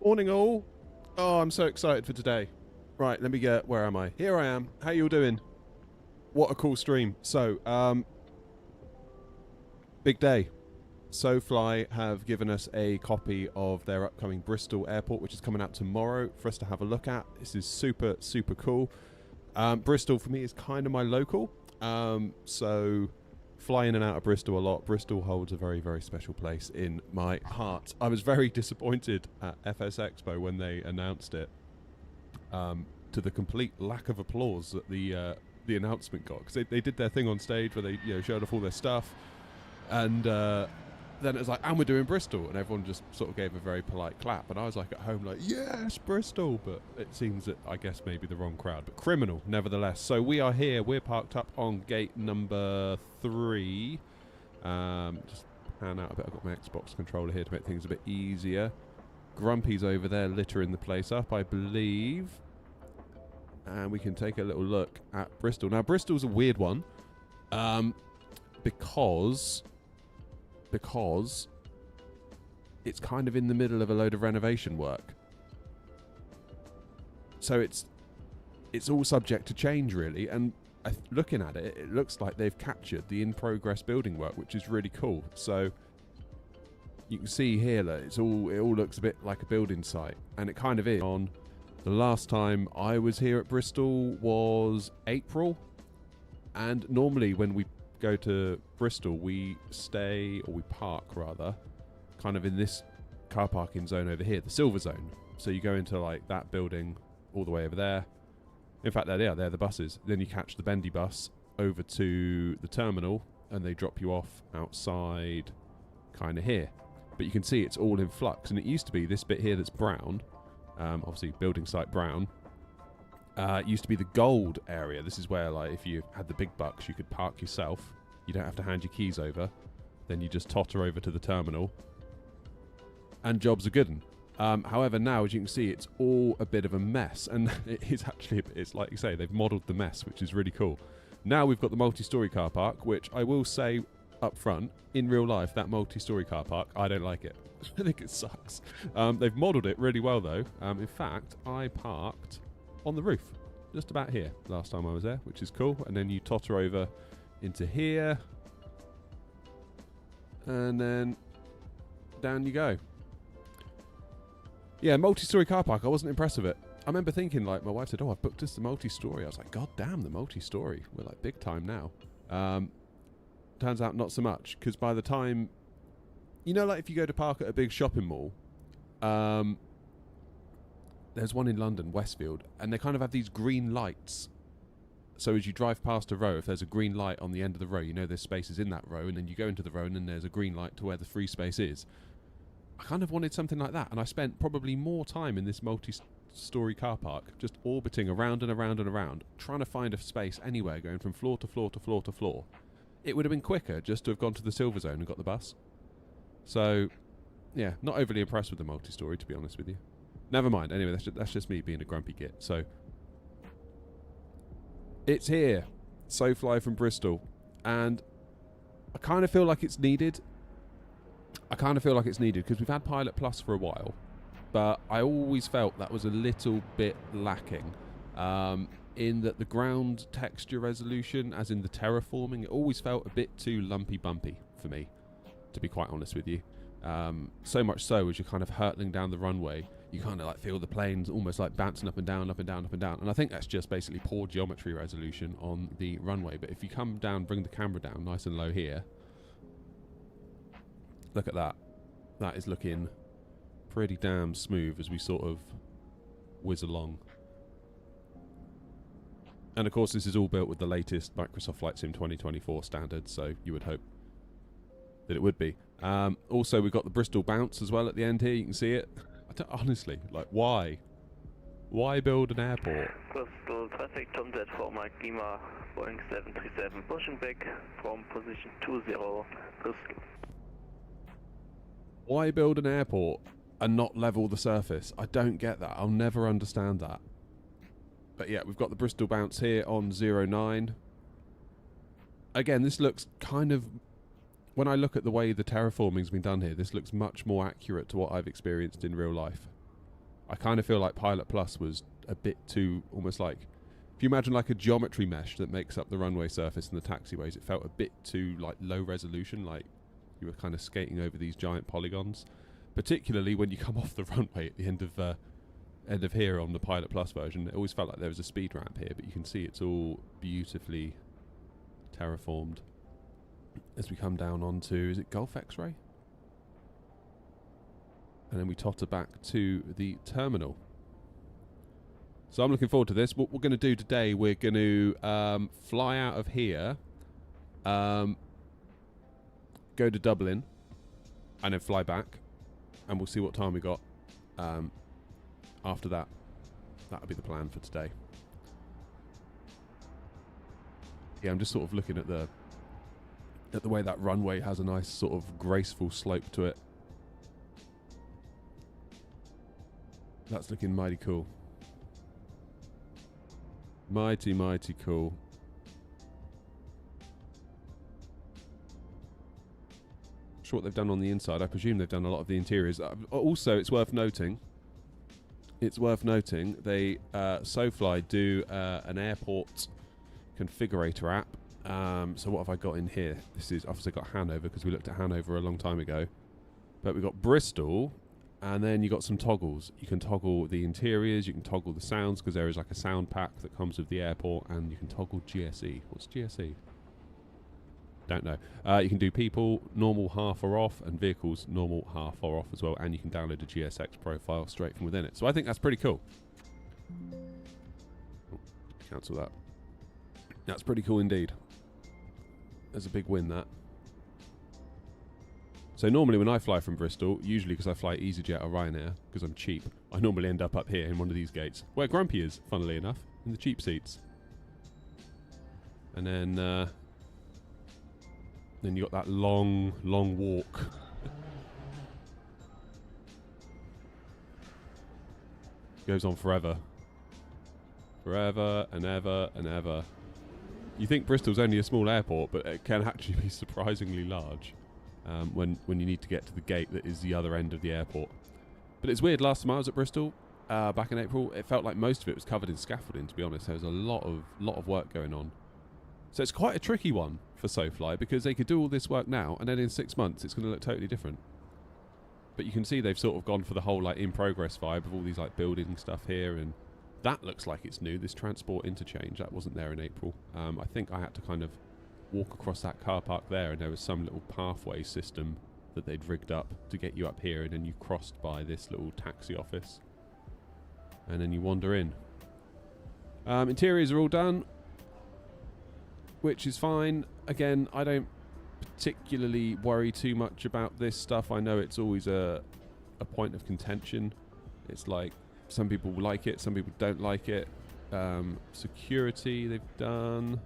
Morning all. Oh, I'm so excited for today. Right, let me get, where am I? Here I am. How you all doing? What a cool stream. So, big day. SoFly have given us a copy of their upcoming Bristol airport, which is coming out tomorrow for us to have a look at. This is super, super cool. Bristol for me is kind of my local. So fly in and out of Bristol a lot. Bristol holds a very, very special place in my heart. I was very disappointed at FS Expo when they announced it, to the complete lack of applause that the announcement got, because they did their thing on stage where they showed off all their stuff, and then it was like, and we're doing Bristol, and everyone just sort of gave a very polite clap, and I was like at home like, yes, Bristol, but it seems that I guess maybe the wrong crowd, but criminal nevertheless. So we are here, we're parked up on gate number 3. Just pan out a bit, I've got my Xbox controller here to make things a bit easier. Grumpy's over there littering the place up, I believe, and we can take a little look at Bristol. Now Bristol's a weird one, because it's kind of in the middle of a load of renovation work. So it's all subject to change, really. And looking at it, it looks like they've captured the in-progress building work, which is really cool. So you can see here that it all looks a bit like a building site, and it kind of is. On the last time I was here at Bristol was April, and normally when we go to Bristol, we park rather, kind of in this car parking zone over here, the silver zone. So you go into like that building all the way over there. In fact, they're the buses. Then you catch the bendy bus over to the terminal, and they drop you off outside kind of here. But you can see it's all in flux, and it used to be this bit here that's brown, obviously building site brown. It used to be the gold area. This is where, like, if you had the big bucks, you could park yourself. You don't have to hand your keys over. Then you just totter over to the terminal, and jobs are good. However, now, as you can see, it's all a bit of a mess, and it's like you say, they've modelled the mess, which is really cool. Now we've got the multi-storey car park, which I will say up front, in real life, that multi-storey car park, I don't like it. I think it sucks. They've modelled it really well, though. In fact, I parked on the roof, just about here, last time I was there, which is cool. And then you totter over into here, and then down you go. Yeah, multi-storey car park, I wasn't impressed with it. I remember thinking, like, my wife said, oh, I've booked us the multi-storey. I was like, god damn, the multi-storey. We're like big time now. Turns out not so much, because by the time, like if you go to park at a big shopping mall, there's one in London, Westfield, and they kind of have these green lights. So as you drive past a row, if there's a green light on the end of the row, there's spaces in that row, and then you go into the row and then there's a green light to where the free space is. I kind of wanted something like that, and I spent probably more time in this multi-storey car park, just orbiting around and around and around, trying to find a space anywhere, going from floor to floor to floor to floor. It would have been quicker just to have gone to the silver zone and got the bus. So, yeah, not overly impressed with the multi-storey, to be honest with you. Never mind. Anyway, that's just me being a grumpy git. So, it's here. SoFly from Bristol. And I kind of feel like it's needed. Because we've had Pilot Plus for a while. But I always felt that was a little bit lacking. In that the ground texture resolution, as in the terraforming, it always felt a bit too lumpy bumpy for me, to be quite honest with you. So much so, as you're kind of hurtling down the runway, you kind of like feel the planes almost like bouncing up and down, up and down, up and down. And I think that's just basically poor geometry resolution on the runway. But if you come down, bring the camera down nice and low here, look at that. That is looking pretty damn smooth as we sort of whiz along. And of course, this is all built with the latest Microsoft Flight Sim 2024 standards, so you would hope that it would be. Also, we've got the Bristol bounce as well at the end here. You can see it. Honestly, like, why? Why build an airport? Bristol traffic, Tomjet for Mike Lima, Boeing 737, pushing back from position 20, Bristol. Why build an airport and not level the surface? I don't get that. I'll never understand that. But yeah, we've got the Bristol bounce here on 09. Again, this looks kind of... When I look at the way the terraforming's been done here, this looks much more accurate to what I've experienced in real life. I kind of feel like Pilot Plus was a bit too, almost like, if you imagine like a geometry mesh that makes up the runway surface and the taxiways, it felt a bit too like low resolution, like you were kind of skating over these giant polygons. Particularly when you come off the runway at the end of here on the Pilot Plus version, it always felt like there was a speed ramp here, but you can see it's all beautifully terraformed as we come down onto, is it Gulf X-Ray? And then we totter back to the terminal. So I'm looking forward to this. What we're going to do today, we're going to fly out of here, go to Dublin, and then fly back, and we'll see what time we got after that. That'll be the plan for today. Yeah, I'm just sort of looking at the way that runway has a nice sort of graceful slope to it. That's looking mighty cool. Mighty, mighty cool. Not sure what they've done on the inside. I presume they've done a lot of the interiors. Also, it's worth noting. They SoFly do an airport configurator app. So what have I got in here? This is obviously got Hanover because we looked at Hanover a long time ago. But we've got Bristol, and then you got some toggles. You can toggle the interiors, you can toggle the sounds because there is like a sound pack that comes with the airport, and you can toggle GSE. What's GSE? Don't know. You can do people, normal, half or off, and vehicles, normal, half or off as well, and you can download a GSX profile straight from within it. So I think that's pretty cool. Oh, cancel that. That's pretty cool indeed. There's a big win, that. So normally when I fly from Bristol, usually because I fly EasyJet or Ryanair, because I'm cheap, I normally end up here in one of these gates, where Grumpy is, funnily enough, in the cheap seats. And then you got that long, long walk. Goes on forever. Forever and ever and ever. You think Bristol's only a small airport, but it can actually be surprisingly large when you need to get to the gate that is the other end of the airport. But it's weird, last time I was at Bristol, back in April, it felt like most of it was covered in scaffolding, to be honest. There was a lot of work going on. So it's quite a tricky one for SoFly, because they could do all this work now, and then in 6 months it's going to look totally different. But you can see they've sort of gone for the whole like in progress vibe of all these like building stuff here, and that looks like it's new. This transport interchange, that wasn't there in April. I think I had to kind of walk across that car park there, and there was some little pathway system that they'd rigged up to get you up here, and then you crossed by this little taxi office, and then you wander in. Interiors are all done, which is fine. Again, I don't particularly worry too much about this stuff. I know it's always a point of contention. It's like, some people like it, some people don't like it. Security they've done.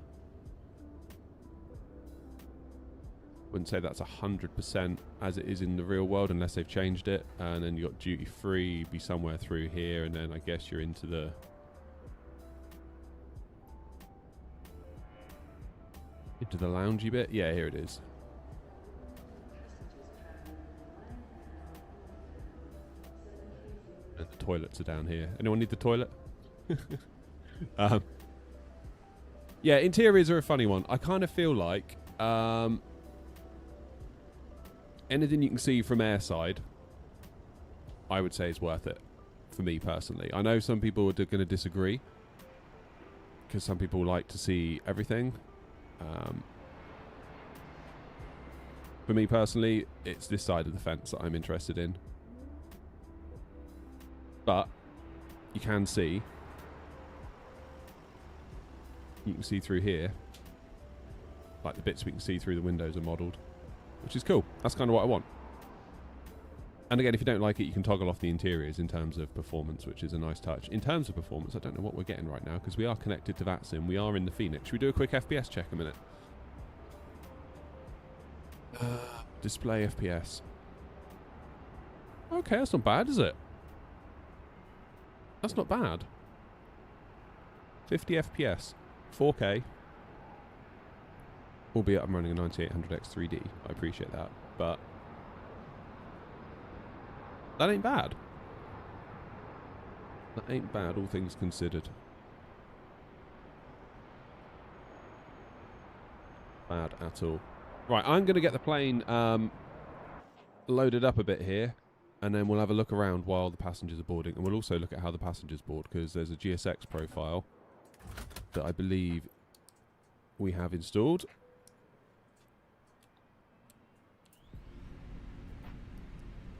Wouldn't say that's 100% as it is in the real world unless they've changed it. And then you got duty free, be somewhere through here, and then I guess you're into the loungy bit. Yeah, here it is. And the toilets are down here. Anyone need the toilet? Yeah, interiors are a funny one. I kind of feel like anything you can see from airside, I would say is worth it for me personally. I know some people are going to disagree, because some people like to see everything. For me personally, it's this side of the fence that I'm interested in. But you can see through here, like the bits we can see through the windows are modelled, which is cool. That's kind of what I want. And again, if you don't like it, you can toggle off the interiors in terms of performance, which is a nice touch. In terms of performance, I don't know what we're getting right now, because we are connected to VATSIM. We are in the Phoenix. Should we do a quick FPS check a minute? Display FPS. Okay, that's not bad, is it? That's not bad. 50 FPS, 4K. Albeit I'm running a 9800X 3D. I appreciate that, but that ain't bad. That ain't bad, all things considered. Bad at all. Right, I'm going to get the plane loaded up a bit here, and then we'll have a look around while the passengers are boarding, and we'll also look at how the passengers board, because there's a GSX profile that I believe we have installed.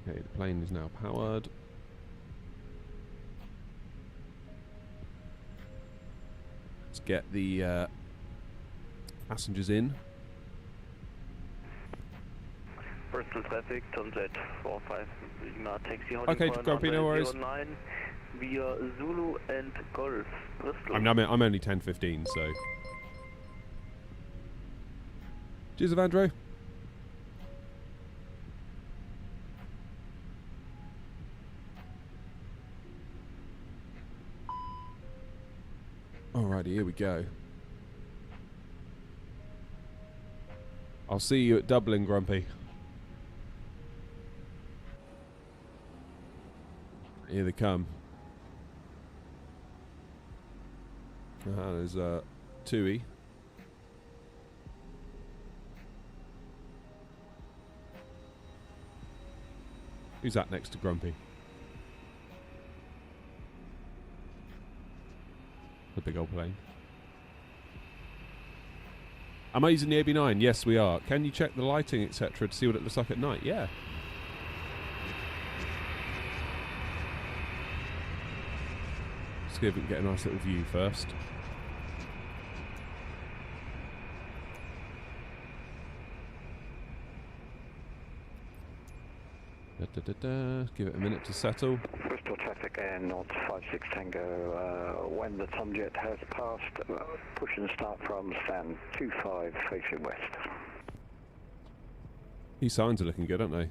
Okay, the plane is now powered. Let's get the passengers in. Bristol traffic, Tomjet 45 Lima taxi holding Okay, point copy, no worries. 09 via Zulu and Golf, Bristol. I'm only 10:15, so. Cheers, Evandro. Alrighty, here we go. I'll see you at Dublin, Grumpy. Here they come. There's Tui. Who's that next to Grumpy? The big old plane. Am I using the AB9? Yes, we are. Can you check the lighting, etc., to see what it looks like at night? Yeah. Let's see if we can get a nice little view first. Give it a minute to settle. Bristol traffic Air North 56 Tango. When the Tomjet has passed, push and start from stand 25 facing west. These signs are looking good, aren't they?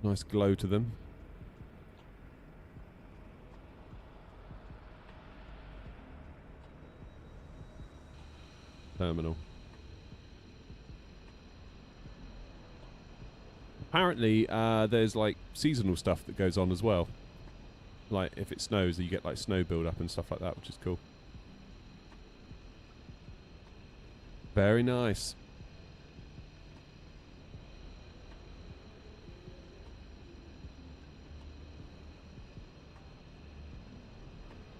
Nice glow to them. Terminal. Apparently, there's like seasonal stuff that goes on as well. Like if it snows, you get like snow build up and stuff like that, which is cool. Very nice.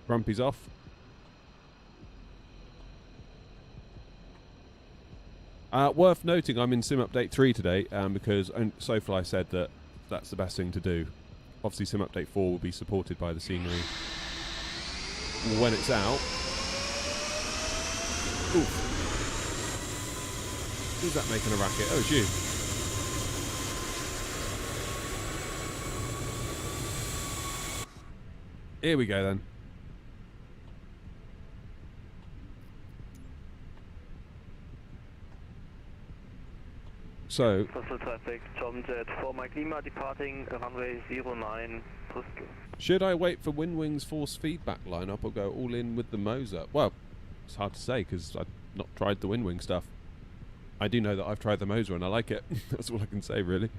Grumpy's off. Worth noting, I'm in Sim Update 3 today because SoFly said that that's the best thing to do. Obviously, Sim Update 4 will be supported by the scenery when it's out. Oof. Who's that making a racket? Oh, it's you. Here we go then. So, Bristol traffic, Tomjet 4 Mike Lima departing runway 09, Bristol. should I wait for Windwing's force feedback lineup or go all in with the Moser? Well, it's hard to say because I've not tried the Windwing stuff. I do know that I've tried the Moser and I like it. That's all I can say, really.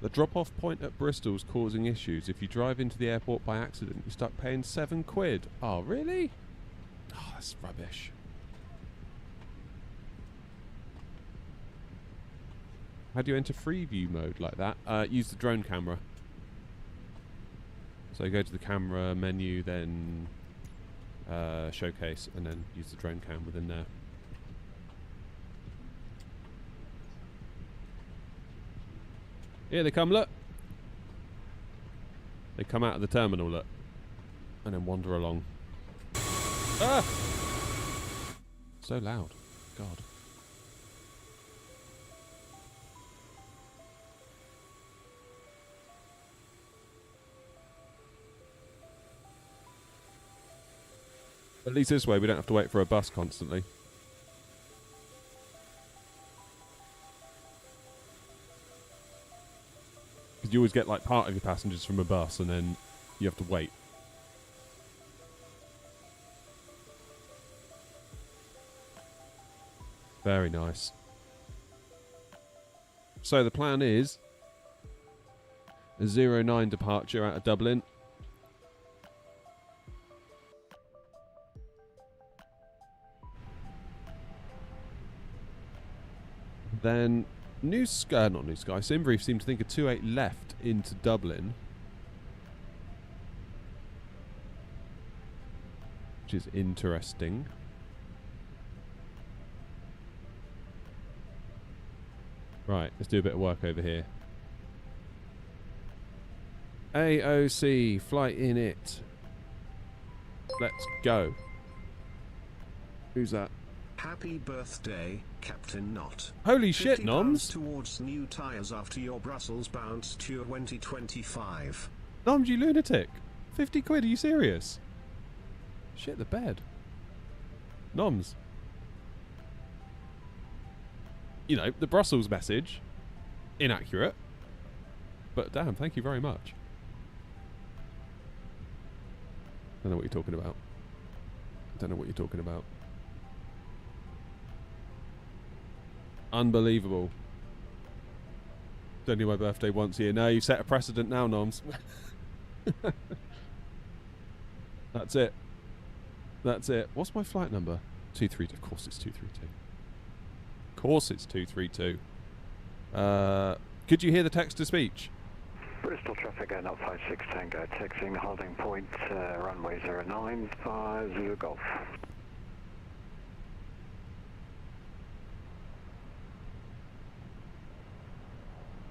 The drop-off point at Bristol's causing issues. If you drive into the airport by accident, you're stuck paying £7. Oh, really? Oh, that's rubbish. How do you enter free view mode like that? Use the drone camera. So go to the camera menu, then showcase, and then use the drone cam within there. Here they come, look. They come out of the terminal, look. And then wander along. Ah! So loud. God. At least this way we don't have to wait for a bus constantly. Because you always get like part of your passengers from a bus and then you have to wait. Very nice. So the plan is a 09 departure out of Dublin. Then not New Sky, Simbrief seem to think a 28 left into Dublin. Which is interesting. Right, let's do a bit of work over here. AOC, flight in it. Let's go. Who's that? Happy birthday, Captain Knott. Holy shit, £50 Noms. towards new tyres after your Brussels-bound tour 2025. Noms, you lunatic. 50 quid, are you serious? Shit the bed. Noms. You know, the Brussels message, inaccurate. But damn, thank you very much. Don't know what you're talking about. Don't know what you're talking about. Unbelievable. It's only my birthday once a year. No, you've set a precedent now, Noms. That's it. That's it. What's my flight number? 232. Of course it's 232. Of course it's 232. Could you hear the text-to-speech? Bristol traffic out 56 Tango, taxiing holding point, runway 09, Zulu Golf.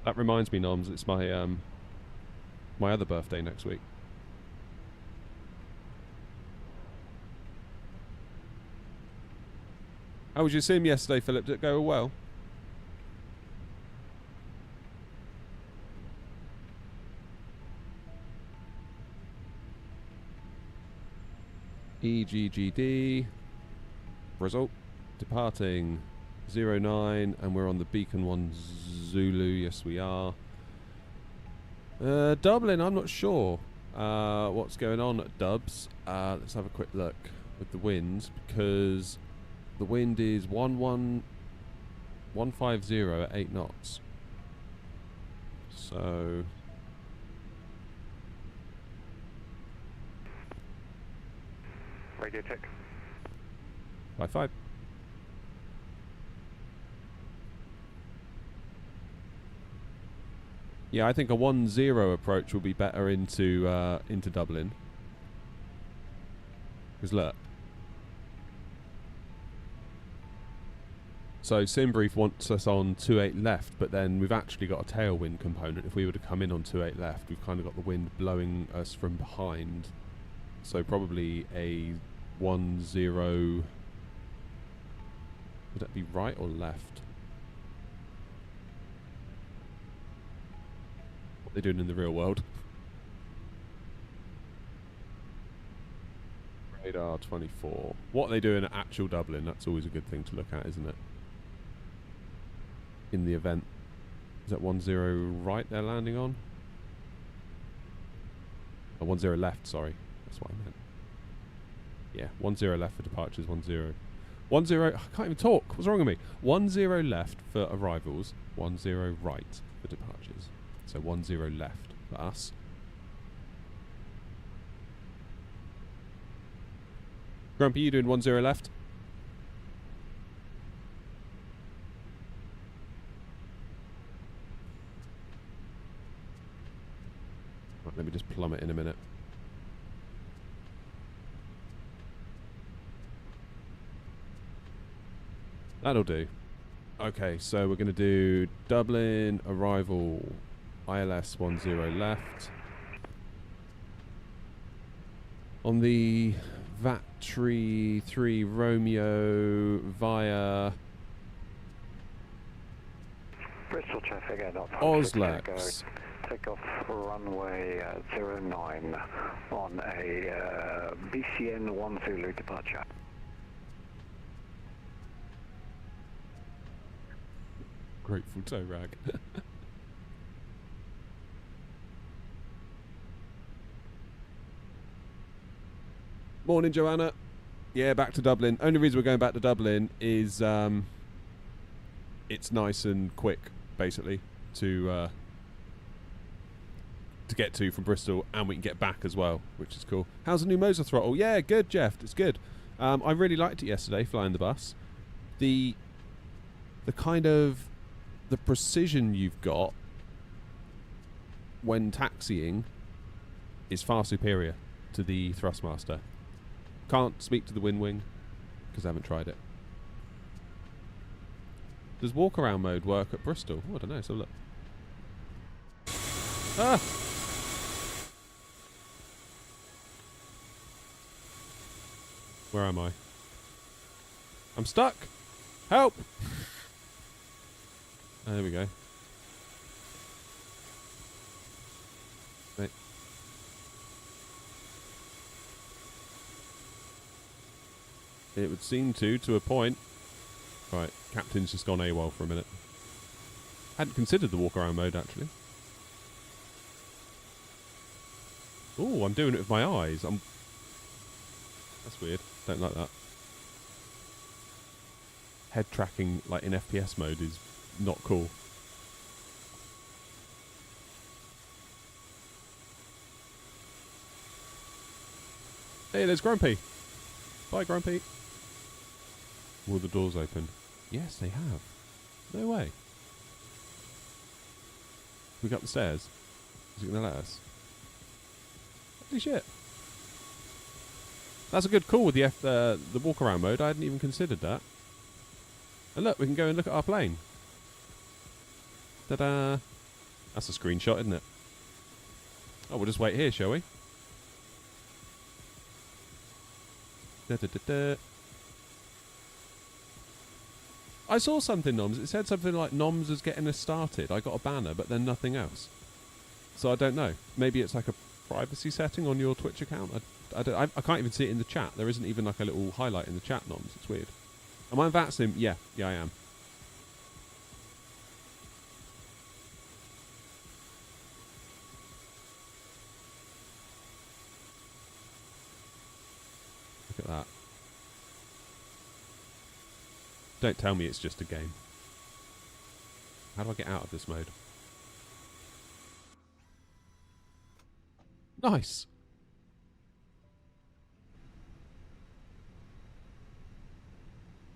That reminds me, Noms, it's my my other birthday next week. How was your sim yesterday, Philip? Did it go well? EGGD. Result. Departing 09, and we're on the Beacon 1 Zulu. Yes, we are. Dublin, I'm not sure what's going on at Dubs. Let's have a quick look with the wind, because the wind is 150 at 8 knots. So Radio check. 5-5. Yeah, I think a 1-0 approach will be better into Dublin. Because look. So Simbrief wants us on 28 left, but then we've actually got a tailwind component. If we were to come in on 28 left, we've kind of got the wind blowing us from behind. So probably a 1-0. Would that be right or left? What are they doing in the real world? Radar 24. What are they doing at actual Dublin? That's always a good thing to look at, isn't it? In the event. Is that 1-0 right they're landing on? Oh, 1-0 left, sorry. That's what I meant. Yeah, 1-0 left for departures, 1-0. 1-0, I can't even talk. What's wrong with me? 1-0 left for arrivals, 1-0 right for departures. So 1-0 left for us. Grumpy, you doing 1-0 left? Right, let me just plummet in a minute. That'll do. Okay, so we're going to do Dublin, arrival, ILS 10 left. On the Vatry 3 Romeo via Bristol traffic out 56 Tango, Oslex. take off runway 09 on a BCN 1 Zulu departure. Grateful toe rag. Morning, Joanna. Yeah, back to Dublin. Only reason we're going back to Dublin is it's nice and quick, basically, to get to from Bristol, and we can get back as well, which is cool. How's the new Moser throttle? Yeah, good, Jeff. It's good. I really liked it yesterday, flying the bus. The kind of the precision you've got when taxiing is far superior to the Thrustmaster. Can't speak to the Wing because I haven't tried it. Does walk around mode work at Bristol? Oh, I don't know, so look. Ah! Where am I? I'm stuck! Help! Oh, there we go. Wait. It would seem to a point. Right, Captain's just gone AWOL for a minute. Hadn't considered the walk around mode, actually. Oh, I'm doing it with my eyes. That's weird. Don't like that. Head tracking, like in FPS mode, is not cool. Hey, there's Grumpy. Bye, Grumpy. Will the doors open? Yes, they have. No way. We go up the stairs. Is it going to let us? Holy shit. That's a good call with the walk around mode. I hadn't even considered that. And look, we can go and look at our plane. Ta-da! That's a screenshot, isn't it? Oh, we'll just wait here, shall we? Da-da-da-da. I saw something, Noms. It said something like Noms is getting us started. I got a banner, but then nothing else. So I don't know. Maybe it's like a privacy setting on your Twitch account. I can't even see it in the chat. There isn't even like a little highlight in the chat, Noms. It's weird. Am I in VATSIM? Yeah, I am. Look at that. Don't tell me it's just a game. How do I get out of this mode? Nice.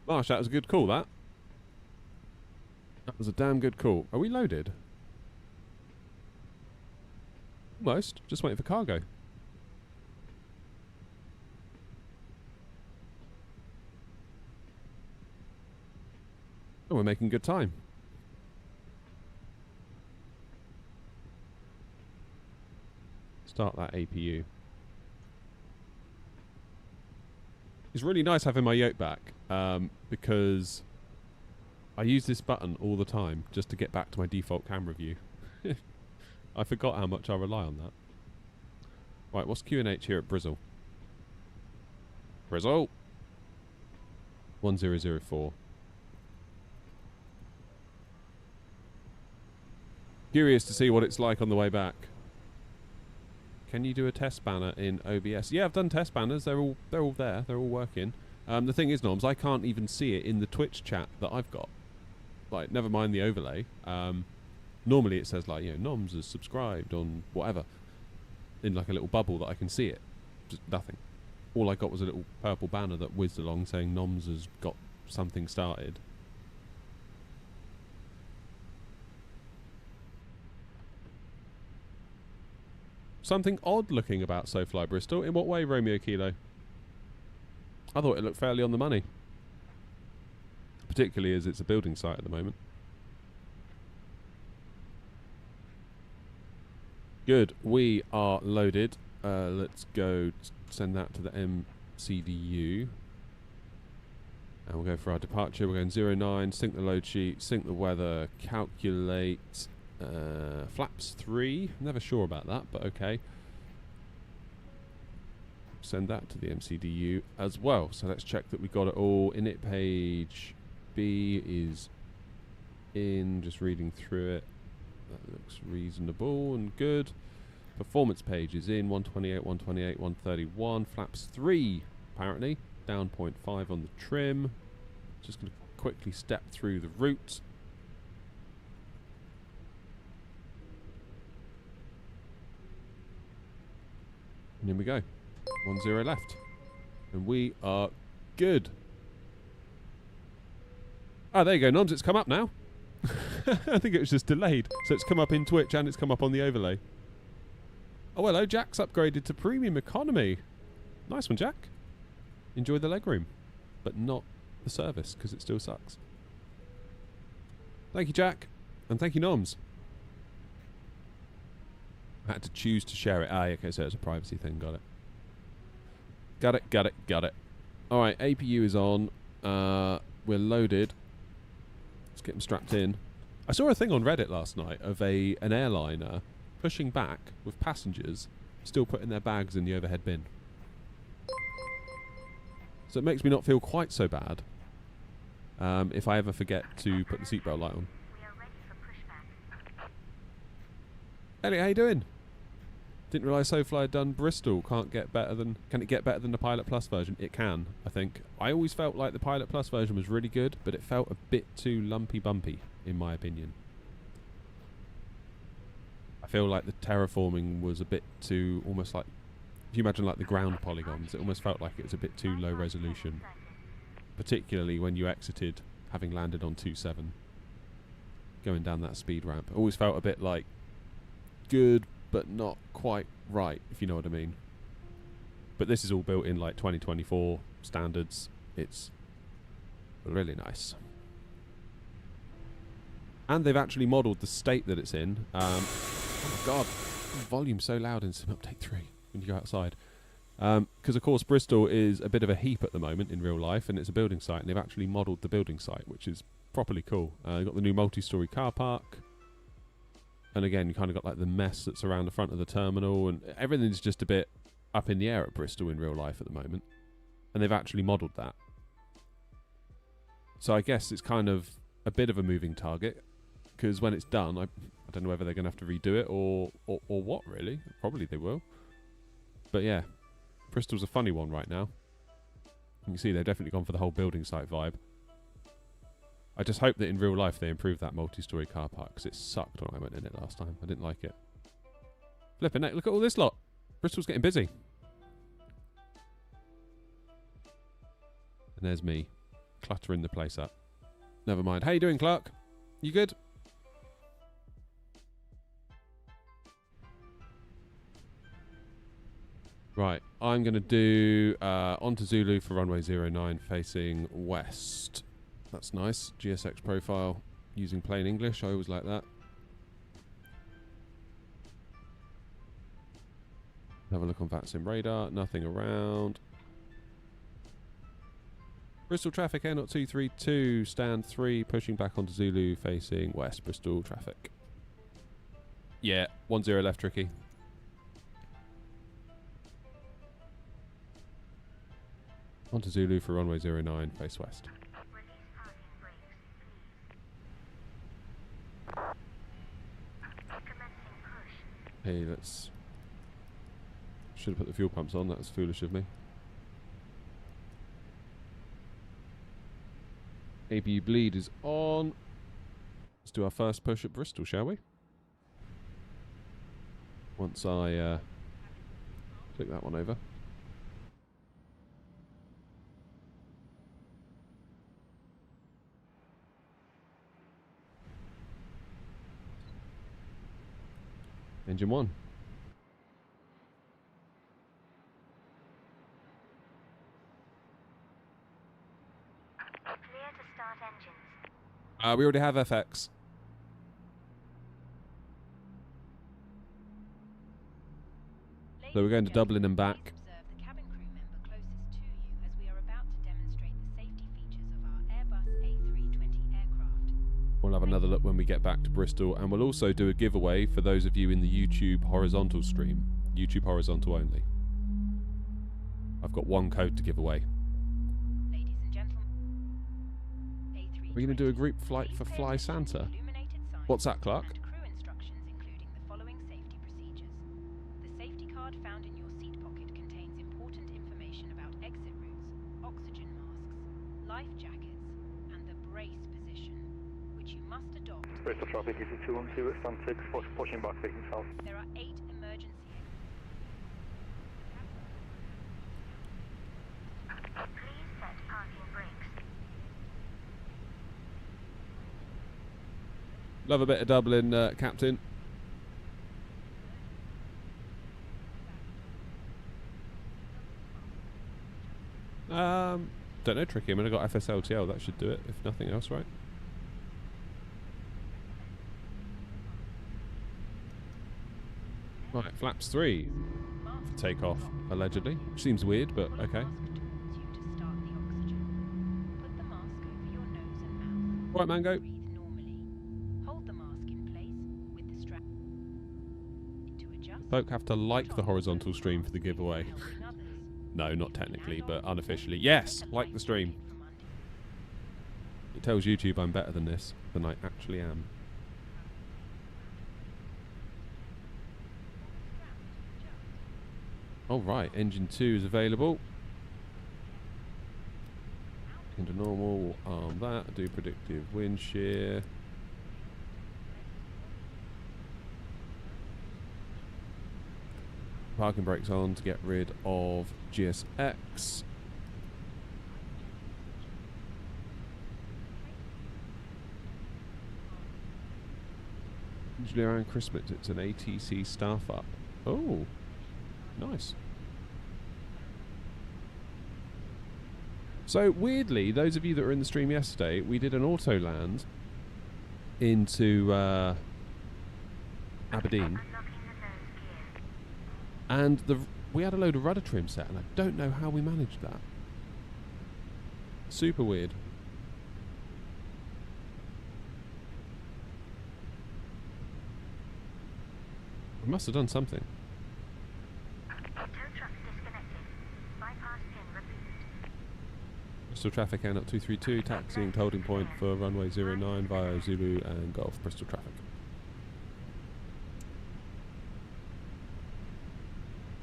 Marsh, that was a good call, that. That was a damn good call. Are we loaded? Almost. Just waiting for cargo. Oh, we're making good time. Start that APU. It's really nice having my yoke back, because I use this button all the time just to get back to my default camera view. I forgot how much I rely on that. Right, what's QNH here at Bristol? Bristol! 1004. Curious to see what it's like on the way back. Can you do a test banner in OBS? Yeah, I've done test banners. They're all there. They're all working. The thing is, Noms, I can't even see it in the Twitch chat that I've got. Like, never mind the overlay. Normally it says like, you know, Noms is subscribed on whatever, in like a little bubble that I can see it. Just nothing. All I got was a little purple banner that whizzed along saying Noms has got something started. Something odd looking about SoFly Bristol. In what way, Romeo Kilo? I thought it looked fairly on the money. Particularly as it's a building site at the moment. Good. We are loaded. Let's go send that to the MCDU. And we'll go for our departure. We're going 09, sync the load sheet, sync the weather, calculate... flaps 3. Never sure about that, but okay. Send that to the MCDU as well. So let's check that we got it all. Init page B is in. Just reading through it. That looks reasonable and good. Performance page is in. 128, 128, 131. Flaps 3 apparently. Down 0.5 on the trim. Just going to quickly step through the route. And here we go. 1-0 left. And we are good. Ah, there you go, Noms. It's come up now. I think it was just delayed. So it's come up in Twitch and it's come up on the overlay. Oh, hello. Jack's upgraded to premium economy. Nice one, Jack. Enjoy the legroom, but not the service because it still sucks. Thank you, Jack. And thank you, Noms. I had to choose to share it. Ah, okay, so it's a privacy thing. Got it. Got it, got it, got it. Alright, APU is on. We're loaded. Let's get them strapped in. I saw a thing on Reddit last night of an airliner pushing back with passengers still putting their bags in the overhead bin. So it makes me not feel quite so bad if I ever forget to put the seatbelt light on. Elliot, how you doing? Didn't realise SoFly had done Bristol. Can it get better than the Pilot Plus version? It can, I think. I always felt like the Pilot Plus version was really good, but it felt a bit too lumpy bumpy, in my opinion. I feel like the terraforming was a bit too, almost like, if you imagine like the ground polygons, it almost felt like it was a bit too low resolution. Particularly when you exited, having landed on 2.7. Going down that speed ramp. It always felt a bit like good, but not quite right, if you know what I mean. But this is all built in like 2024 standards. It's really nice. And they've actually modelled the state that it's in. Oh my god, the volume's so loud in Sim Update 3 when you go outside. Because of course Bristol is a bit of a heap at the moment in real life, and it's a building site, and they've actually modelled the building site, which is properly cool. You've got the new multi-storey car park. And again, you kind of got like the mess that's around the front of the terminal, and everything's just a bit up in the air at Bristol in real life at the moment. And they've actually modelled that. So I guess it's kind of a bit of a moving target, because when it's done, I don't know whether they're going to have to redo it or what, really. Probably they will. But yeah, Bristol's a funny one right now. You can see they've definitely gone for the whole building site vibe. I just hope that in real life they improve that multi-storey car park, because it sucked when I went in it last time. I didn't like it. Flippin' heck, look at all this lot. Bristol's getting busy. And there's me, cluttering the place up. Never mind. How you doing, Clark? You good? Right, I'm going to do onto Zulu for runway 09 facing west. That's nice. GSX profile using plain English. I always like that. Have a look on VATSIM radar. Nothing around. Bristol traffic Air 232 stand 3 pushing back onto Zulu facing west. Bristol traffic. Yeah, 10 left, tricky. Onto Zulu for runway 09 face west. Hey, let's... Should have put the fuel pumps on, that was foolish of me. ABU bleed is on. Let's do our first push at Bristol, shall we? Once I click that one over. Engine 1. Clear to start engines. We already have FX. So we're going to Dublin and back. Observe the cabin crew member closest to you as we are about to demonstrate the safety features of our Airbus A320 aircraft. We'll have another look when we get back to Bristol, and we'll also do a giveaway for those of you in the YouTube horizontal stream. YouTube horizontal only. I've got one code to give away. Ladies and gentlemen, Are we going to do a group flight for Fly Santa? What's that, Clark? And crew instructions including the following safety procedures. The safety card found in your seat pocket contains important information about exit routes, oxygen masks, life jackets, and the brace position, which you must adopt. Bristol traffic is 212 stand 6, pushing back facing south. There are 8 emergency exits. Love a bit of Dublin, Captain. Don't know, Tricky. I mean, I got FSLTL. That should do it, if nothing else, right? Right, flaps 3 for takeoff, allegedly. Which seems weird, but okay. Right, Mango. Folk have to like the horizontal stream for the giveaway. No, not technically, but unofficially. Yes, like the stream. It tells YouTube I'm better than this, than I actually am. Alright, engine 2 is available. Into normal, arm that, do predictive wind shear. Parking brakes on to get rid of GSX. Usually around Christmas it's an ATC staff up. Oh, nice. So weirdly, those of you that were in the stream yesterday, we did an auto land into Aberdeen. And we had a load of rudder trim set, and I don't know how we managed that. Super weird. We must have done something. Bristol traffic N up 232, taxiing to holding point for runway 09 via Zulu and Golf Bristol traffic.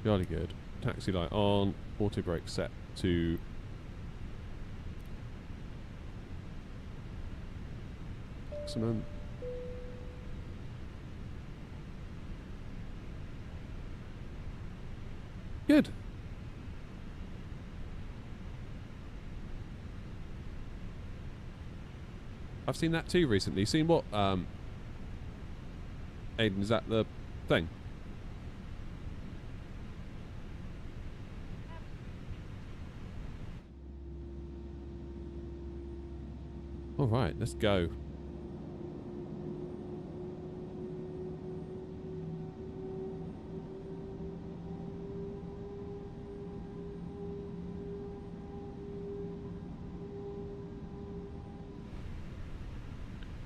Jolly good. Taxi light on, auto brake set to maximum. Good. I've seen that too recently. Seen what? Aiden, is that the thing? Alright, let's go.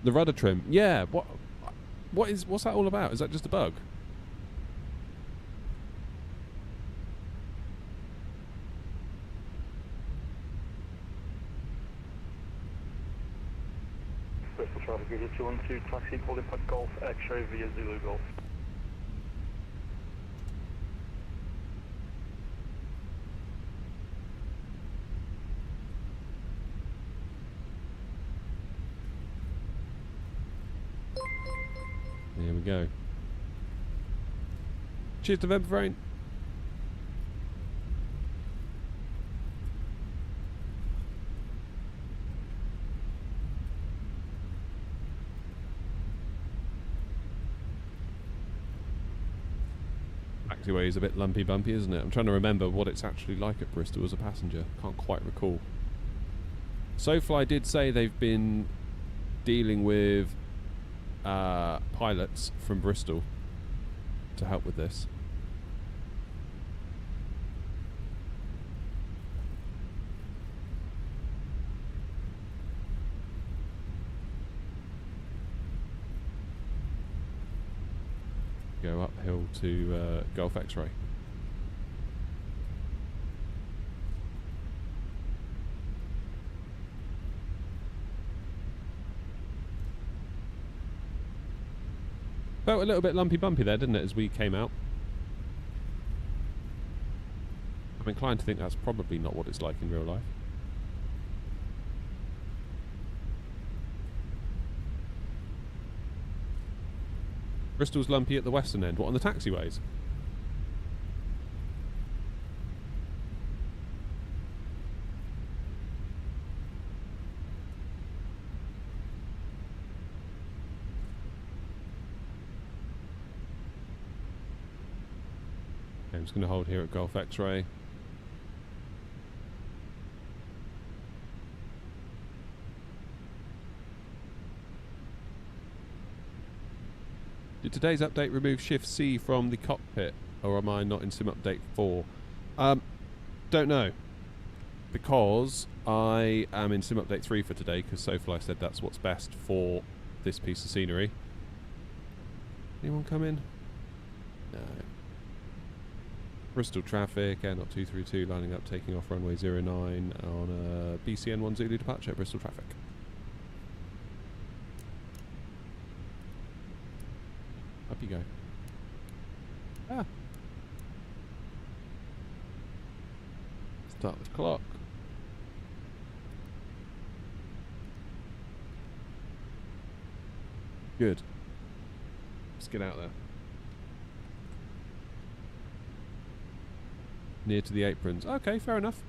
The rudder trim. Yeah, what's that all about? Is that just a bug? Bristol traffic, Visa 212, taxi calling for Golf X-ray via Zulu Golf. There we go. Cheers to Vembrain. Taxiway is a bit lumpy bumpy, isn't it? I'm trying to remember what it's actually like at Bristol as a passenger. Can't quite recall. SoFly did say they've been dealing with pilots from Bristol to help with this. Go uphill to Golf X-ray. Felt a little bit lumpy bumpy there, didn't it, as we came out? I'm inclined to think that's probably not what it's like in real life. Bristol's lumpy at the western end. What, on the taxiways? Okay, I'm just going to hold here at Golf X-Ray. Did today's update remove Shift C from the cockpit, or am I not in Sim Update 4? Don't know, because I am in Sim Update 3 for today, because SoFly said that's what's best for this piece of scenery. Anyone come in? No. Bristol traffic, Airnot 232 lining up, taking off runway 09 on a BCN 1 Zulu departure, Bristol traffic. Up you go. Ah. Start the clock. Good. Let's get out there. Near to the aprons. Okay, fair enough.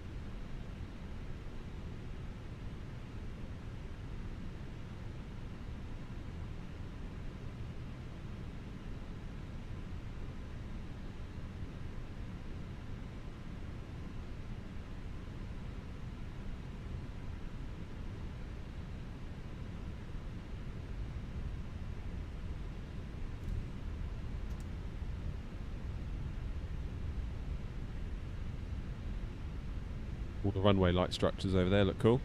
All the runway light structures over there look cool.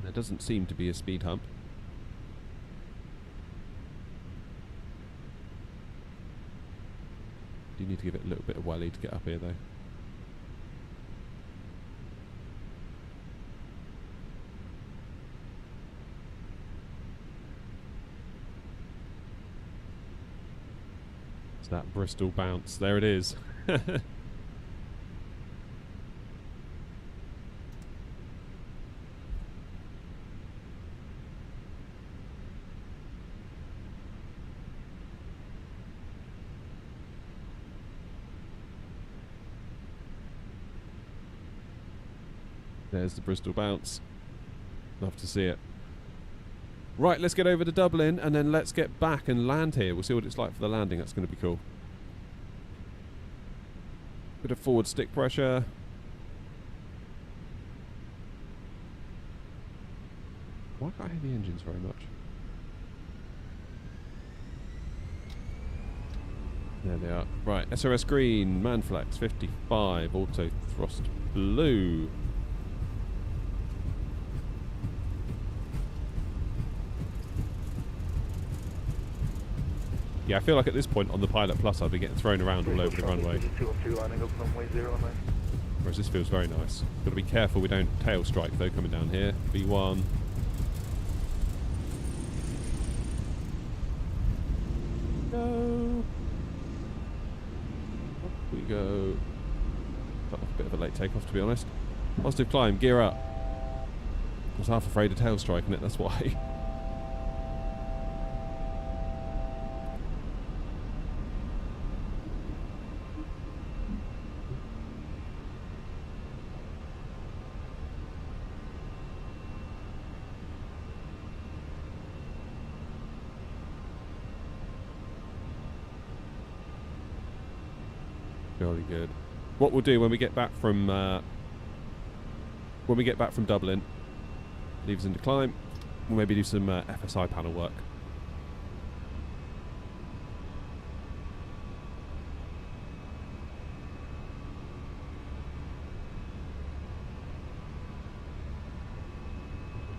There doesn't seem to be a speed hump. Do need to give it a little bit of welly to get up here though. It's that Bristol bounce. There it is. There's the Bristol bounce. Love to see it. Right, let's get over to Dublin and then let's get back and land here. We'll see what it's like for the landing. That's going to be cool. Bit of forward stick pressure. Why can't I hear the engines very much? There they are. Right, SRS green, Manflex 55, auto thrust blue. Yeah, I feel like at this point on the Pilot Plus I'll be getting thrown around all over the runway. Whereas this feels very nice. Got to be careful we don't tail strike though coming down here. V1. Go. Up we go. Got a bit of a late takeoff to be honest. Positive climb, gear up. I was half afraid of tail striking it, that's why. Jolly good. What we'll do when we get back from Dublin, leave us in the climb. We'll maybe do some FSI panel work.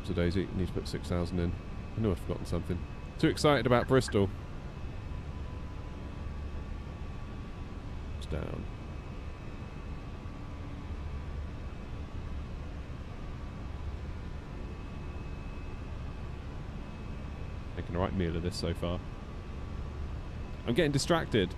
So Daisy, need to put 6,000 in. I know I've forgotten something. Too excited about Bristol. It's down. Making a right meal of this so far. I'm getting distracted.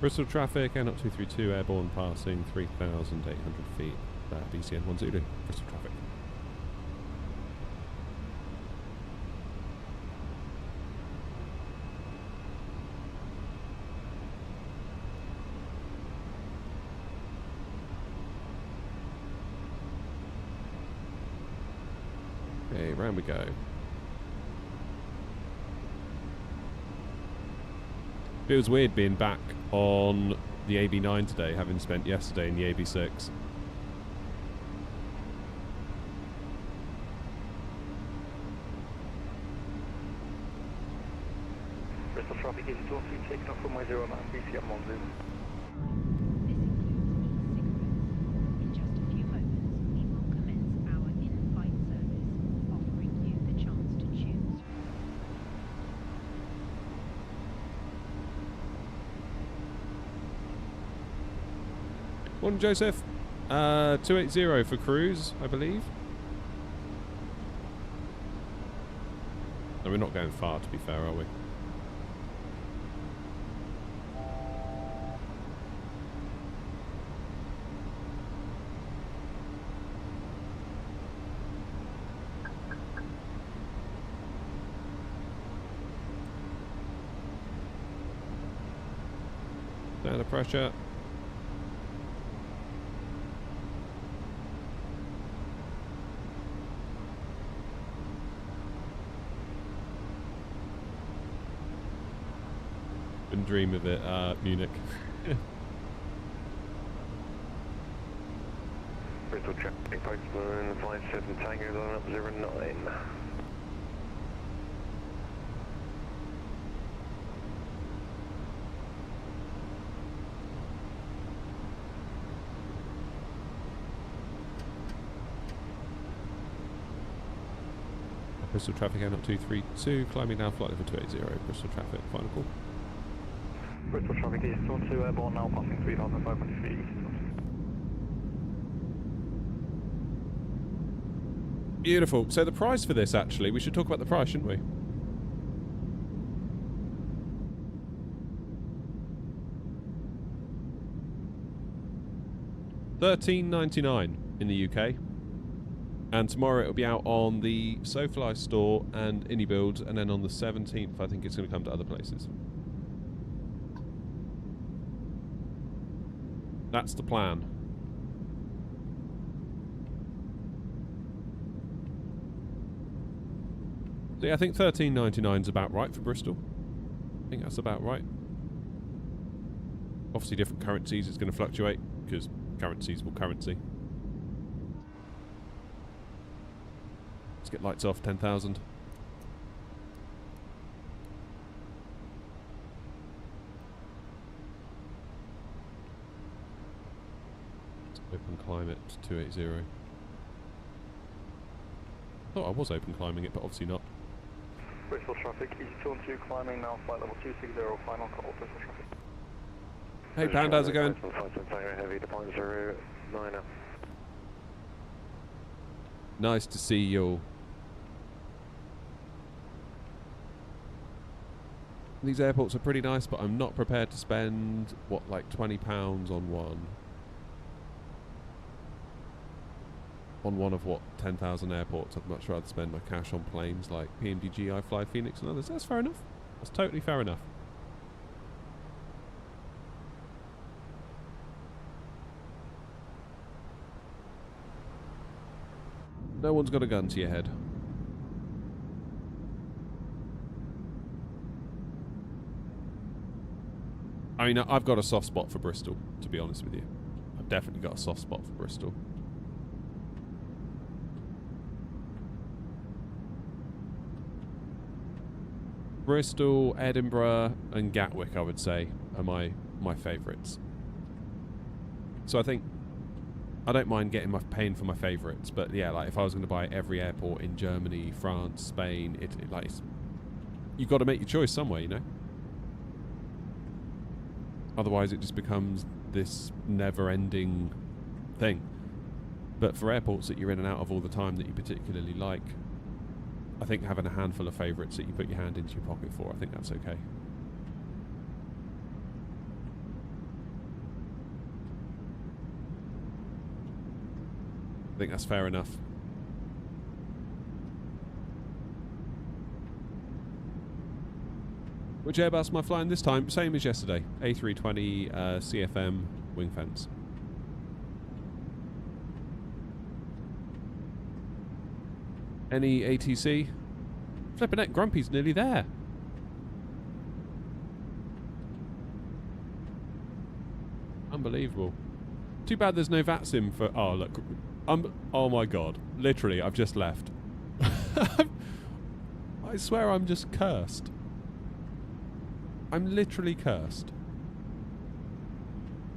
Bristol traffic, Airnot 232, airborne passing 3,800 feet. BCN 1 Zulu, Bristol traffic. Okay, round we go. Feels weird being back on the AB9 today, having spent yesterday in the AB6. Bristol traffic is 2-2, taking off from my 09, BC at Monzoom. This includes all 6 routes. In just a few moments, we will commence our in-flight service, offering you the chance to choose. Morning, Joseph. 280 for cruise, I believe. No, we're not going far, to be fair, are we? Down the pressure. Been dream of it, Munich. Bristol traffic, postman 57 Tango, line up 09. Bristol traffic out 232, climbing down flight level 280, Bristol traffic, final call. Bristol traffic is 2-2, airborne now, passing 3,500 feet. Beautiful. So the price for this, actually, we should talk about the price, shouldn't we? $13.99 in the UK. And tomorrow it'll be out on the SoFly store and IndyBuild, and then on the 17th I think it's going to come to other places. That's the plan. So yeah, I think $13.99 is about right for Bristol. I think that's about right. Obviously different currencies, it's going to fluctuate because currencies will currency. Let's get lights off, 10,000. Open climate 280. Thought I was open climbing it, but obviously not. Bristol traffic, EG212, climbing now, flight level 260, final call, Bristol traffic. Hey Pound, how's it going? Heavy, departing 09. Nice to see you all. These airports are pretty nice, but I'm not prepared to spend, what, like £20 on one. On one of, what, 10,000 airports. I'd much rather spend my cash on planes like PMDG, iFly, Phoenix and others. That's fair enough. That's totally fair enough. No one's got a gun to your head. I mean, I've got a soft spot for Bristol, to be honest with you. I've definitely got a soft spot for Bristol. Bristol, Edinburgh and Gatwick, I would say, are my favourites. So I think I don't mind paying for my favourites, but yeah, like if I was going to buy every airport in Germany, France, Spain, Italy, like you've got to make your choice somewhere, you know. Otherwise, it just becomes this never-ending thing. But for airports that you're in and out of all the time that you particularly like, I think having a handful of favourites that you put your hand into your pocket for, I think that's okay. I think that's fair enough. Which Airbus am I flying this time? Same as yesterday. A320 CFM wing fence. Any ATC? Flippin' heck, Grumpy's nearly there. Unbelievable. Too bad there's no VATSIM for... Oh, look. Oh my god. Literally, I've just left. I swear I'm just cursed. I'm literally cursed.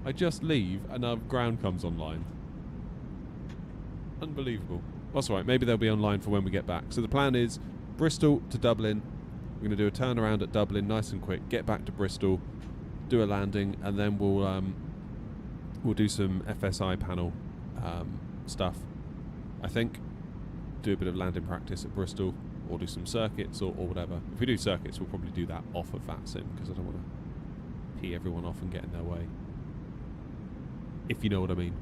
I just leave and our ground comes online. Unbelievable. That's all right. Maybe they'll be online for when we get back. So the plan is Bristol to Dublin. We're going to do a turnaround at Dublin, nice and quick. Get back to Bristol, do a landing, and then we'll do some FSI panel stuff. I think do a bit of landing practice at Bristol, or do some circuits or whatever. If we do circuits, we'll probably do that off of VATSIM because I don't want to pee everyone off and get in their way. If you know what I mean.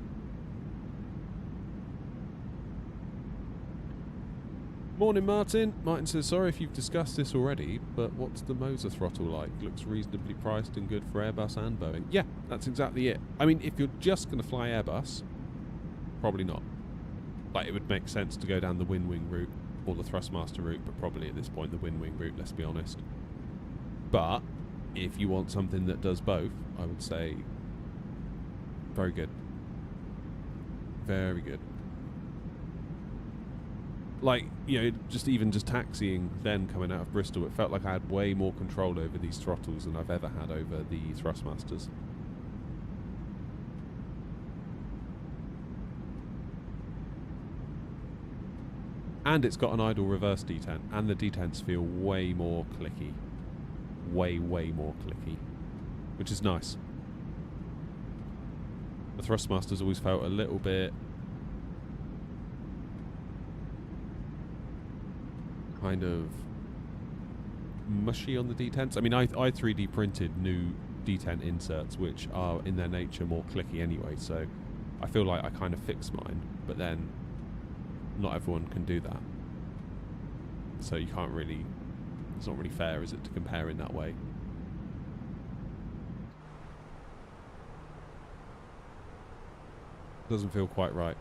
Morning, Martin. Martin says, sorry if you've discussed this already, but what's the Moser throttle like? Looks reasonably priced and good for Airbus and Boeing. Yeah, that's exactly it. I mean, if you're just going to fly Airbus, probably not. Like, it would make sense to go down the wing route or the thrustmaster route, but probably at this point the wing route, let's be honest. But if you want something that does both, I would say very good. Very good. Like, you know, just taxiing then coming out of Bristol, it felt like I had way more control over these throttles than I've ever had over the thrustmasters. And it's got an idle reverse detent, and the detents feel way more clicky. Way more clicky. Which is nice. The thrustmasters always felt a little bit kind of mushy on the detents. I mean, I 3D printed new detent inserts, which are in their nature more clicky anyway, so I feel like I kind of fixed mine, but then not everyone can do that. So you can't really, it's not really fair, is it, to compare in that way. Doesn't feel quite right.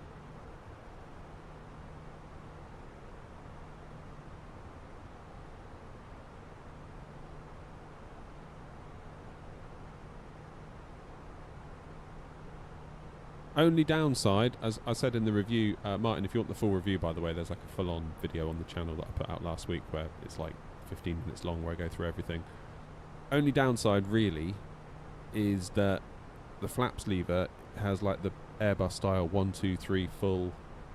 Only downside, as I said in the review, Martin, if you want the full review, by the way, there's like a full-on video on the channel that I put out last week where it's like 15 minutes long where I go through everything. Only downside, really, is that the flaps lever has like the Airbus style 1, 2, 3 full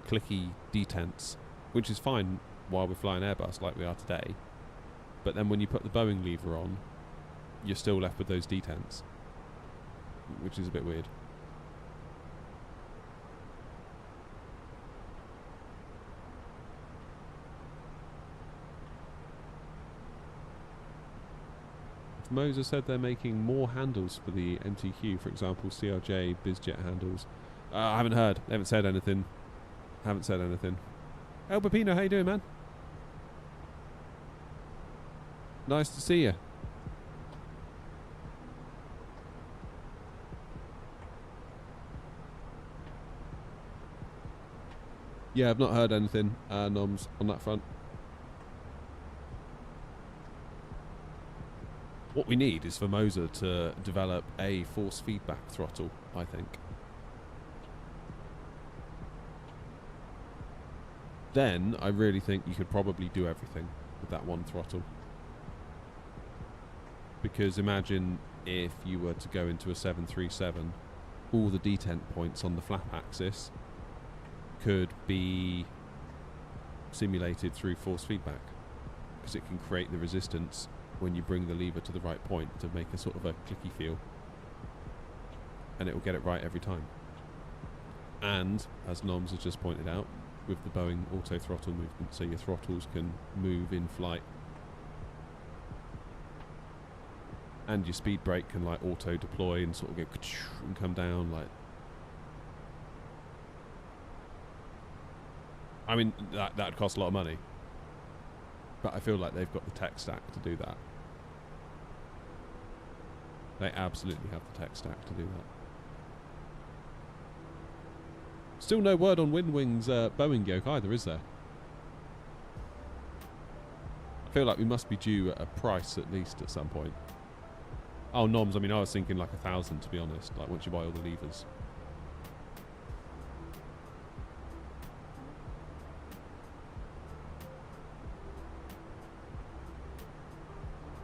clicky detents, which is fine while we're flying Airbus like we are today. But then when you put the Boeing lever on, you're still left with those detents, which is a bit weird. Moser said they're making more handles for the MTQ, for example, CRJ, BizJet handles. I haven't heard. They haven't said anything. El Pepino, how you doing, man? Nice to see you. Yeah, I've not heard anything, Noms, on that front. What we need is for Moser to develop a force feedback throttle, I think. Then I really think you could probably do everything with that one throttle. Because imagine if you were to go into a 737, all the detent points on the flap axis could be simulated through force feedback, because it can create the resistance when you bring the lever to the right point to make a sort of a clicky feel, and it will get it right every time. And as Noms has just pointed out, with the Boeing auto throttle movement, so your throttles can move in flight, and your speed brake can like auto deploy and sort of go and come down. Like, I mean, that costs a lot of money, but I feel like they've got the tech stack to do that. They absolutely have the tech stack to do that. Still no word on Windwing's Boeing yoke either, is there? feel like we must be due at a price at least at some point. Oh, noms, I mean, I was thinking like 1,000 to be honest, like once you buy all the levers.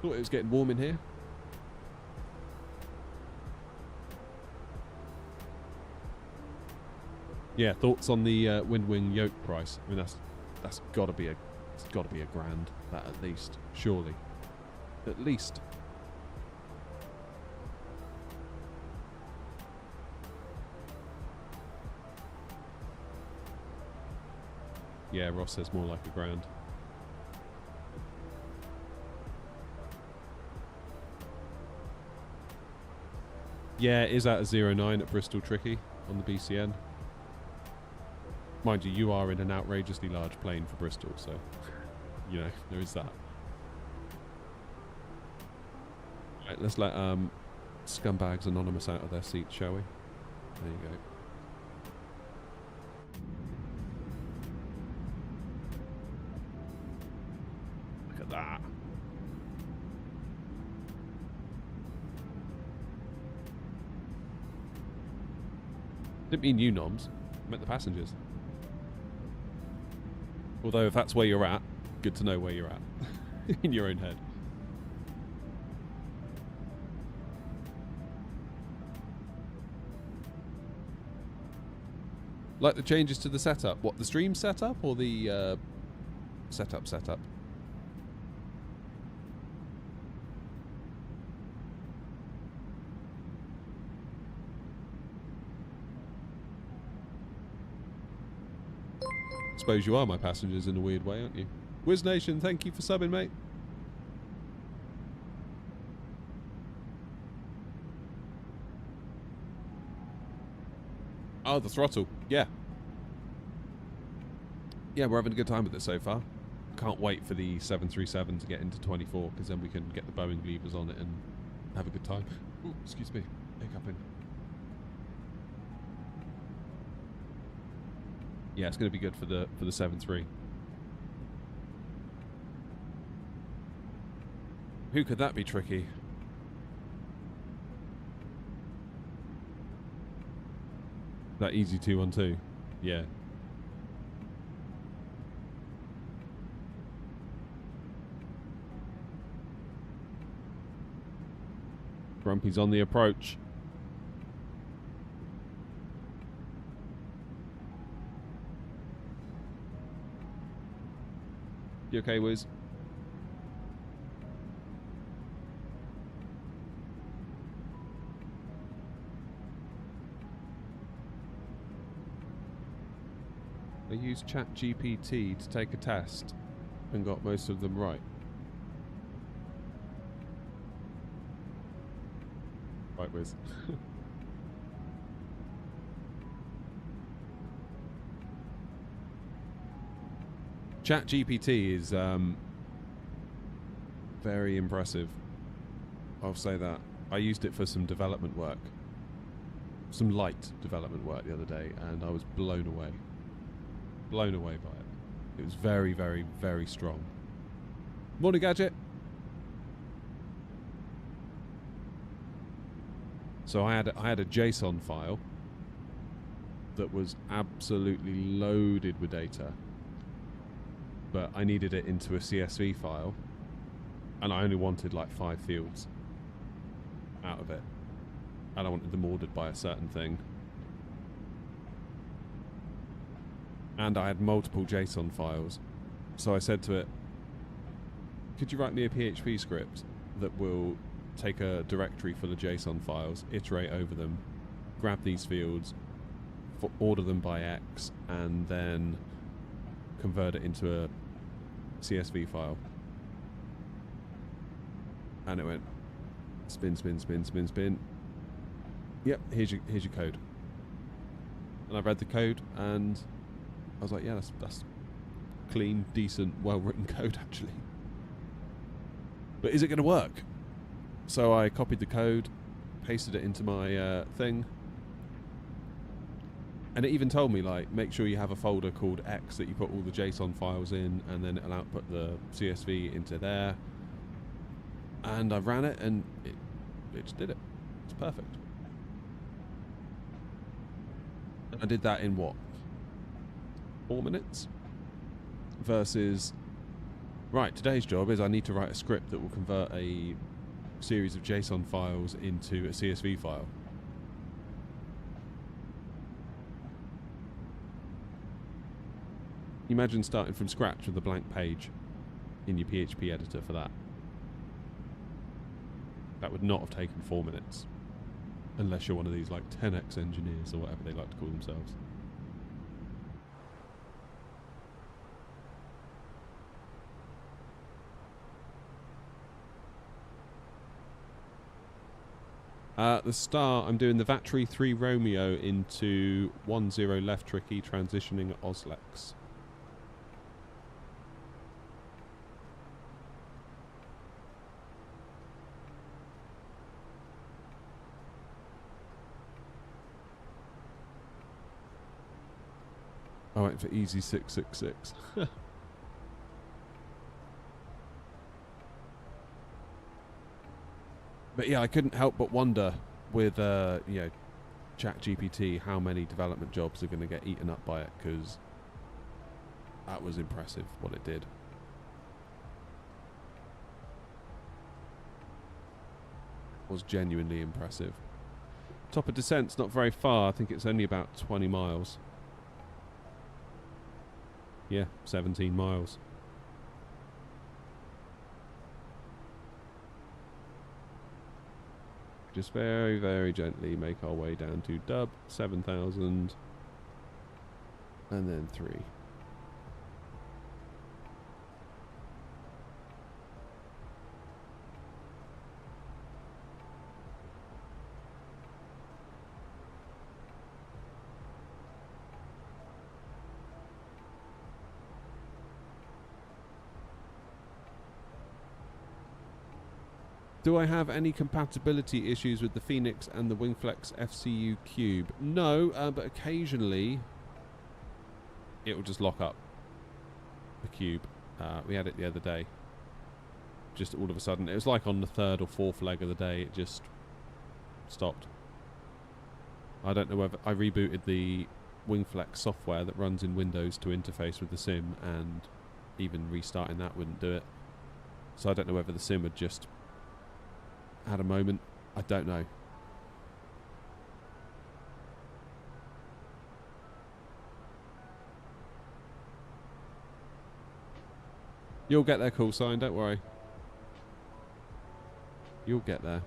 Thought it was getting warm in here. Yeah, thoughts on the wind wing yoke price? I mean, that's got to be a grand, that at least, surely, at least. Yeah, Ross says more like a grand. Yeah, it is at a 09 at Bristol Tricky on the BCN. Mind you, you are in an outrageously large plane for Bristol, so, you know, there is that. Right, let's let Scumbags Anonymous out of their seat, shall we? There you go. Look at that. Didn't mean you, noms. I meant the passengers. Although if that's where you're at, good to know where you're at in your own head. Like the changes to the setup. What, the stream setup or the setup? Suppose you are my passengers in a weird way, aren't you? Wiz Nation, thank you for subbing, mate. Oh, the throttle. Yeah. Yeah, we're having a good time with it so far. Can't wait for the 737 to get into 24, because then we can get the Boeing levers on it and have a good time. Ooh, excuse me. Hiccuping. Yeah, it's going to be good for the 7.3. Who could that be, Tricky? That easy 212. Yeah. Grumpy's on the approach. You okay, Wiz? I used ChatGPT to take a test and got most of them right. Right, Wiz. ChatGPT is very impressive. I'll say that. I used it for some development work. Some light development work the other day, and I was blown away. Blown away by it. It was very, very, very strong. Morning, Gadget. So I had a JSON file that was absolutely loaded with data, but I needed it into a CSV file, and I only wanted like 5 fields out of it, and I wanted them ordered by a certain thing. And I had multiple JSON files, so I said to it, could you write me a PHP script that will take a directory full of JSON files, iterate over them, grab these fields, order them by X, and then convert it into a CSV file. And it went spin, spin, spin, spin, spin. Yep, here's your code. And I read the code, and I was like, yeah, that's clean, decent, well-written code, actually. But is it going to work? So I copied the code, pasted it into my thing, And it even told me, like, make sure you have a folder called X that you put all the JSON files in, and then it'll output the CSV into there. And I ran it, and it just did it. It's perfect. I did that in what? 4 minutes? Versus, right, today's job is I need to write a script that will convert a series of JSON files into a CSV file. Imagine starting from scratch with a blank page in your PHP editor for that. That would not have taken 4 minutes. Unless you're one of these like 10x engineers or whatever they like to call themselves. The start, I'm doing the Vatry 3 Romeo into 10 left tricky transitioning Oslex. I went for easy 666. But yeah, I couldn't help but wonder with you know, ChatGPT how many development jobs are going to get eaten up by it, because that was impressive what it did. It was genuinely impressive. Top of descent's not very far. I think it's only about 20 miles. Yeah, 17 miles. Just very, very gently make our way down to Dub, 7,000. And then 3. Do I have any compatibility issues with the Phoenix and the Wingflex FCU Cube? No, but occasionally it will just lock up the cube. We had it the other day. Just all of a sudden, it was like on the 3rd or 4th leg of the day, it just stopped. I don't know whether I rebooted the Wingflex software that runs in Windows to interface with the sim, and even restarting that wouldn't do it. So I don't know whether the sim had just had a moment. I don't know. You'll get there, call sign, don't worry. You'll get there.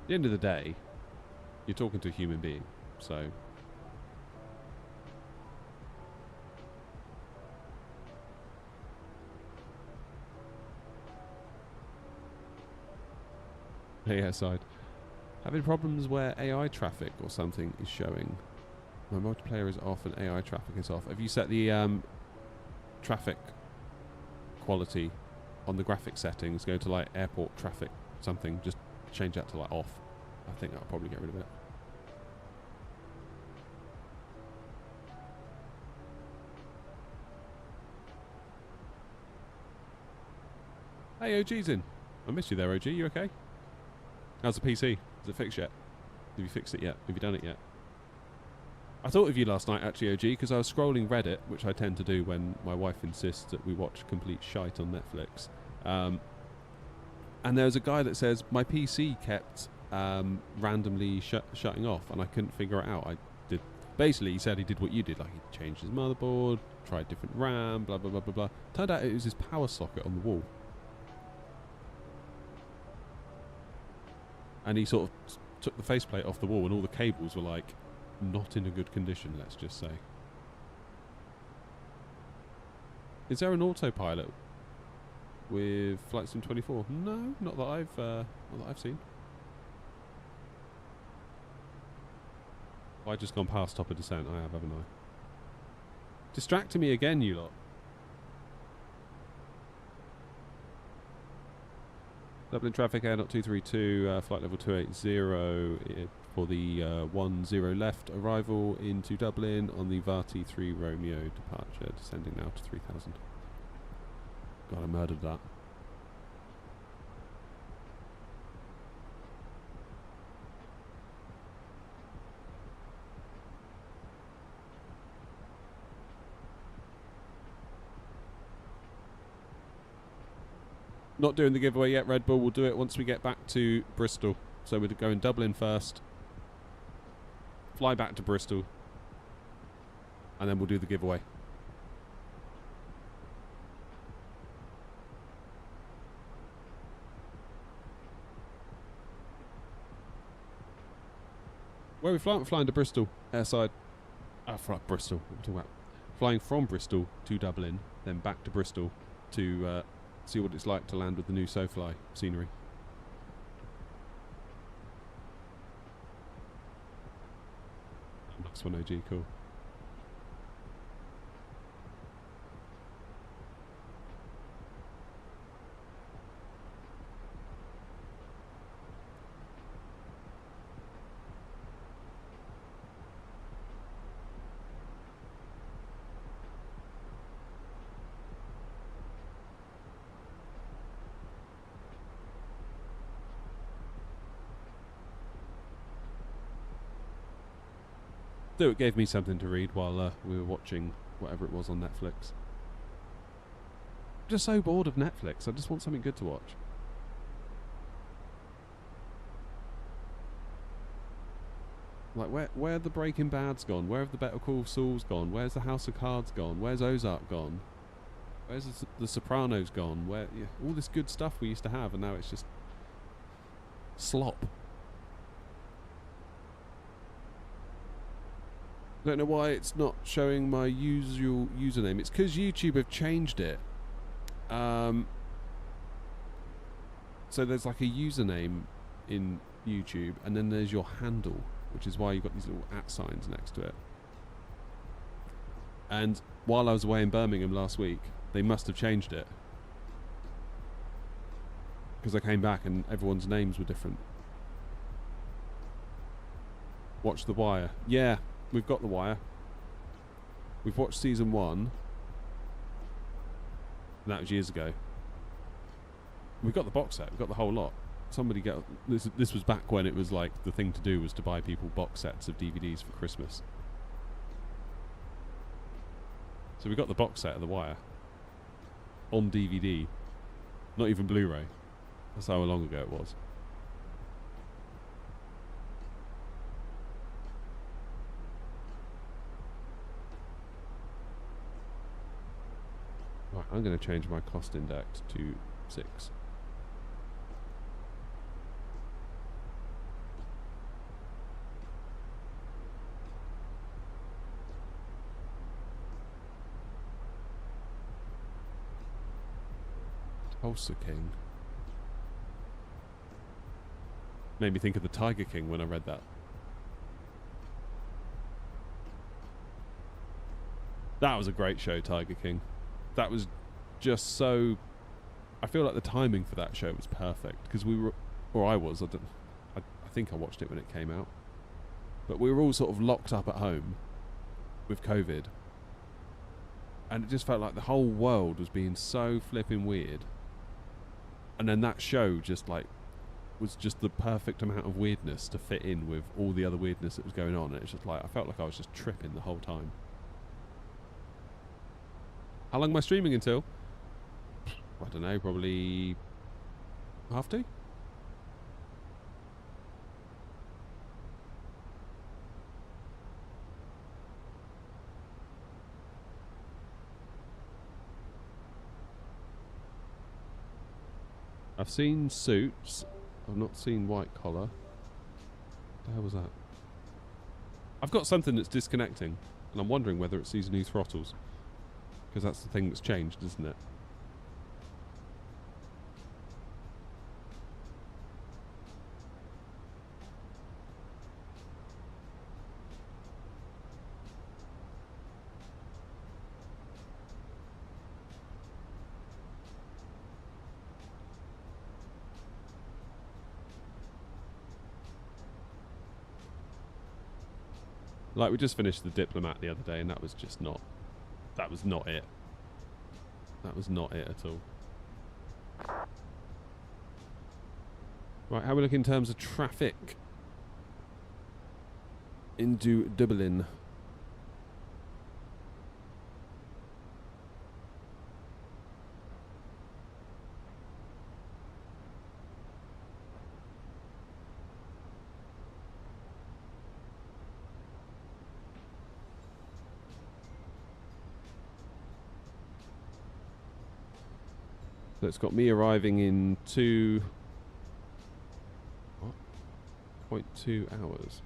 At the end of the day, you're talking to a human being, so AI side. Having problems where AI traffic or something is showing. My multiplayer is off and AI traffic is off. Have you set the traffic quality on the graphic settings? Go to like airport traffic something. Just change that to like off. I think that'll probably get rid of it. Hey, OG's in. I missed you there, OG. You okay? How's the PC? Is it fixed yet? Have you fixed it yet? Have you done it yet? I thought of you last night, actually, OG, because I was scrolling Reddit, which I tend to do when my wife insists that we watch complete shite on Netflix. And there was a guy that says, my PC kept randomly shutting off, and I couldn't figure it out. Basically, he said he did what you did, like he changed his motherboard, tried different RAM, blah, blah, blah, blah, blah. Turned out it was his power socket on the wall. And he sort of took the faceplate off the wall, and all the cables were like not in a good condition, let's just say. Is there an autopilot with Flight Sim 24? No, not that I've seen. I just gone past top of descent. I have, haven't I? Distracting me again, you lot. Dublin traffic, Air 232, flight level 280 for the 10 left arrival into Dublin on the Vati 3 Romeo departure, descending now to 3000. God, I murdered that. Not doing the giveaway yet, Red Bull. We'll do it once we get back to Bristol. So we're going Dublin first, fly back to Bristol, and then we'll do the giveaway. Where are we flying? We're flying to Bristol, airside. Bristol. What am I talking about? Flying from Bristol to Dublin, then back to Bristol to see what it's like to land with the new SoFly scenery. Nice one, OG, cool. So it gave me something to read while we were watching whatever it was on Netflix. I'm just so bored of Netflix. I just want something good to watch. Like, where have the Breaking Bad's gone? Where have the Better Call Saul's gone? Where's the House of Cards gone? Where's Ozark gone? Where's the Sopranos gone? Where all this good stuff we used to have, and now it's just slop. I don't know why it's not showing my usual username. It's because YouTube have changed it. So there's like a username in YouTube, and then there's your handle, which is why you've got these little @ signs next to it. And while I was away in Birmingham last week, they must have changed it. Because I came back and everyone's names were different. Watch The Wire. Yeah. We've got The Wire. We've watched season 1. And that was years ago. We've got the box set. We've got the whole lot. Somebody get this. This was back when it was like the thing to do was to buy people box sets of DVDs for Christmas. So we got the box set of The Wire on DVD, not even Blu-ray. That's how long ago it was. Right, I'm going to change my cost index to 6. Tulsa King. Made me think of the Tiger King when I read that. That was a great show, Tiger King. That was just so... I feel like the timing for that show was perfect because we were, or I was, I think I watched it when it came out, but we were all sort of locked up at home with COVID, and it just felt like the whole world was being so flipping weird, and then that show just like was just the perfect amount of weirdness to fit in with all the other weirdness that was going on, and it's just like I felt like I was just tripping the whole time. How long am I streaming until? I don't know, probably 1:30? I've seen Suits. I've not seen White Collar. What the hell was that? I've got something that's disconnecting, and I'm wondering whether it's these new throttles. Because that's the thing that's changed, isn't it? Like, we just finished the Diplomat the other day, and that was just not... That was not it. That was not it at all. Right, how are we looking in terms of traffic into Dublin? So it's got me arriving in 2.2 hours.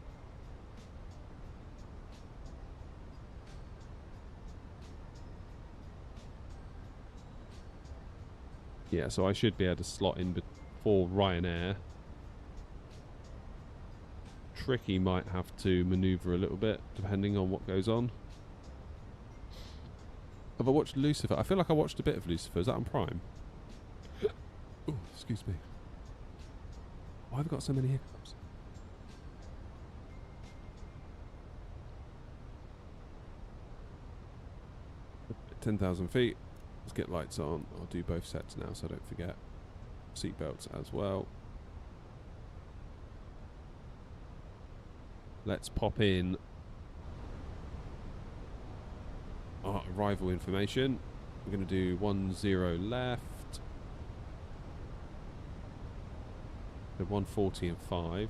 Yeah, so I should be able to slot in before Ryanair. Tricky might have to manoeuvre a little bit, depending on what goes on. Have I watched Lucifer? I feel like I watched a bit of Lucifer. Is that on Prime? Oh, excuse me. Why have I got so many hiccups? At 10,000 feet. Let's get lights on. I'll do both sets now so I don't forget. Seatbelts as well. Let's pop in our arrival information. We're going to do 10 left. So 140 and 5.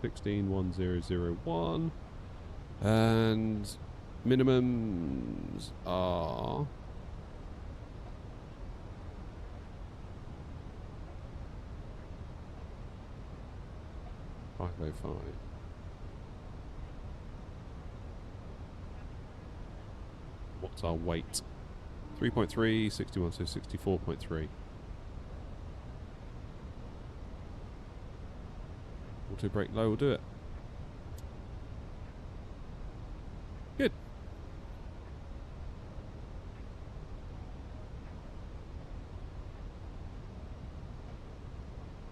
$16,1001 and minimums are $505. What's our weight? 3.3, 61, so 64.3. Auto brake low will do it. Good.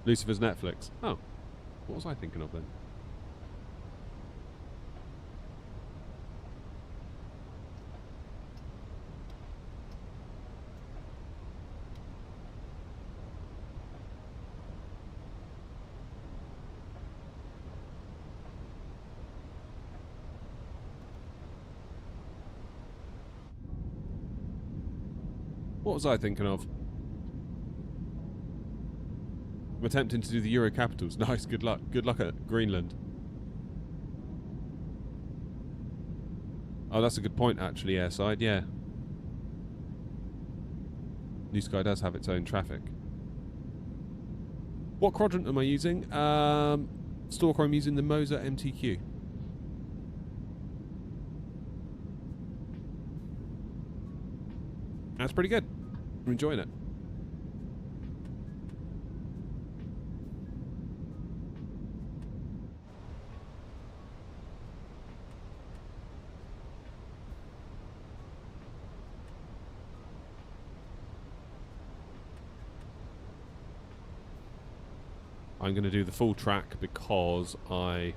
Lucifer's Netflix. Oh, what was I thinking of then? What was I thinking of? I'm attempting to do the Euro capitals. Nice, good luck. Good luck at Greenland. Oh, that's a good point, actually, airside, yeah. New Sky does have its own traffic. What quadrant am I using? Stalker, I'm using the Moser MTQ. That's pretty good. I'm enjoying it. I'm going to do the full track because I...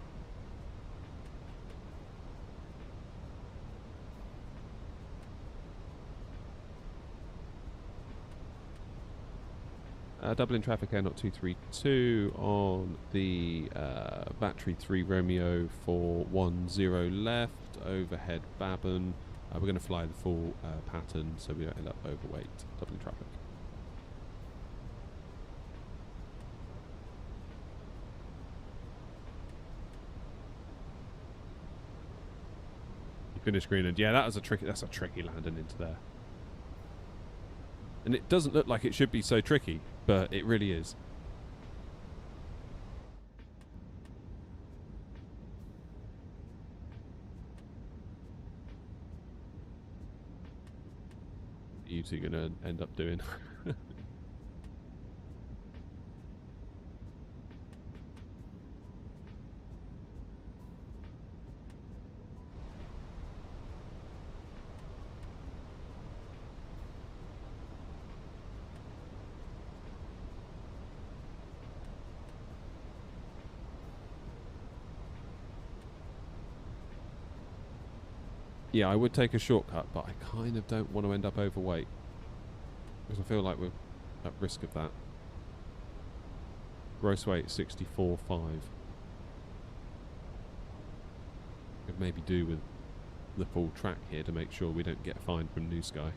Dublin traffic air not 232 on the battery 3 Romeo for 10 left, overhead Babon. We're going to fly the full pattern so we don't end up overweight. Dublin traffic. You finished Greenland. Yeah, that's a tricky landing into there. And it doesn't look like it should be so tricky, but it really is. You two are going to end up doing. Yeah, I would take a shortcut, but I kind of don't want to end up overweight. Because I feel like we're at risk of that. Gross weight 64.5. Could maybe do with the full track here to make sure we don't get fined from New Sky.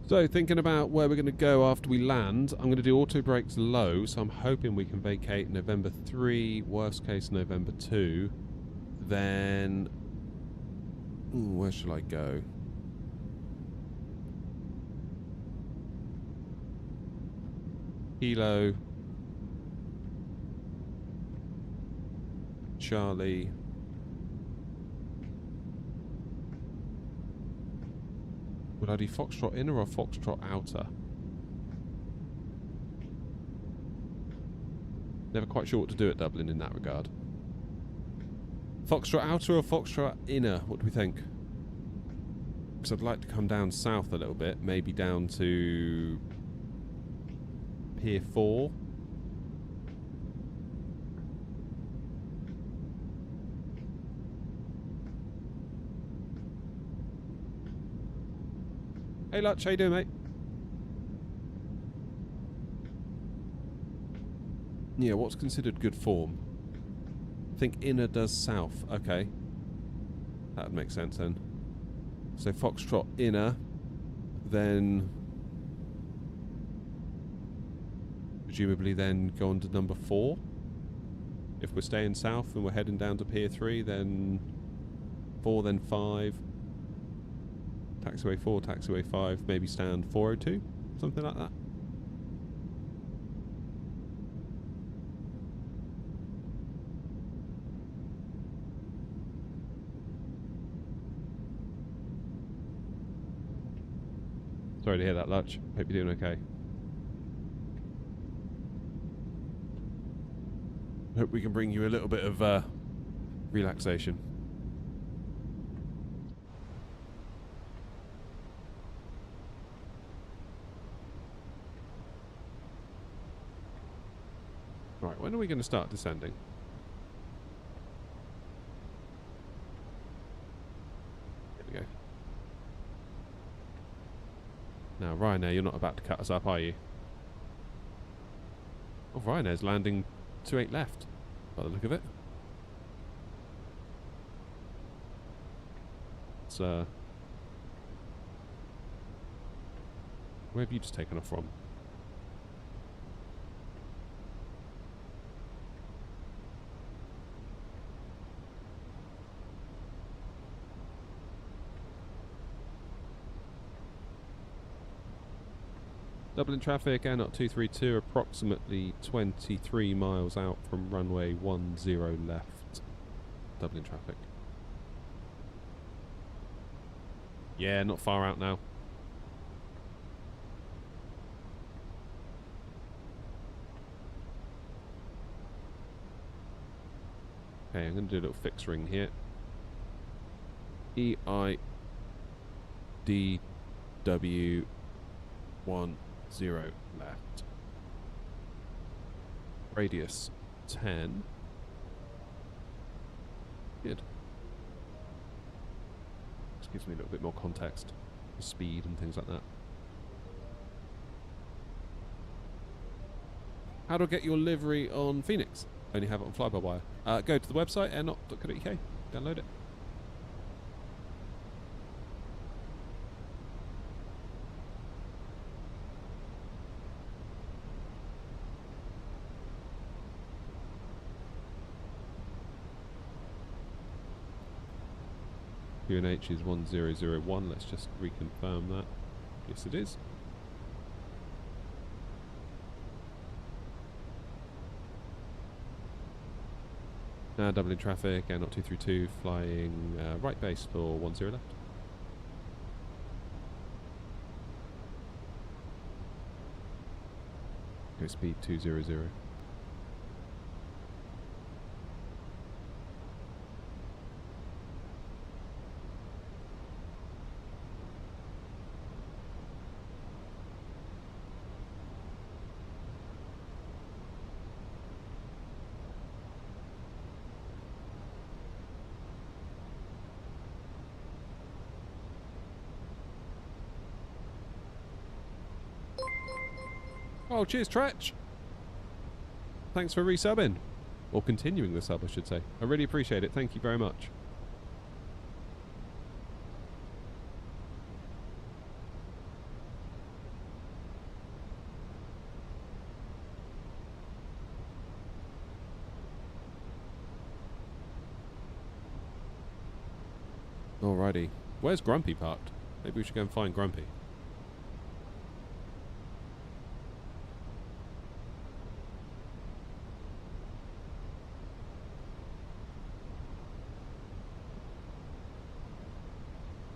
So, thinking about where we're going to go after we land, I'm going to do auto brakes low, so I'm hoping we can vacate November 3, worst case November 2. Then, where shall I go? Kilo, Charlie, would I do Foxtrot inner or Foxtrot outer? Never quite sure what to do at Dublin in that regard. Foxtrot outer or Foxtrot inner? What do we think? Because I'd like to come down south a little bit, maybe down to Pier 4. Hey Lutch, how you doing, mate? Yeah, what's considered good form? I think inner does south. Okay. That would make sense then. So Foxtrot inner, then presumably then go on to number 4. If we're staying south and we're heading down to Pier 3, then 4, then 5. Taxiway 4, taxiway 5, maybe stand 402, something like that. Sorry to hear that, Lutch. Hope you're doing okay. Hope we can bring you a little bit of relaxation. Right, when are we going to start descending? There we go. Now, Ryanair, you're not about to cut us up, are you? Oh, Ryanair's landing 28 left, by the look of it. It's, where have you just taken off from? Dublin traffic, Air Not 232, approximately 23 miles out from runway 10 left. Dublin traffic. Yeah, not far out now. Okay, I'm going to do a little fix ring here. EIDW 10 left. Radius 10. Good. This gives me a little bit more context for speed and things like that. How do I get your livery on Phoenix? Only have it on fly-by-wire. Go to the website, airnot.co.uk. Download it. QNH is 1001. Let's just reconfirm that. Yes, it is. Doubling traffic, Air 232 flying right base for 10 left. Go speed 200. Oh, cheers, Tretch. Thanks for resubbing. Or continuing the sub, I should say. I really appreciate it. Thank you very much. Alrighty. Where's Grumpy parked? Maybe we should go and find Grumpy.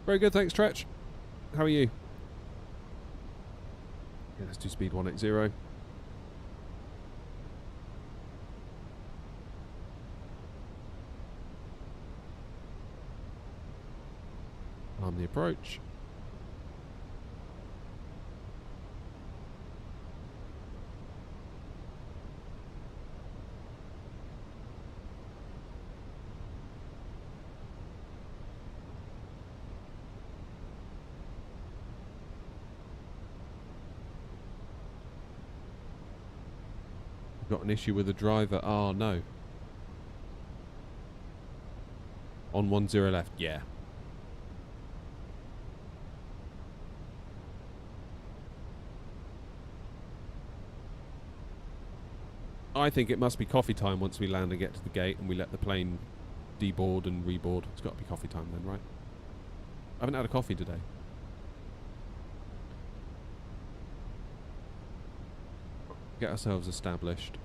Very good, thanks, Tretch. How are you? Yeah, let's do speed 180. Arm the approach. Got an issue with the driver. Oh no. On 10 left, yeah. I think it must be coffee time once we land and get to the gate and we let the plane deboard and reboard. It's got to be coffee time then, right? I haven't had a coffee today. Get ourselves established.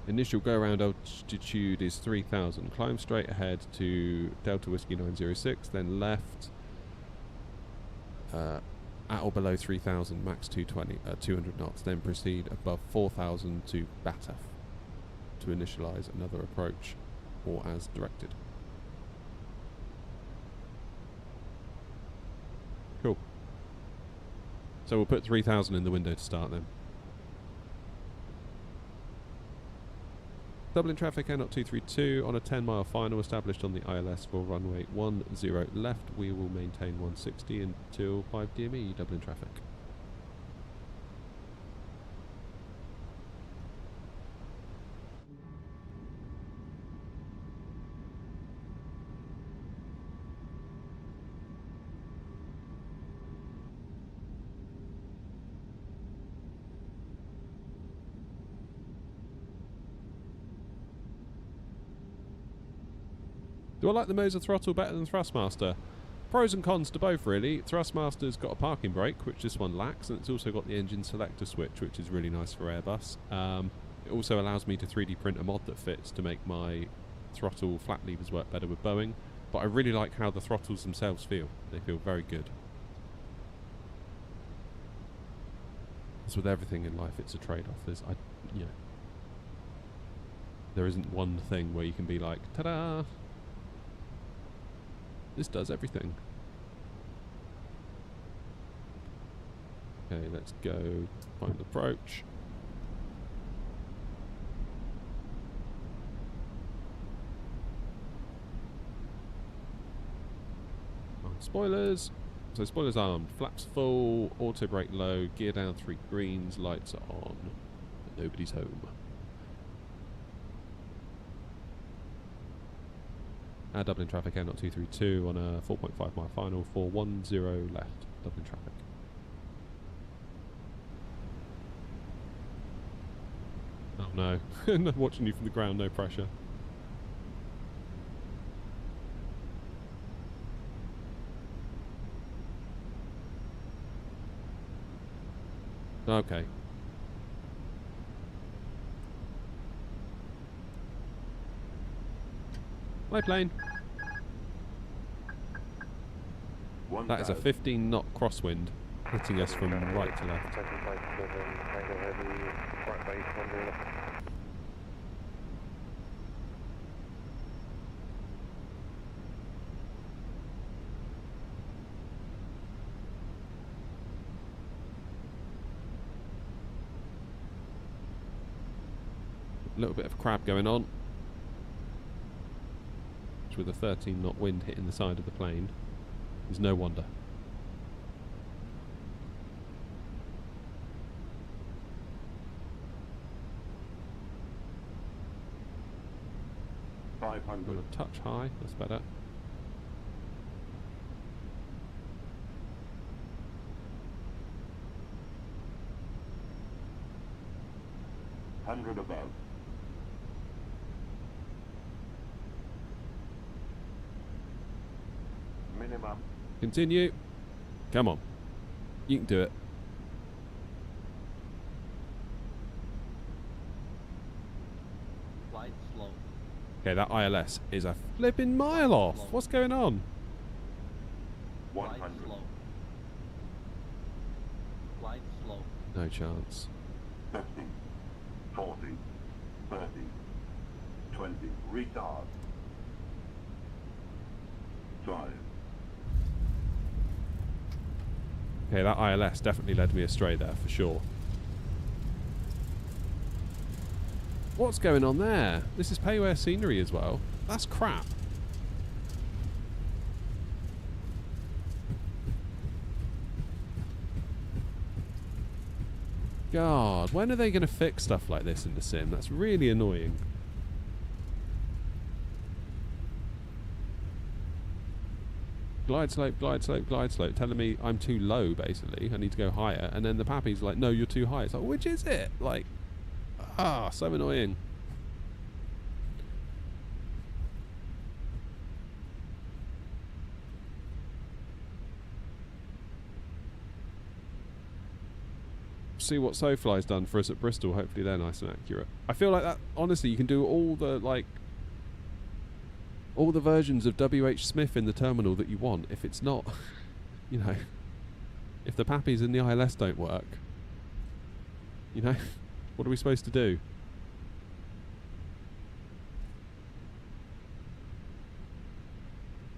Initial go-around altitude is 3,000. Climb straight ahead to Delta Whiskey 906, then left at or below 3,000, max 200 knots, then proceed above 4,000 to Bataf to initialize another approach, or as directed. Cool. So we'll put 3,000 in the window to start then. Dublin traffic, Air 232 on a 10-mile final established on the ILS for runway 10 left. We will maintain 160 until 5 DME, Dublin traffic. Do I like the Moser throttle better than Thrustmaster? Pros and cons to both, really. Thrustmaster's got a parking brake, which this one lacks, and it's also got the engine selector switch, which is really nice for Airbus. It also allows me to 3D print a mod that fits to make my throttle flat levers work better with Boeing, but I really like how the throttles themselves feel. They feel very good. As with everything in life, it's a trade-off. There isn't one thing where you can be like, ta-da! This does everything. Okay, let's go find the approach. Spoilers. So spoilers armed, flaps full, auto brake low, gear down 3 greens, lights are on. Nobody's home. Dublin traffic, Air 232 on a 4.5 mile final for 10 left. Dublin traffic. no. Not watching you from the ground, no pressure. Okay. My plane. That is a 15 knot crosswind hitting us from right to left. A little bit of crab going on. Which with a 13 knot wind hitting the side of the plane is no wonder. I'm going to touch high, that's better. Above. Minimum. Continue. Come on. You can do it. Flight slow. Okay, that ILS is a flipping mile off. What's going on? 100. Flight slow. Flight slow. No chance. 50, 40, 30, 20, retard. 5. Okay, that ILS definitely led me astray there, for sure. What's going on there? This is payware scenery as well. That's crap. God, when are they going to fix stuff like this in the sim? That's really annoying. Glide slope, glide slope, glide slope, telling me I'm too low, basically. I need to go higher. And then the pappy's like, no, you're too high. It's like, which is it? Like, so annoying. See what SoFly's done for us at Bristol. Hopefully they're nice and accurate. I feel like that, honestly, you can do all the, like, all the versions of W.H. Smith in the terminal that you want. If it's not, you know, if the pappies and the ILS don't work, you know, what are we supposed to do?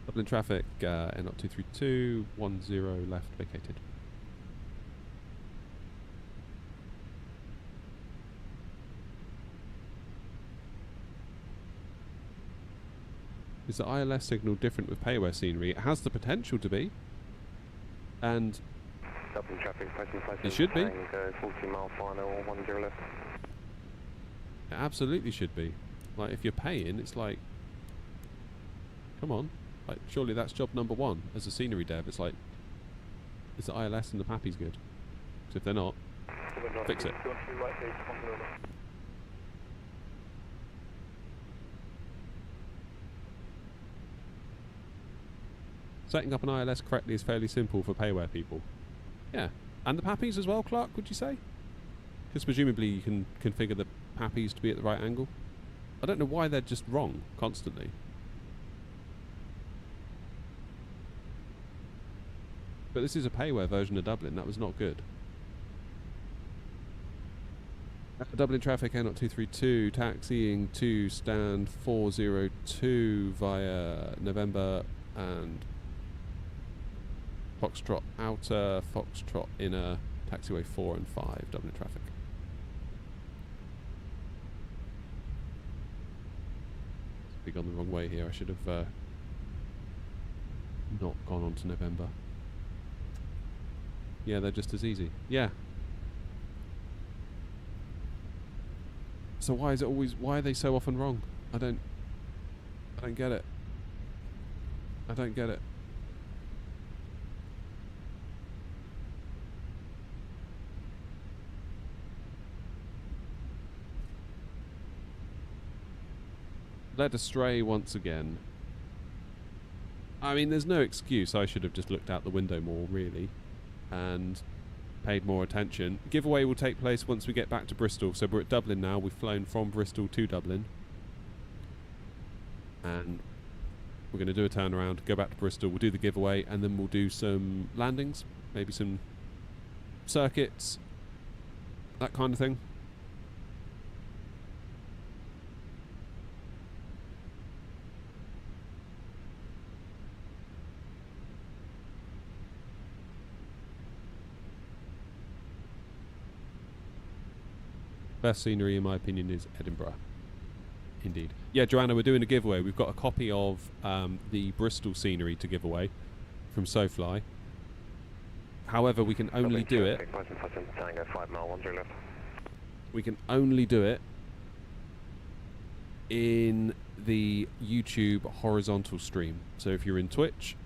Dublin traffic, N0232, 10 left vacated. Is the ILS signal different with payware scenery? It has the potential to be. And Dublin traffic, it should be. 40 mile final, 10 left. It absolutely should be. Like, if you're paying, it's like, come on. Like, surely that's job number one as a scenery dev. It's like, is the ILS and the pappies good? Because if they're not, fix it. Setting up an ILS correctly is fairly simple for payware people. Yeah. And the pappies as well, Clark, would you say? Because presumably you can configure the pappies to be at the right angle. I don't know why they're just wrong constantly. But this is a payware version of Dublin. That was not good. Dublin traffic, N0232, taxiing to stand 402 via November and Foxtrot outer, Foxtrot inner, taxiway 4 and 5, Dublin traffic. Big on the wrong way here. I should have not gone on to November. Yeah, they're just as easy. Yeah. So why is it always? Why are they so often wrong? I don't get it. I don't get it. led astray once again. I mean, there's no excuse. I should have just looked out the window more, really, and paid more attention. Giveaway will take place once we get back to Bristol. So we're at Dublin now. We've flown from Bristol to Dublin. And we're going to do a turnaround, go back to Bristol, we'll do the giveaway, and then we'll do some landings, maybe some circuits, that kind of thing. Best scenery, in my opinion, is Edinburgh. Indeed. Yeah, Joanna, we're doing a giveaway. We've got a copy of the Bristol scenery to give away from SoFly. However, we can only do it. We can only do it in the YouTube horizontal stream. So if you're in Twitch,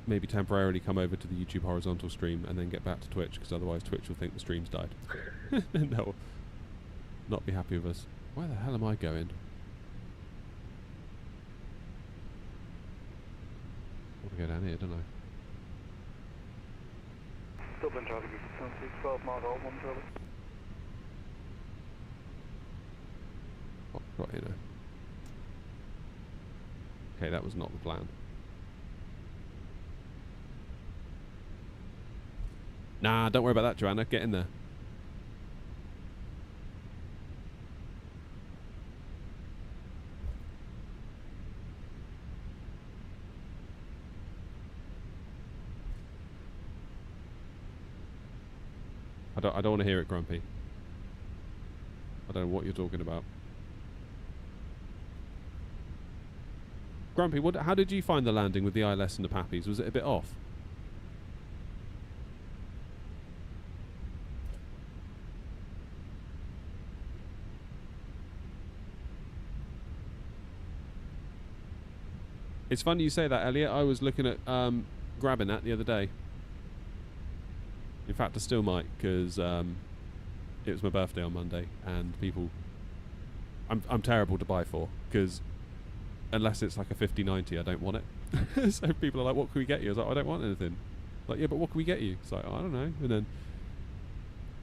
maybe temporarily come over to the YouTube horizontal stream and then get back to Twitch, because otherwise Twitch will think the stream's died. And they'll not be happy with us. Where the hell am I going? I want to go down here, don't I? Dublin traffic, 12 miles out, 1 Charlie. Oh, right here now. Okay, that was not the plan. Nah, don't worry about that, Joanna. Get in there. I don't want to hear it, Grumpy. I don't know what you're talking about. Grumpy, how did you find the landing with the ILS and the Pappies? Was it a bit off? It's funny you say that, Elliot. I was looking at grabbing that the other day. In fact, I still might, because it was my birthday on Monday, and people... I'm terrible to buy for, because unless it's like a 50/90, I don't want it. So people are like, what can we get you? I was like, I don't want anything. Like, yeah, but what can we get you? It's like, oh, I don't know. And then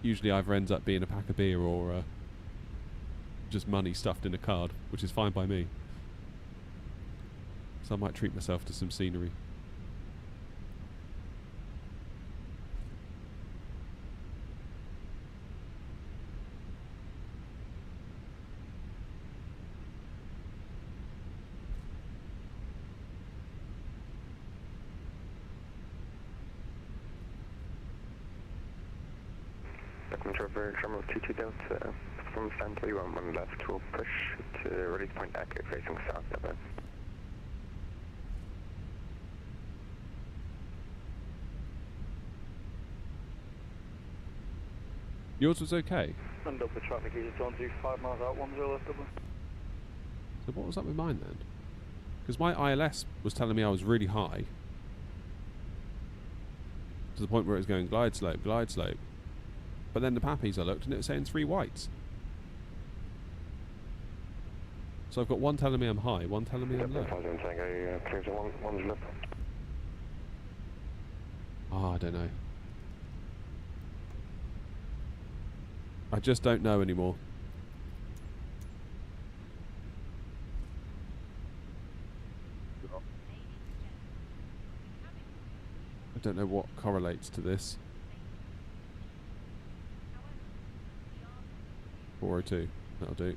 usually either ends up being a pack of beer or just money stuffed in a card, which is fine by me. So I might treat myself to some scenery. Controller terminal 22 Delta from stand 311 left, will push to release point echo facing south. Over. Yours was okay? And Dublin traffic is 125 miles out, 10 left Dublin. So what was up with mine then? Because my ILS was telling me I was really high, to the point where it was going glide slope, glide slope. But then the Pappies I looked and it was saying 3 whites. So I've got one telling me I'm high, one telling me I'm low. Oh, I don't know. I just don't know anymore. I don't know what correlates to this. 402. That'll do.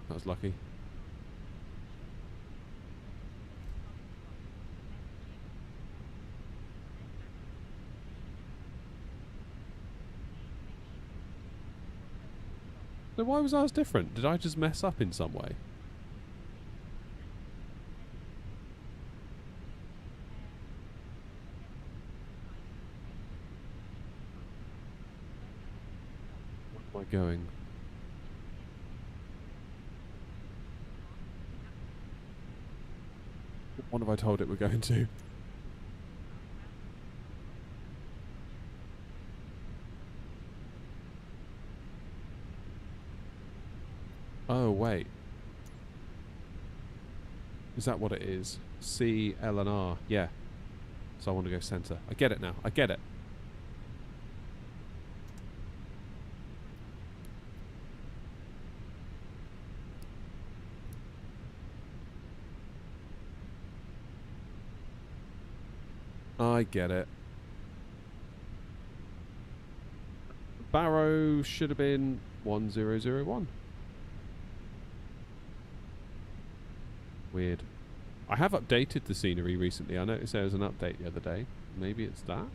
That was lucky. So why was ours different? Did I just mess up in some way? Where am I going? What have I told it we're going to? Oh, wait. Is that what it is? C, L and R. Yeah. So I want to go centre. I get it now. I get it. I get it. Barrow should have been 1001. Weird. I have updated the scenery recently. I noticed there was an update the other day. Maybe it's that?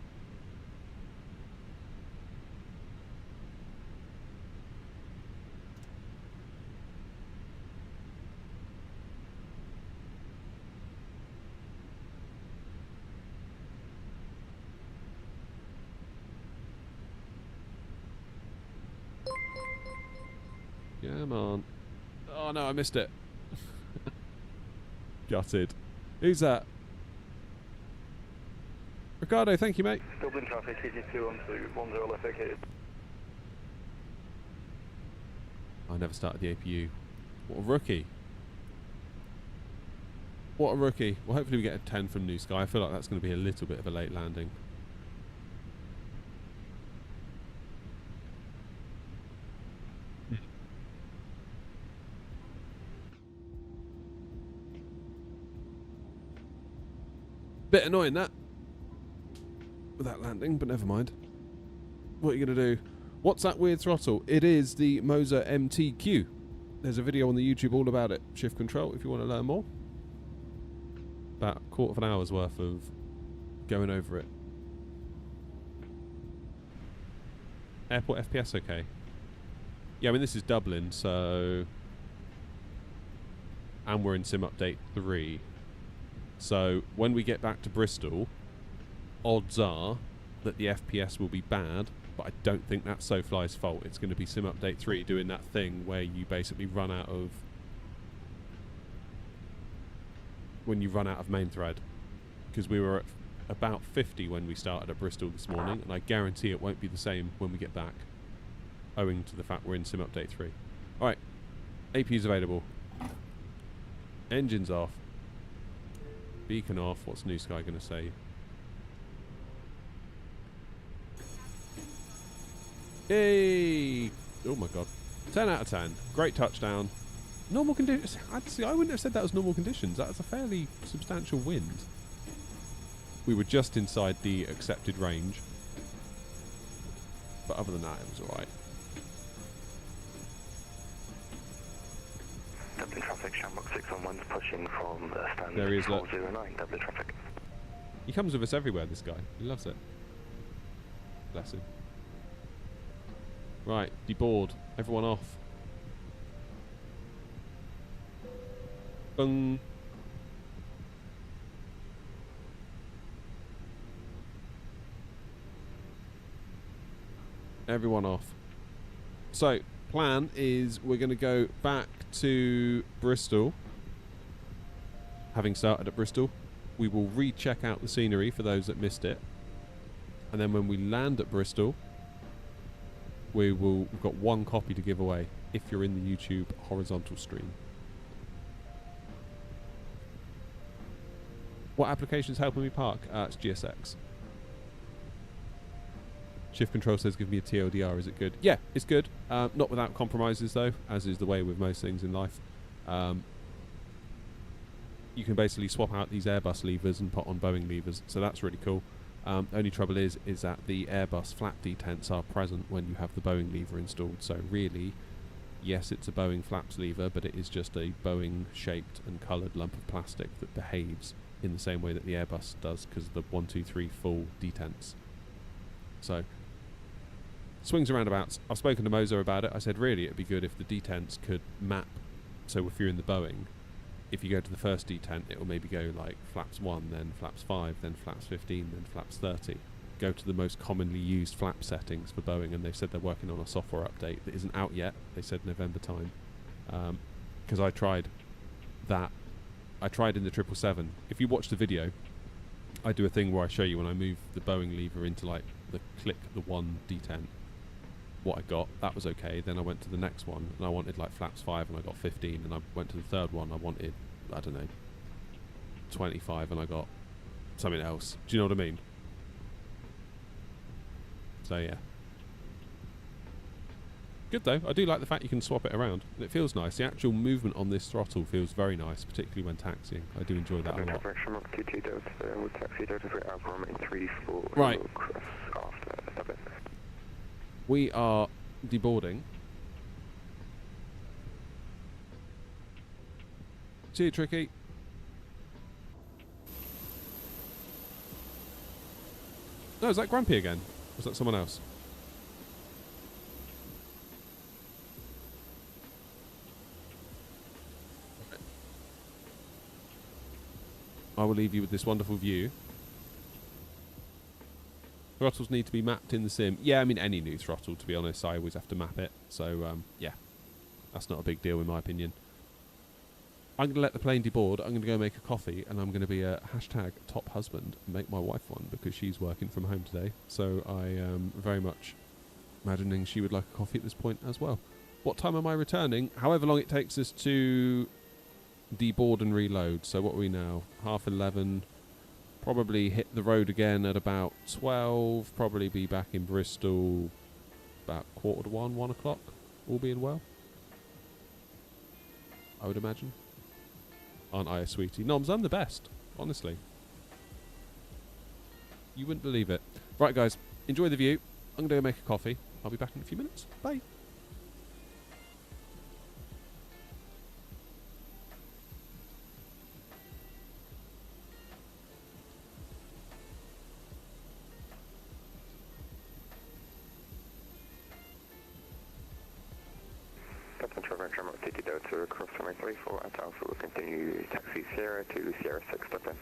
Come on. Oh no, I missed it. Gutted. Who's that? Ricardo, thank you, mate. Dublin traffic, CT2 on to 10 left vacated. I never started the APU. What a rookie. What a rookie. Well, hopefully we get a 10 from New Sky. I feel like that's going to be a little bit of a late landing. Bit annoying that with that landing, but never mind. What are you going to do? What's that weird throttle? It is the Moser MTQ. There's a video on the YouTube all about it. Shift control if you want to learn more. About a quarter of an hour's worth of going over it. Airport FPS okay? Yeah, I mean this is Dublin, so... And we're in Sim Update 3. So when we get back to Bristol, odds are that the FPS will be bad, but I don't think that's SoFly's fault. It's going to be Sim Update 3 doing that thing where you basically run out of... when you run out of main thread. Because we were at about 50 when we started at Bristol this morning, and I guarantee it won't be the same when we get back, owing to the fact we're in Sim Update 3. Alright, APU's available. Engines off. Beacon off. What's New Sky going to say? Yay! Oh my god. 10 out of 10. Great touchdown. Normal conditions. I wouldn't have said that was normal conditions. That was a fairly substantial wind. We were just inside the accepted range. But other than that, it was alright. Dublin traffic, Shamrock 611 pushing from stand There he is, look. 409, Dublin traffic. He comes with us everywhere, this guy. He loves it. Bless him. Right, deboard. Everyone off. Bung. Everyone off. So, plan is we're going to go back to Bristol. Having started at Bristol, we will recheck out the scenery for those that missed it. And then when we land at Bristol, we've got one copy to give away if you're in the YouTube horizontal stream. What application's helping me park? It's GSX. Shift control says give me a TLDR. Is it good? Yeah, it's good. Not without compromises though, as is the way with most things in life. You can basically swap out these Airbus levers and put on Boeing levers, so that's really cool. Only trouble is that the Airbus flap detents are present when you have the Boeing lever installed. So really, yes, it's a Boeing flaps lever, but it is just a Boeing shaped and coloured lump of plastic that behaves in the same way that the Airbus does because of the 1, 2, 3 full detents. So, swings and roundabouts. I've spoken to Moser about it. I said really it'd be good if the detents could map. So if you're in the Boeing, if you go to the first detent, it will maybe go like flaps 1, then flaps 5, then flaps 15, then flaps 30. Go to the most commonly used flap settings for Boeing, and they've said they're working on a software update that isn't out yet. They said November time. Because I tried that. I tried in the 777. If you watch the video, I do a thing where I show you when I move the Boeing lever into like the click the 1 detent, what I got. That was okay. Then I went to the next one and I wanted like flaps 5 and I got 15, and I went to the third one, I wanted, I don't know, 25 and I got something else. Do you know what I mean? So yeah. Good though. I do like the fact you can swap it around. And it feels nice. The actual movement on this throttle feels very nice, particularly when taxiing. I do enjoy that a lot. Right. We are deboarding. See you, Tricky. No, is that Grumpy again? Or is that someone else? I will leave you with this wonderful view. Throttles need to be mapped in the sim. Yeah, I mean, any new throttle, to be honest, I always have to map it. So, yeah, that's not a big deal in my opinion. I'm going to let the plane deboard. I'm going to go make a coffee, and I'm going to be a hashtag top husband and make my wife one because she's working from home today. So I am very much imagining she would like a coffee at this point as well. What time am I returning? However long it takes us to deboard and reload. So what are we now? 11:30. Probably hit the road again at about 12. Probably be back in Bristol about 1:45, 1 o'clock, all being well. I would imagine. Aren't I a sweetie? Noms, I'm the best, honestly. You wouldn't believe it. Right, guys, enjoy the view. I'm going to go make a coffee. I'll be back in a few minutes. Bye. Captain Trevor, Charlotte, TT Delta, cross runway 34 at Alpha, will continue taxi Sierra to Sierra 6, stop in.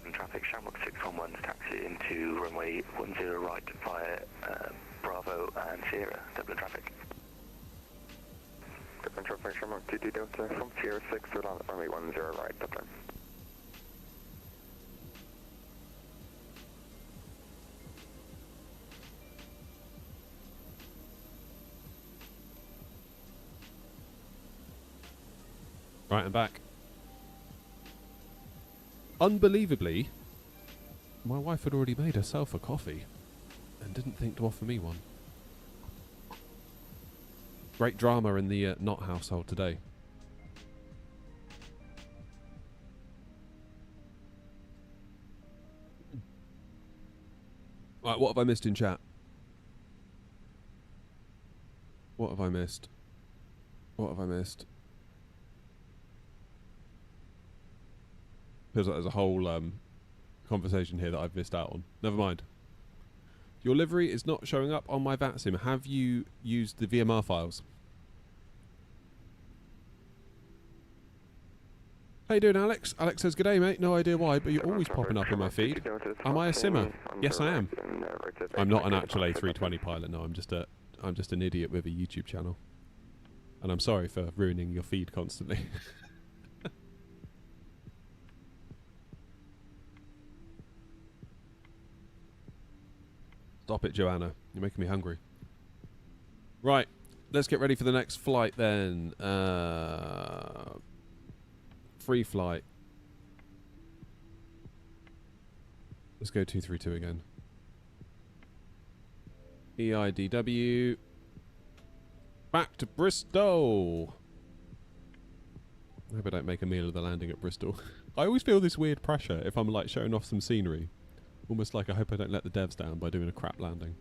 Dublin traffic, Shamrock 611 taxi into runway 10 right via Bravo and Sierra, Dublin traffic. Dublin traffic, Shamrock 22 Delta from Sierra 6 to land at runway 10 right, Dublin. Right, I'm back. Unbelievably, my wife had already made herself a coffee and didn't think to offer me one. Great drama in the Knott household today. Right, what have I missed in chat? What have I missed? What have I missed? Feels like there's a whole conversation here that I've missed out on. Never mind. Your livery is not showing up on my VATSIM. Have you used the VMR files? How you doing, Alex? Alex says, "G'day, mate. No idea why, but you're always popping up in my feed. Am I a simmer?" Yes, I am. I'm not an actual A320 pilot. No, I'm just an idiot with a YouTube channel. And I'm sorry for ruining your feed constantly. Stop it, Joanna. You're making me hungry. Right. Let's get ready for the next flight then. Free flight. Let's go 232 again. EIDW. Back to Bristol. I hope I don't make a meal of the landing at Bristol. I always feel this weird pressure if I'm like showing off some scenery. Almost like I hope I don't let the devs down by doing a crap landing.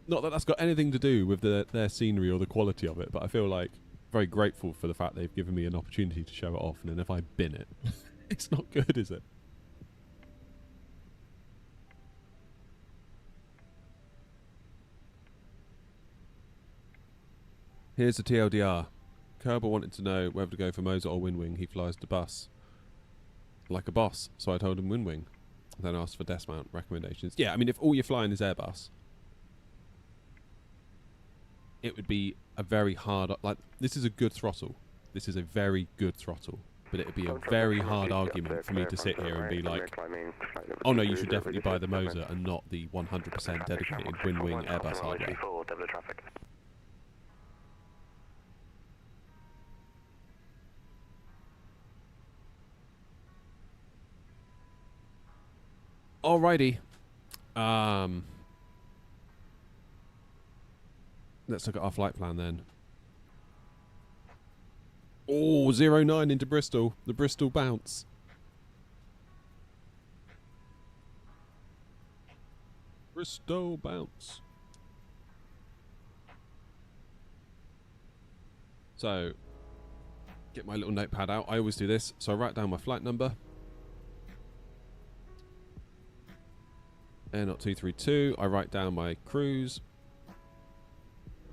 Not that that's got anything to do with their scenery or the quality of it, but I feel like very grateful for the fact they've given me an opportunity to show it off, and then if I bin it, it's not good, is it? Here's the TLDR. Kerber wanted to know whether to go for Moser or Windwing. He flies the bus like a boss, so I told him Windwing. Then asked for desk mount recommendations. Yeah, I mean, if all you're flying is Airbus, it would be a very hard... Like, this is a good throttle. This is a very good throttle. But it would be a very hard argument for me to sit here and be like, oh no, you should definitely buy the Moser and not the 100% dedicated Windwing Airbus hardware. Alrighty. Let's look at our flight plan then. Oh, 09 into Bristol. The Bristol bounce. Bristol bounce. So, get my little notepad out. I always do this. So I write down my flight number. Air 232. I write down my cruise.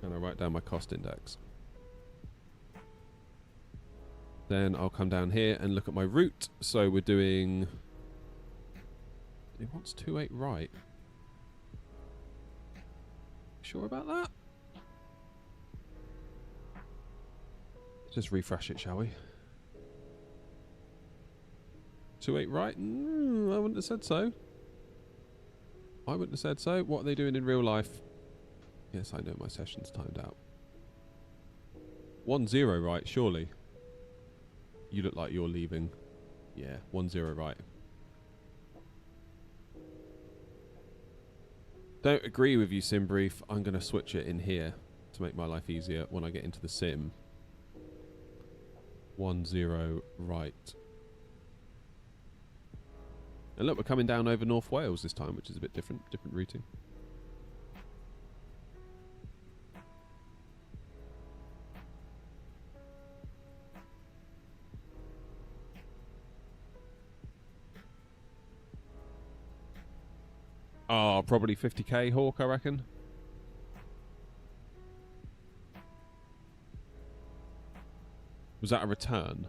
And I write down my cost index. Then I'll come down here and look at my route. So we're doing... It wants 28 right. Sure about that? Just refresh it, shall we? 28 right? I wouldn't have said so. I wouldn't have said so. What are they doing in real life? Yes, I know my session's timed out. 10 right, surely. You look like you're leaving. Yeah, 10 right. Don't agree with you, SimBrief. I'm going to switch it in here to make my life easier when I get into the sim. 10 right. And look, we're coming down over North Wales this time, which is a bit different routing. Oh, probably 50k Hawk, I reckon. Was that a return?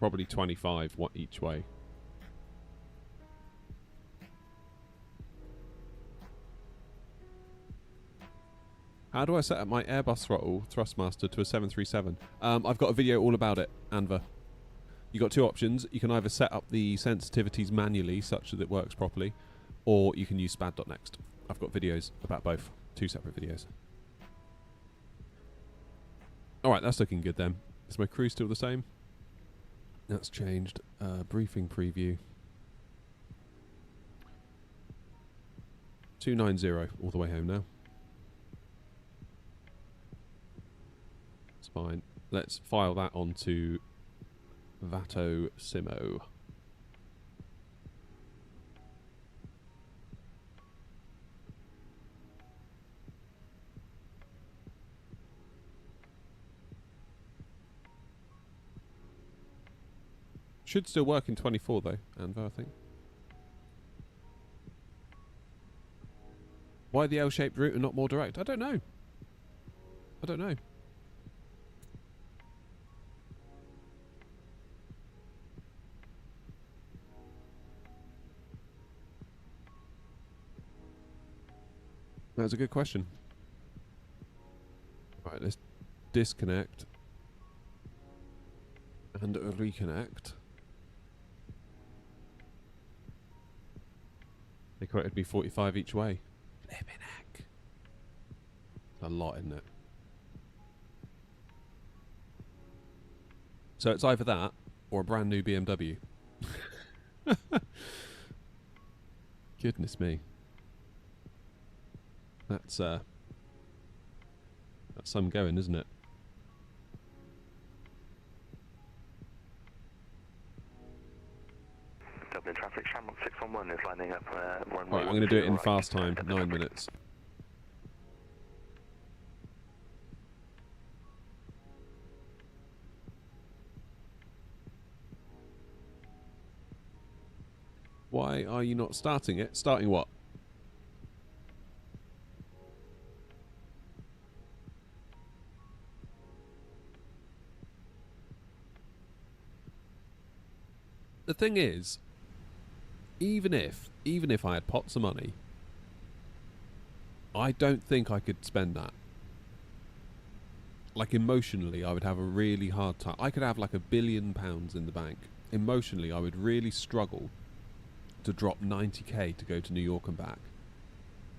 Probably 25 each way. How do I set up my Airbus throttle Thrustmaster to a 737? I've got a video all about it, Anva. You've got two options. You can either set up the sensitivities manually such that it works properly, or you can use spad.next. I've got videos about both. Two separate videos. Alright, that's looking good then. Is my crew still the same? That's changed. Briefing preview. 290 all the way home now. It's fine. Let's file that onto Vato Simo. Should still work in 24 though, Anvo, I think. Why the L-shaped route and not more direct? I don't know. I don't know. That's a good question. Right, let's disconnect and reconnect. They quoted me 45 each way. Flipping heck. A lot, isn't it? So it's either that or a brand new BMW. Goodness me. That's some going, isn't it? Dublin traffic, Shamrock 611 is lining up. Right, I'm going to do it in fast time, 9 minutes. Why are you not starting it? Starting what? The thing is, even if I had pots of money, I don't think I could spend that. Like emotionally, I would have a really hard time. I could have like £1 billion in the bank. Emotionally, I would really struggle to drop 90k to go to New York and back,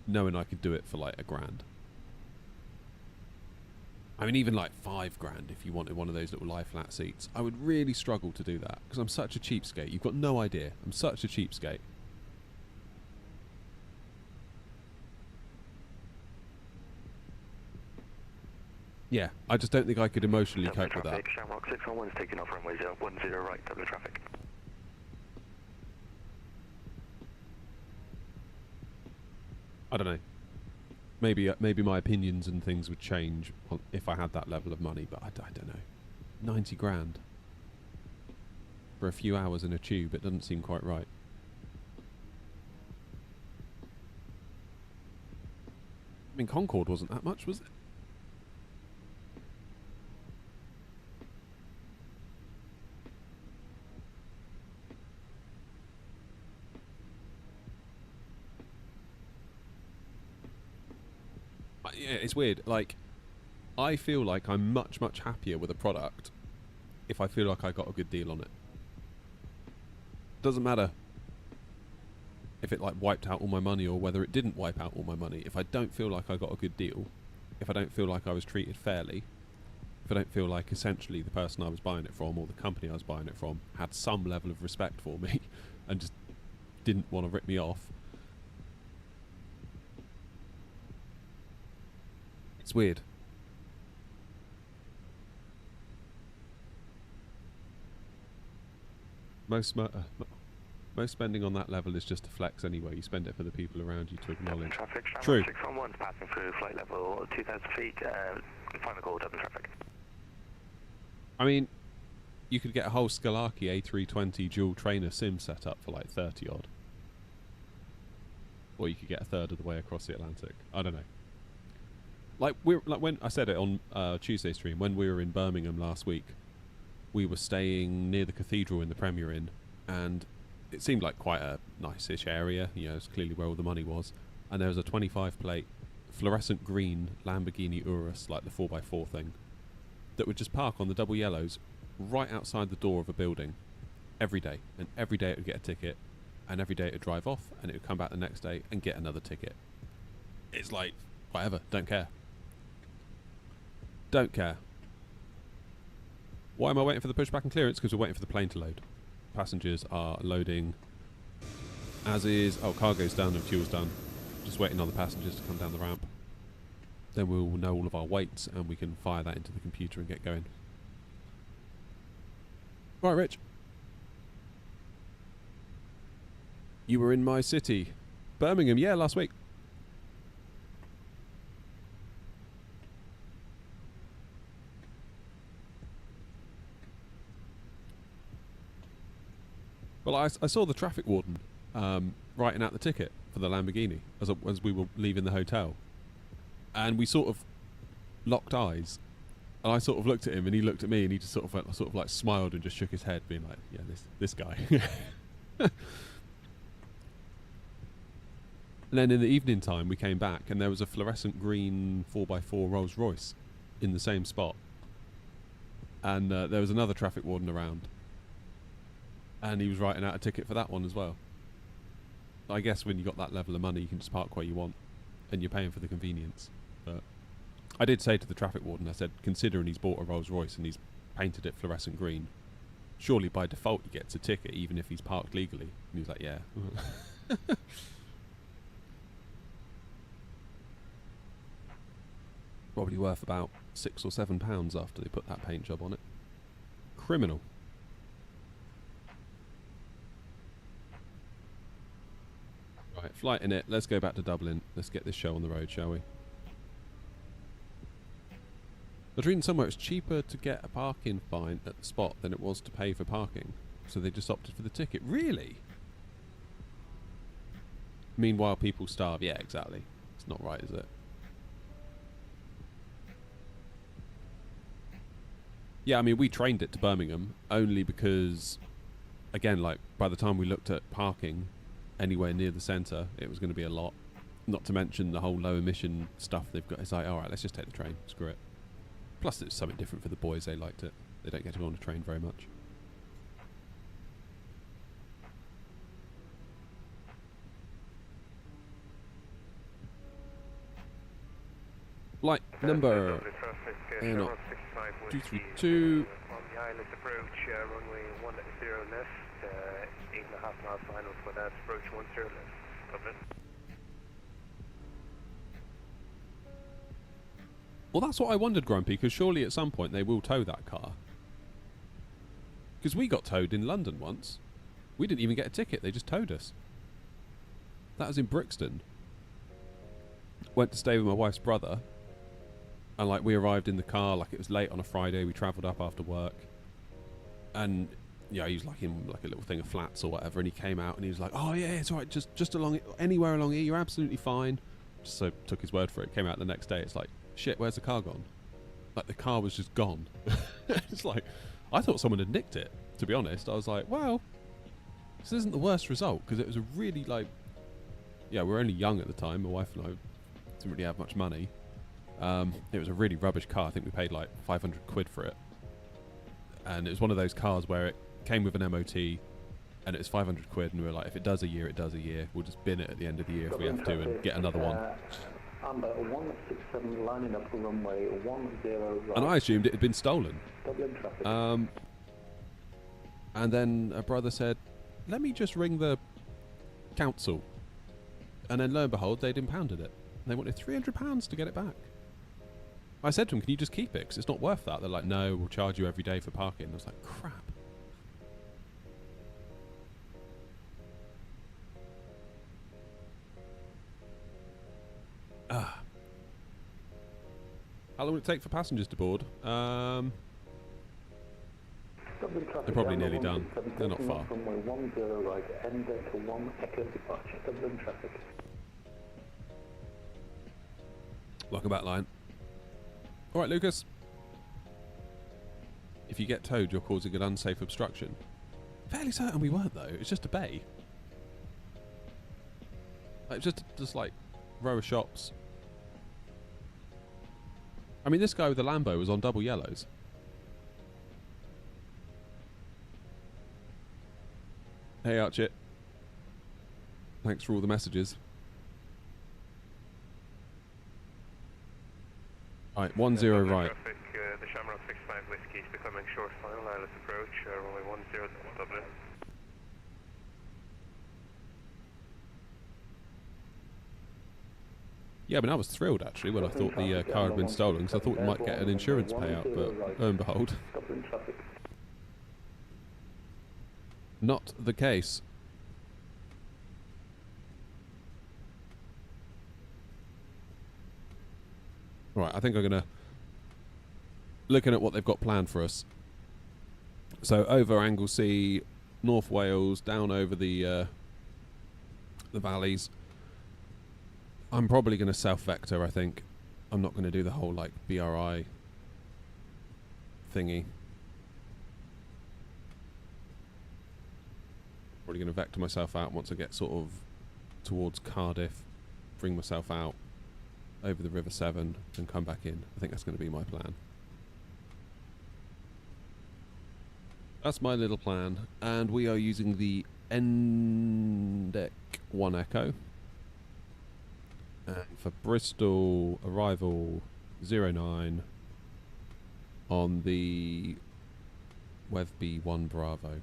knowing I could do it for like £1,000. I mean, even like £5,000 if you wanted one of those little lie flat seats. I would really struggle to do that because I'm such a cheapskate. You've got no idea. I'm such a cheapskate. Yeah, I just don't think I could emotionally cope with that. Shamrock 611 is taking off runway 10 right, Dublin traffic. I don't know. Maybe my opinions and things would change if I had that level of money, but I don't know. 90 grand for a few hours in a tube, it doesn't seem quite right. I mean, Concorde wasn't that much, was it? Yeah, it's weird. Like, I feel like I'm much happier with a product if I feel like I got a good deal on it. Doesn't matter if it like wiped out all my money or whether it didn't wipe out all my money. If I don't feel like I got a good deal, if I don't feel like I was treated fairly, if I don't feel like essentially the person I was buying it from or the company I was buying it from had some level of respect for me and just didn't want to rip me off, it's weird. Most spending on that level is just a flex anyway. You spend it for the people around you to acknowledge. Traffic, True. 611 is passing through flight level 2,000 feet. Final call, Dublin traffic. I mean, you could get a whole Scalarchi A320 dual trainer sim set up for like 30 odd. Or you could get a third of the way across the Atlantic. I don't know. Like when I said it on Tuesday stream, when we were in Birmingham last week, we were staying near the cathedral in the Premier Inn, and it seemed like quite a nice-ish area. You know, it's clearly where all the money was. And there was a 25-plate fluorescent green Lamborghini Urus, like the 4x4 thing, that would just park on the double yellows right outside the door of a building every day. And every day it would get a ticket, and every day it would drive off, and it would come back the next day and get another ticket. It's like, whatever, don't care. Don't care. Why am I waiting for the pushback and clearance? Because we're waiting for the plane to load. Passengers are loading, as is... Oh, cargo's done and fuel's done. Just waiting on the passengers to come down the ramp. Then we'll know all of our weights and we can fire that into the computer and get going. Right, Rich. You were in my city. Birmingham, yeah, last week. Well, I saw the traffic warden writing out the ticket for the Lamborghini as we were leaving the hotel. And we sort of locked eyes. And I sort of looked at him and he looked at me and he just sort of like smiled and just shook his head, being like, yeah, this guy. And then in the evening time, we came back and there was a fluorescent green 4x4 Rolls Royce in the same spot. And there was another traffic warden around. And he was writing out a ticket for that one as well. I guess when you got that level of money, you can just park where you want. And you're paying for the convenience. But I did say to the traffic warden, I said, considering he's bought a Rolls Royce and he's painted it fluorescent green, surely by default he gets a ticket even if he's parked legally. And he was like, yeah. Probably worth about £6 or £7 after they put that paint job on it. Criminal. Right, flight in it. Let's go back to Dublin. Let's get this show on the road, shall we? I was reading somewhere it's cheaper to get a parking fine at the spot than it was to pay for parking. So they just opted for the ticket. Really? Meanwhile, people starve. Yeah, exactly. It's not right, is it? Yeah, I mean, we trained it to Birmingham only because, again, like, by the time we looked at parking anywhere near the centre, it was going to be a lot. Not to mention the whole low emission stuff they've got. It's like, alright, let's just take the train. Screw it. Plus, it's something different for the boys. They liked it. They don't get to go on a train very much. Flight number 232. On the island approach, runway 10 left, 8.5 miles final for that, approach 10 left. Dublin. Well, that's what I wondered, Grumpy, because surely at some point they will tow that car. Because we got towed in London once. We didn't even get a ticket, they just towed us. That was in Brixton. Went to stay with my wife's brother. And like we arrived in the car, like it was late on a Friday, we travelled up after work. And yeah, he was like in like a little thing of flats or whatever, and he came out and he was like, oh yeah, it's alright, just along anywhere along here, you're absolutely fine. Just so took his word for it. Came out the next day, it's like, shit, where's the car gone? Like the car was just gone. It's like, I thought someone had nicked it, to be honest. I was like, well, this isn't the worst result, because it was a really like, yeah, we were only young at the time, my wife and I didn't really have much money. It was a really rubbish car. I think we paid like 500 quid for it. And it was one of those cars where it came with an MOT and it was 500 quid, and we were like, if it does a year, it does a year. We'll just bin it at the end of the year if we have to and get another one. Amber 167 lining up for runway 10 right. And I assumed it had been stolen. Dublin traffic. And then a brother said, let me just ring the council. And then lo and behold, they'd impounded it. They wanted £300 to get it back. I said to them, can you just keep it? Because it's not worth that. They're like, no, we'll charge you every day for parking. I was like, crap. How long will it take for passengers to board? They're probably nearly done. They're not far. Runway 10 right, end to 1 Echo departure. Dublin traffic. Welcome back, line. Alright, Lucas. if you get towed, you're causing an unsafe obstruction. Fairly certain we weren't though. It's just a bay. Like, just like row of shops. I mean, this guy with the Lambo was on double yellows. Hey Archit. Thanks for all the messages. Right, 10 right. Traffic, the Shamrock 65 Whiskey is becoming short final. Let's approach runway 10 Dublin. Yeah, I mean, I was thrilled actually when I thought the car had been stolen, because I thought we might get an insurance payout, but lo and behold, not the case. Right, I think I'm going to... Looking at what they've got planned for us. So over Anglesey, North Wales, down over the valleys. I'm probably going to self-vector, I think. I'm not going to do the whole, like, BRI thingy. Probably going to vector myself out once I get sort of towards Cardiff. Bring myself out over the River Severn and come back in. I think that's going to be my plan. That's my little plan. And we are using the NDEC 1 Echo. And for Bristol, arrival 09 on the Wevby 1 Bravo.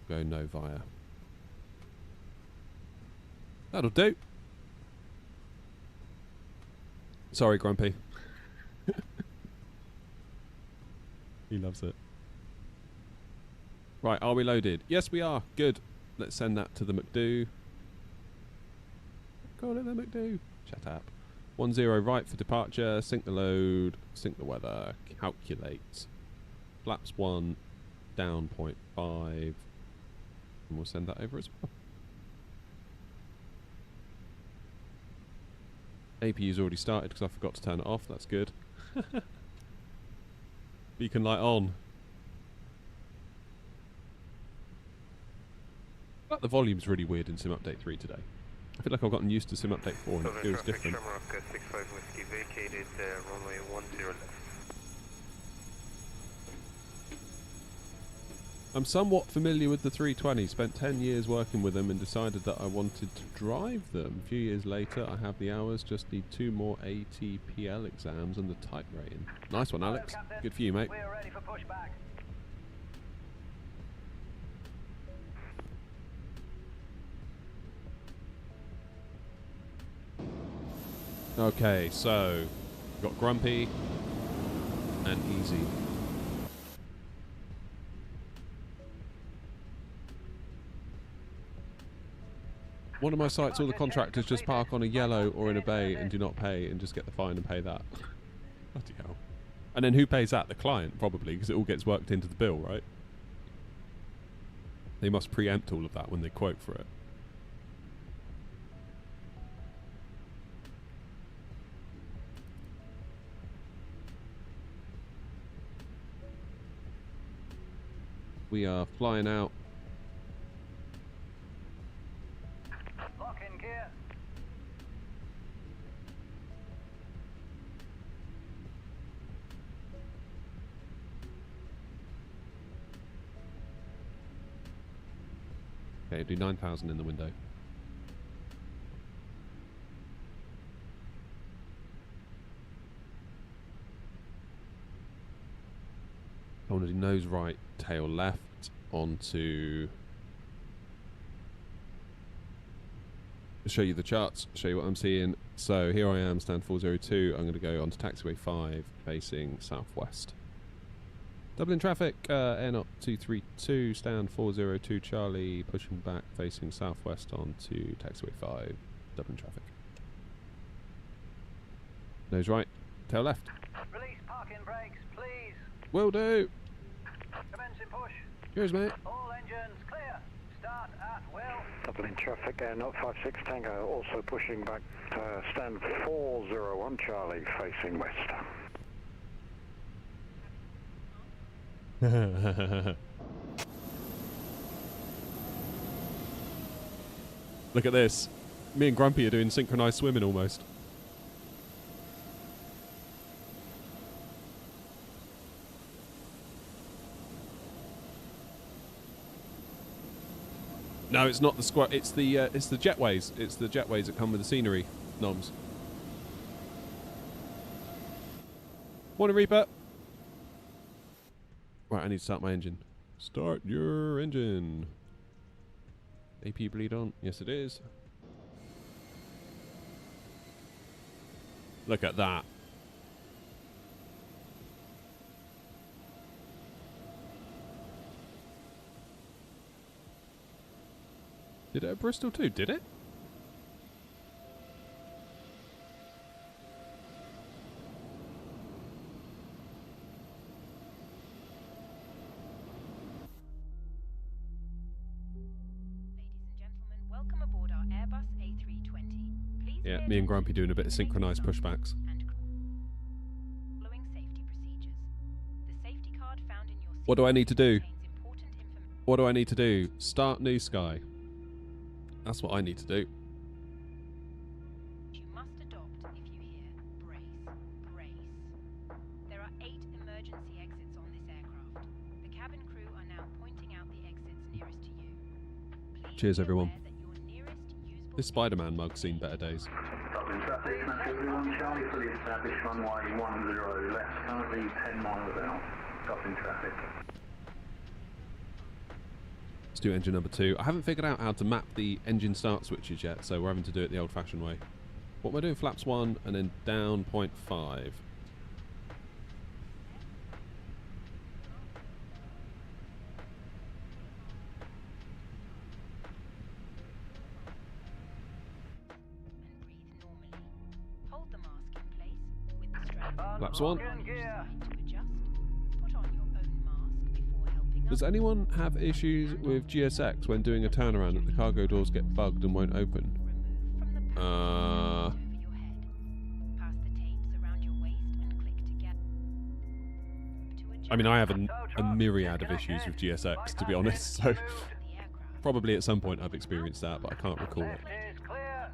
Go no via. That'll do. Sorry, Grumpy. He loves it. Right, are we loaded? Yes, we are. Good. Let's send that to the McDo. Call it the McDo. Shut up. 10 right for departure. Sync the load. Sync the weather. Calculate. Flaps 1. Down 0.5. And we'll send that over as well. APU's already started because I forgot to turn it off. That's good. Beacon light on. But the volume's really weird in Sim Update 3 today. I feel like I've gotten used to Sim Update 4 and it feels different. Shamrock 65 Whiskey vacated runway 10 left. I'm somewhat familiar with the 320. Spent 10 years working with them and decided that I wanted to drive them. A few years later, I have the hours, just need 2 more ATPL exams and the type rating. Nice one, Alex. Good for you, mate. We are ready for pushback. Okay, so we've got Grumpy and Easy. One of my sites, all the contractors just park on a yellow or in a bay and do not pay and just get the fine and pay that. Bloody hell. And then who pays that? The client, probably, because it all gets worked into the bill, right? They must preempt all of that when they quote for it. We are flying out. Lock in gear. Okay, do 9,000 in the window. I want to do nose right, tail left onto... I'll show you the charts, show you what I'm seeing. So here I am, stand 402. I'm going to go onto taxiway 5, facing southwest. Dublin traffic, air knot 232, stand 402 Charlie, pushing back, facing southwest onto taxiway 5, Dublin traffic. Nose right, tail left. Release parking brakes, please. Will do. Commencing push. Cheers, mate. All engines clear. Start at will. Dublin traffic, air knot 56 Tango, also pushing back, stand 401 Charlie, facing west. Look at this. Me and Grumpy are doing synchronized swimming almost. No, it's not the squat. It's the jetways. It's the jetways that come with the scenery. Noms. Morning, Reaper. Right, I need to start my engine. Start your engine. AP bleed on. Yes, it is. Look at that. Did it at Bristol too? Did it? Welcome aboard our Airbus A320. Please Yeah, me and Grumpy doing a bit of synchronized pushbacks. Following safety procedures. The safety card found in your seat What do I need to do? contains important information. What do I need to do? Start New Sky. That's what I need to do. You must adopt if you hear brace, brace. There are 8 emergency exits on this aircraft. The cabin crew are now pointing out the exits nearest to you. Please Cheers, be everyone. aware that your nearest usable This Spider-Man mug's seen better days. Dublin traffic, Snatch everyone, Charlie, fully established runway 10 left, currently 10 miles out. Dublin traffic. Let's do engine number 2. I haven't figured out how to map the engine start switches yet, so we're having to do it the old-fashioned way. What am I doing? Flaps 1 and then down 0.5. and breathe normally. Hold the mask in place with the strap Flaps 1. on each side to adjust. Put on your own mask before helping Does others. anyone have issues with GSX when doing a turnaround that the cargo doors get bugged and won't open? Remove from the over your head. Pass the tapes around your waist and click together. I mean, I have a myriad of issues with GSX, to be honest, so probably at some point I've experienced that, but I can't recall it. Left is clear.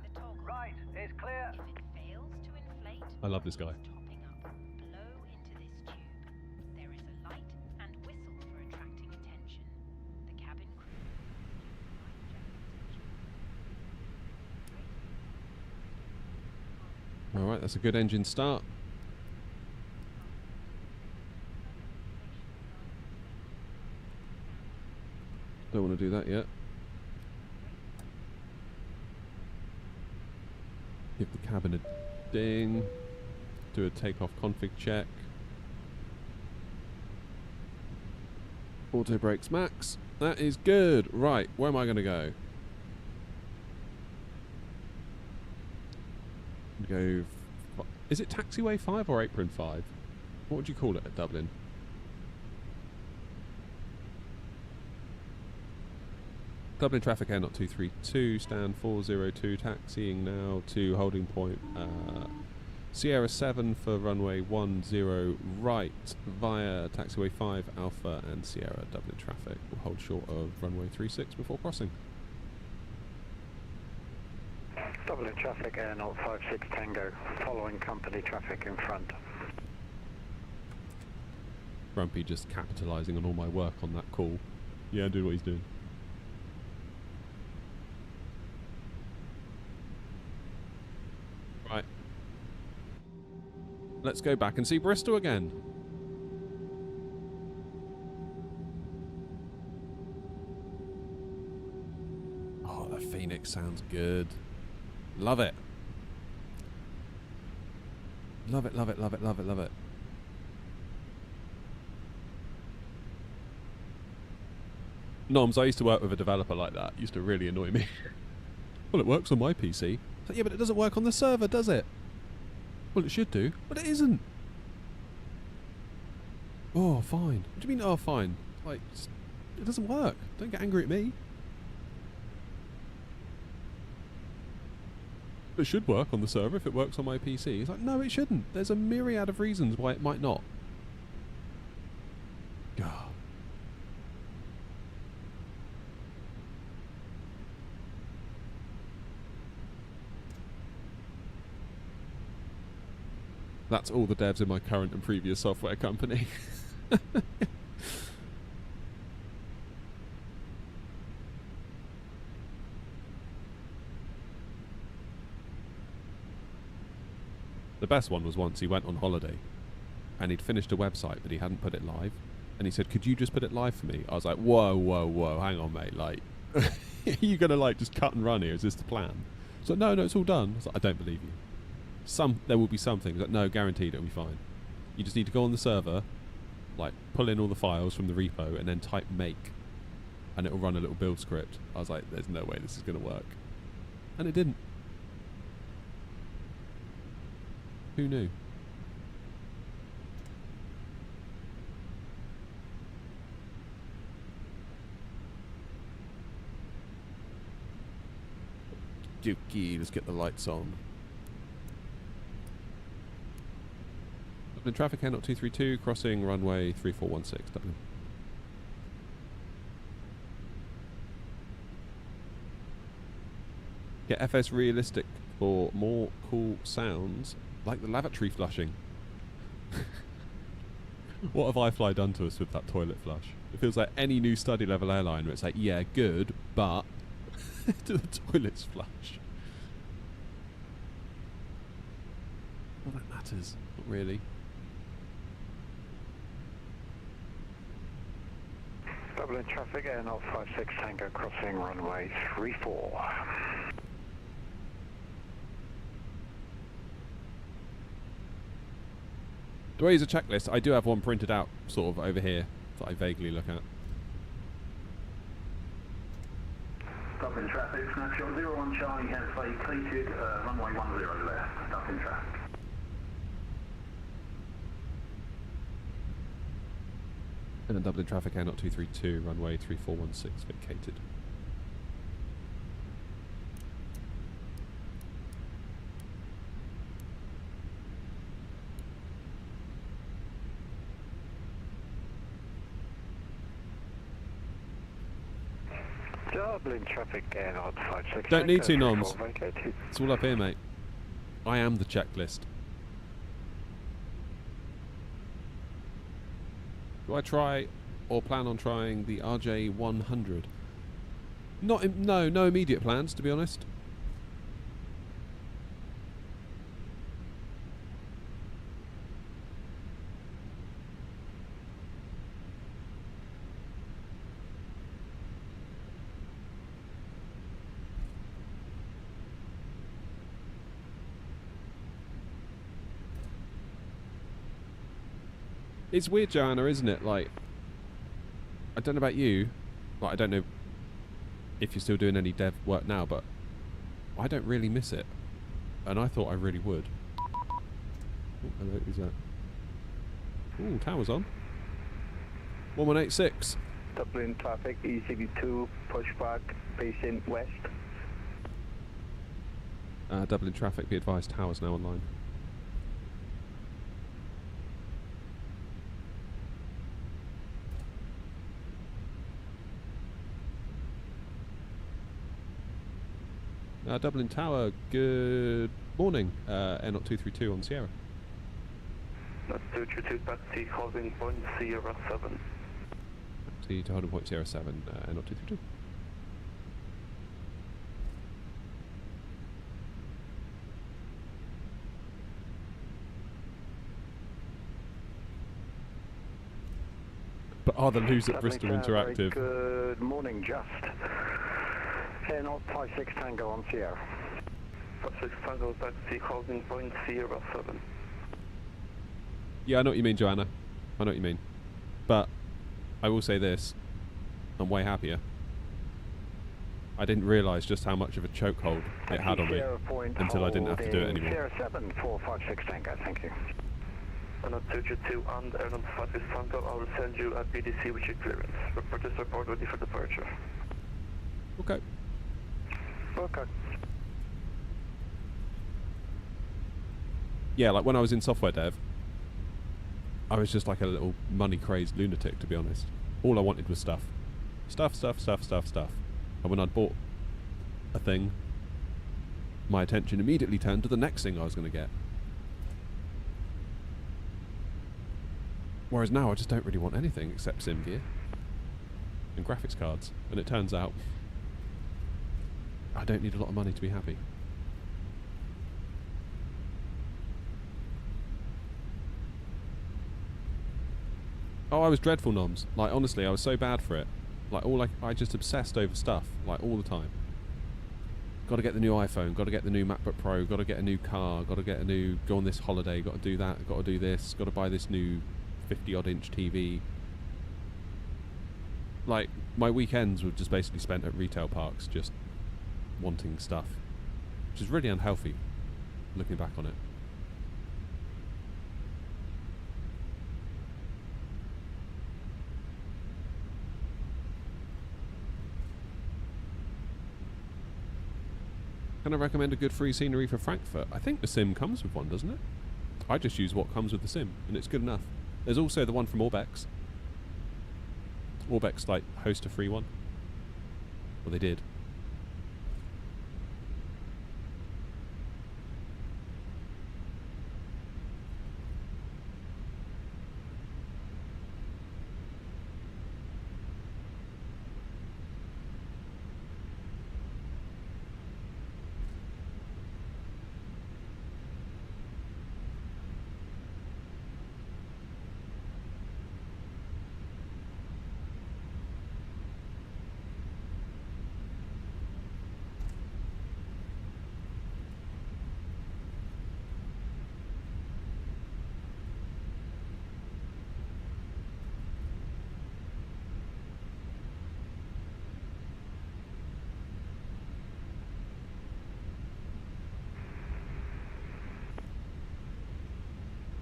Right is clear. If it fails to inflate, I love this guy. topping up, blow into this tube. There is a light and whistle for attracting attention. The cabin crew. Alright, that's a good engine start. Don't want to do that yet. Give the cabin a ding. Do a takeoff config check. Auto brakes max. That is good. Right, where am I going to go? Go. Is it taxiway 5 or apron 5? What would you call it at Dublin? Dublin traffic air not 232, stand 402, taxiing now to holding point Sierra 7 for runway 10 right via taxiway 5 Alpha and Sierra. Dublin traffic will hold short of runway 36 before crossing. Dublin traffic, Air 056 Tango, following company traffic in front. Grumpy just capitalising on all my work on that call. Yeah, doing what he's doing. Right. Let's go back and see Bristol again. Oh, the Phoenix sounds good. Love it. Love it, love it, love it, love it, love it. Noms, I used to work with a developer like that. It used to really annoy me. Well, it works on my PC. Like, yeah, but it doesn't work on the server, does it? Well, it should do, but it isn't. Oh, fine. What do you mean, oh, fine? Like, it doesn't work. Don't get angry at me. It should work on the server if it works on my PC. It's like, no, it shouldn't. There's a myriad of reasons why it might not. God. That's all the devs in my current and previous software company. The best one was once he went on holiday and he'd finished a website but he hadn't put it live, and he said, could you just put it live for me? I was like, whoa, hang on mate, like are you gonna like just cut and run here? Is this the plan? So no, it's all done. I was like, I don't believe you. There will be some things. Like, no, guaranteed it'll be fine. You just need to go on the server, like pull in all the files from the repo and then type make, and it'll run a little build script. I was like, there's no way this is gonna work. And it didn't. Who knew? Dookie, let's get the lights on. Dublin traffic, Air 232, crossing runway 3416, Dublin. Get FS realistic for more cool sounds, like the lavatory flushing. What have iFly done to us with that toilet flush? It feels like any new study level airline where it's like, yeah, good, but do the toilets flush? Well, that matters. Not really. Dublin traffic, Air 056 Tango crossing runway 34. Do I use a checklist? I do have one printed out sort of over here that I vaguely look at. Dublin traffic, snapshot 01 Charlie has vacated, runway 10 left, Dublin traffic. And then Dublin traffic, Air 232, runway 3416 vacated. Dublin traffic, Air 056. Don't need to, Tango, noms. 34 vacated. It's all up here, mate. I am the checklist. Do I try or plan on trying the RJ100? No immediate plans, to be honest. It's weird, Joanna, isn't it? Like, I don't know about you. Like, I don't know if you're still doing any dev work now, but I don't really miss it. And I thought I really would. Oh, hello, who's that? Ooh, tower's on. 1186. Dublin traffic, ECB2, pushback, facing west. Dublin traffic, be advised, tower's now online. Dublin Tower, good morning. Air 232 on Sierra. 232 taxi holding point Sierra 7. Taxi to holding point Sierra 7, Air 232. But are the news at Bristol interactive? Good morning, just. Air 056 Tango on Sierra. 56 Tango taxi holding point Sierra 7. Yeah, I know what you mean, Joanna. I know what you mean. But I will say this. I'm way happier. I didn't realise just how much of a chokehold it had on me until I didn't have to do it anymore. Sierra 7, 456 Tango, thank you. And at 232 and Air 56 Tango, I will send you a PDC with your clearance. Purchase report ready for departure. Okay. Okay. Yeah, like when I was in software dev, I was just like a little money-crazed lunatic, to be honest. All I wanted was stuff. Stuff. And when I'd bought a thing, my attention immediately turned to the next thing I was going to get. Whereas now I just don't really want anything except sim gear and graphics cards. And it turns out I don't need a lot of money to be happy. Oh, I was dreadful, noms. Like, honestly, I was so bad for it. Like, I just obsessed over stuff, like, all the time. Got to get the new iPhone, got to get the new MacBook Pro, got to get a new car, got to get a new, go on this holiday, got to do that, got to do this, got to buy this new 50-odd inch TV. Like, my weekends were just basically spent at retail parks, just wanting stuff. Which is really unhealthy, looking back on it. Can I recommend a good free scenery for Frankfurt? I think the sim comes with one, doesn't it? I just use what comes with the sim, and it's good enough. There's also the one from Orbex. Orbex, like, host a free one. Well, they did.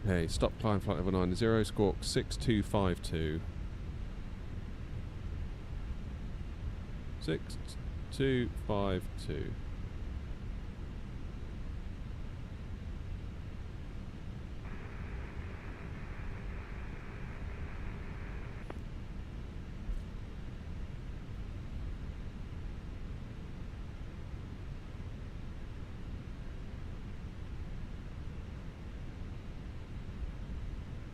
Okay, stop climb flight level 90, squawk 6252. 6252.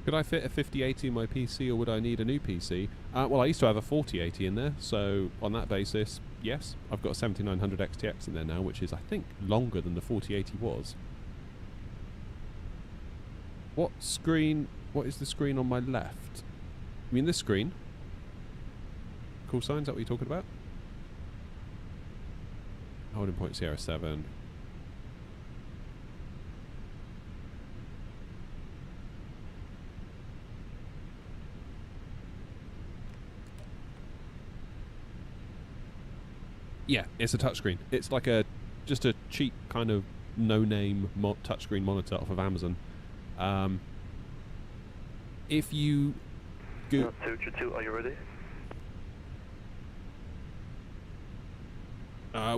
Could I fit a 5080 in my PC, or would I need a new PC? Well, I used to have a 4080 in there, so on that basis, yes. I've got a 7900 XTX in there now, which is, I think, longer than the 4080 was. What screen? What is the screen on my left? You mean this screen? Call sign, is that what you're talking about? Holding point Sierra 7. Yeah, it's a touchscreen. It's like just a cheap kind of no-name touchscreen monitor off of Amazon. If you go... 222, are you ready?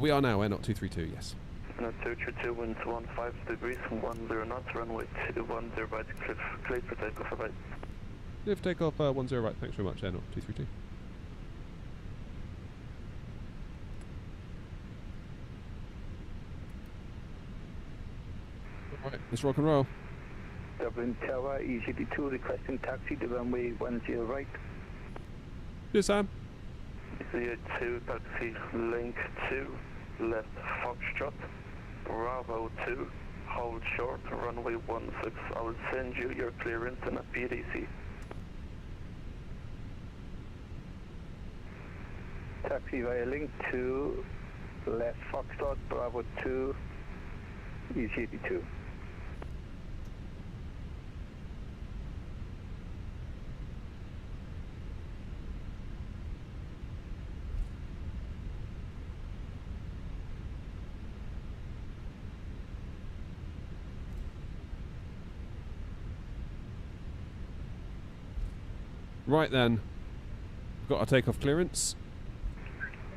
We are now, we're not 232, yes. 222, winds 15 degrees, 10 knots, runway 20 right, clear for takeoff, right. Clear for takeoff, 10 right, thanks very much, not 232. Alright, let's rock and roll. Dublin Tower, ECD2 requesting taxi to runway 10 right. Yes, Sam. 02 taxi, link 2, left Foxtrot, Bravo 2, hold short, runway 16, I will send you your clearance in a PDC. Taxi via link 2, left Foxtrot, Bravo 2, ECD2. Right then, we've got our takeoff clearance.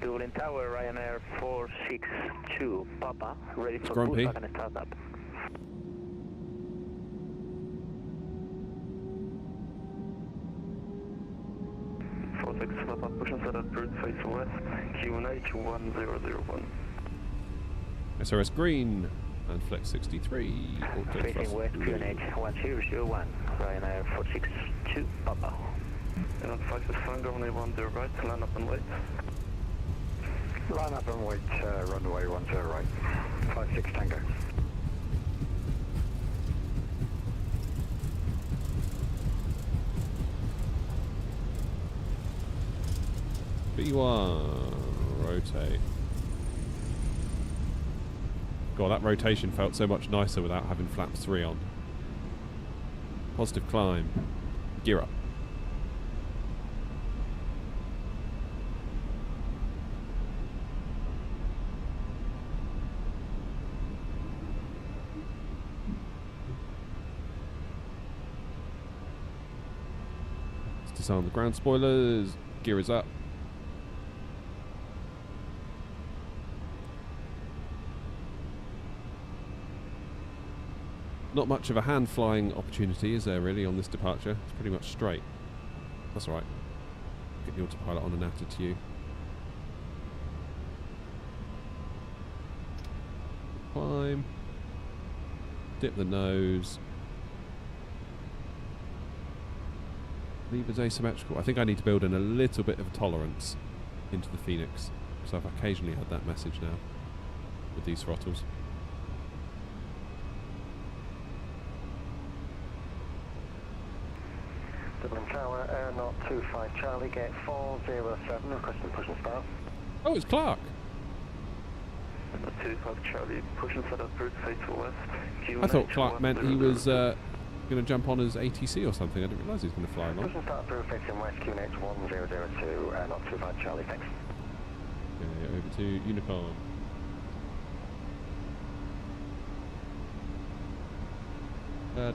Dublin Tower, Ryanair 462, Papa, ready for Grumpy. push back and start up. Papa, push and set up bird face west, QNH 1001. SRS green and flex 63. Facing west, QNH 1001. Ryanair 462 Papa. And on 56 Tango, runway 10 right, line up and wait. Line up and wait, runway 10 right. 56 Tango. B1, rotate. God, that rotation felt so much nicer without having flaps 3 on. Positive climb. Gear up. Let's disarm the ground spoilers. Gear is up. Not much of a hand flying opportunity, is there really, on this departure? It's pretty much straight. That's alright. Get the autopilot on and after to you. Climb. Dip the nose. Levers asymmetrical. I think I need to build in a little bit of a tolerance into the Phoenix, because I've occasionally had that message now with these throttles. Dublin Tower, Air Knot 25 Charlie, gate 407, requesting push and start. Oh, it's Clark. 25 Charlie, push and start up route, face to west. I thought Clark meant he was going to jump on as ATC or something. I didn't realise he was going to fly along. Push and start through facing west, QNH 1002, Air Knot 25 Charlie, thanks. Okay, over to Unicorn.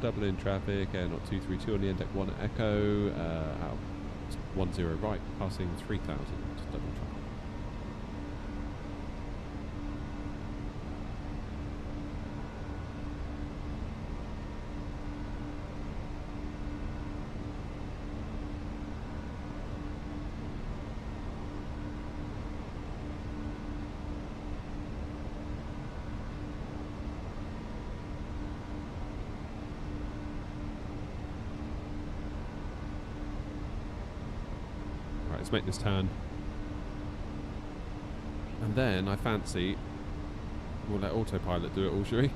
Dublin traffic, Air Knot 232 on the end deck 1 Echo, out 10 right, passing 3000 to Dublin traffic. Let's make this turn. And then I fancy we'll let autopilot do it all, shall we?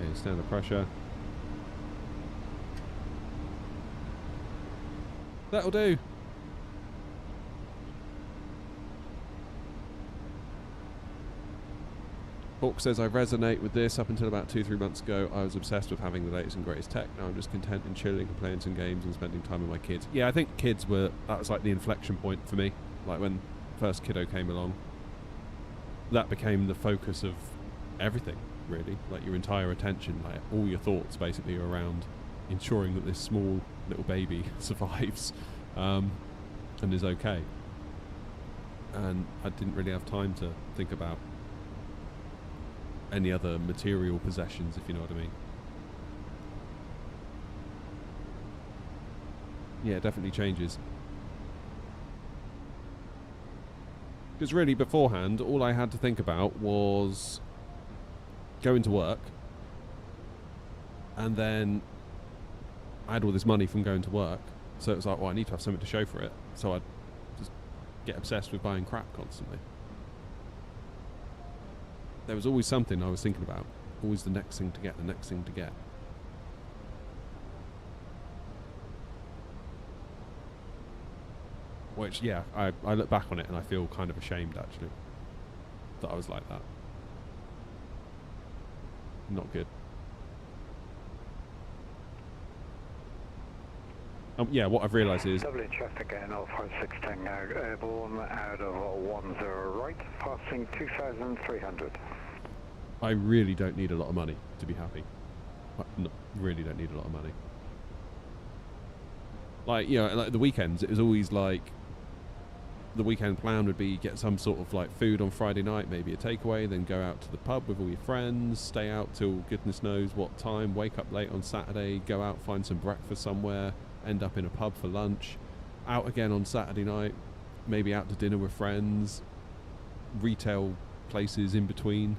Okay, stand the pressure. That'll do. Hawk says, I resonate with this. Up until about 2-3 months ago, I was obsessed with having the latest and greatest tech. Now I'm just content in chilling and playing some games and spending time with my kids. Yeah, I think kids were, that was like the inflection point for me. Like when first kiddo came along, that became the focus of everything, really. Like your entire attention, like all your thoughts basically are around ensuring that this small little baby survives and is okay. And I didn't really have time to think about any other material possessions, if you know what I mean. Yeah, it definitely changes. Because really, beforehand, all I had to think about was going to work, and then I had all this money from going to work, so it was like, well, I need to have something to show for it, so I'd just get obsessed with buying crap constantly. There was always something I was thinking about. Always the next thing to get, the next thing to get. Which, yeah, I look back on it and I feel kind of ashamed, actually, that I was like that. Not good. Yeah, what I've realised is... Dublin traffic Air Knot 56 Tango, airborne out of 10 right, passing 2,300. I really don't need a lot of money to be happy. I really don't need a lot of money. Like, you know, like the weekends, it was always like, the weekend plan would be get some sort of like food on Friday night, maybe a takeaway, then go out to the pub with all your friends, stay out till goodness knows what time, wake up late on Saturday, go out, find some breakfast somewhere, end up in a pub for lunch. out again on Saturday night, maybe out to dinner with friends, retail places in between.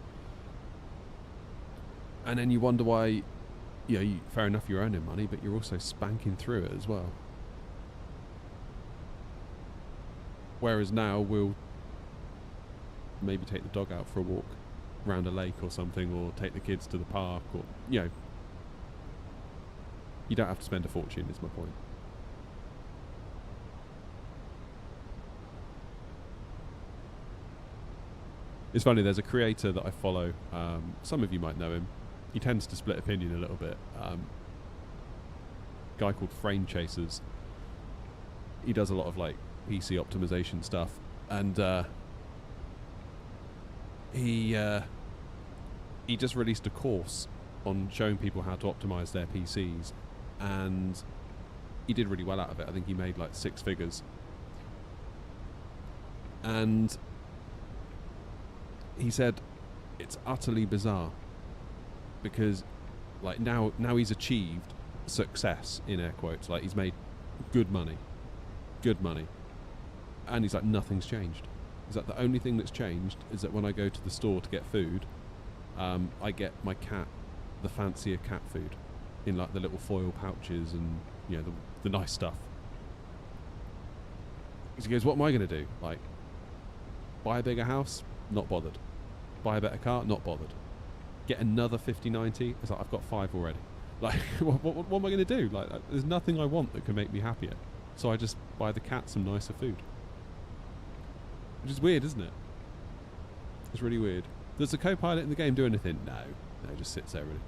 And then you wonder why, fair enough, you're earning money, but you're also spanking through it as well. Whereas now we'll maybe take the dog out for a walk around a lake or something, or take the kids to the park, or, you don't have to spend a fortune, is my point. It's funny, there's a creator that I follow, some of you might know him. He tends to split opinion a little bit. Guy called Frame Chasers. He does a lot of like PC optimization stuff, and he just released a course on showing people how to optimize their PCs, and he did really well out of it. I think he made like 6 figures. And he said it's utterly bizarre because like now he's achieved success, in air quotes, like he's made good money, and he's like, nothing's changed. He's like, the only thing that's changed is that when I go to the store to get food, I get my cat the fancier cat food in like the little foil pouches and the nice stuff. He goes, what am I going to do? Like, buy a bigger house? Not bothered. Buy a better car? Not bothered. Get another 5090? It's like, I've got 5 already. Like, what am I going to do? Like, there's nothing I want that can make me happier. So I just buy the cat some nicer food. Which is weird, isn't it? It's really weird. Does the co-pilot in the game do anything? No, it just sits there really.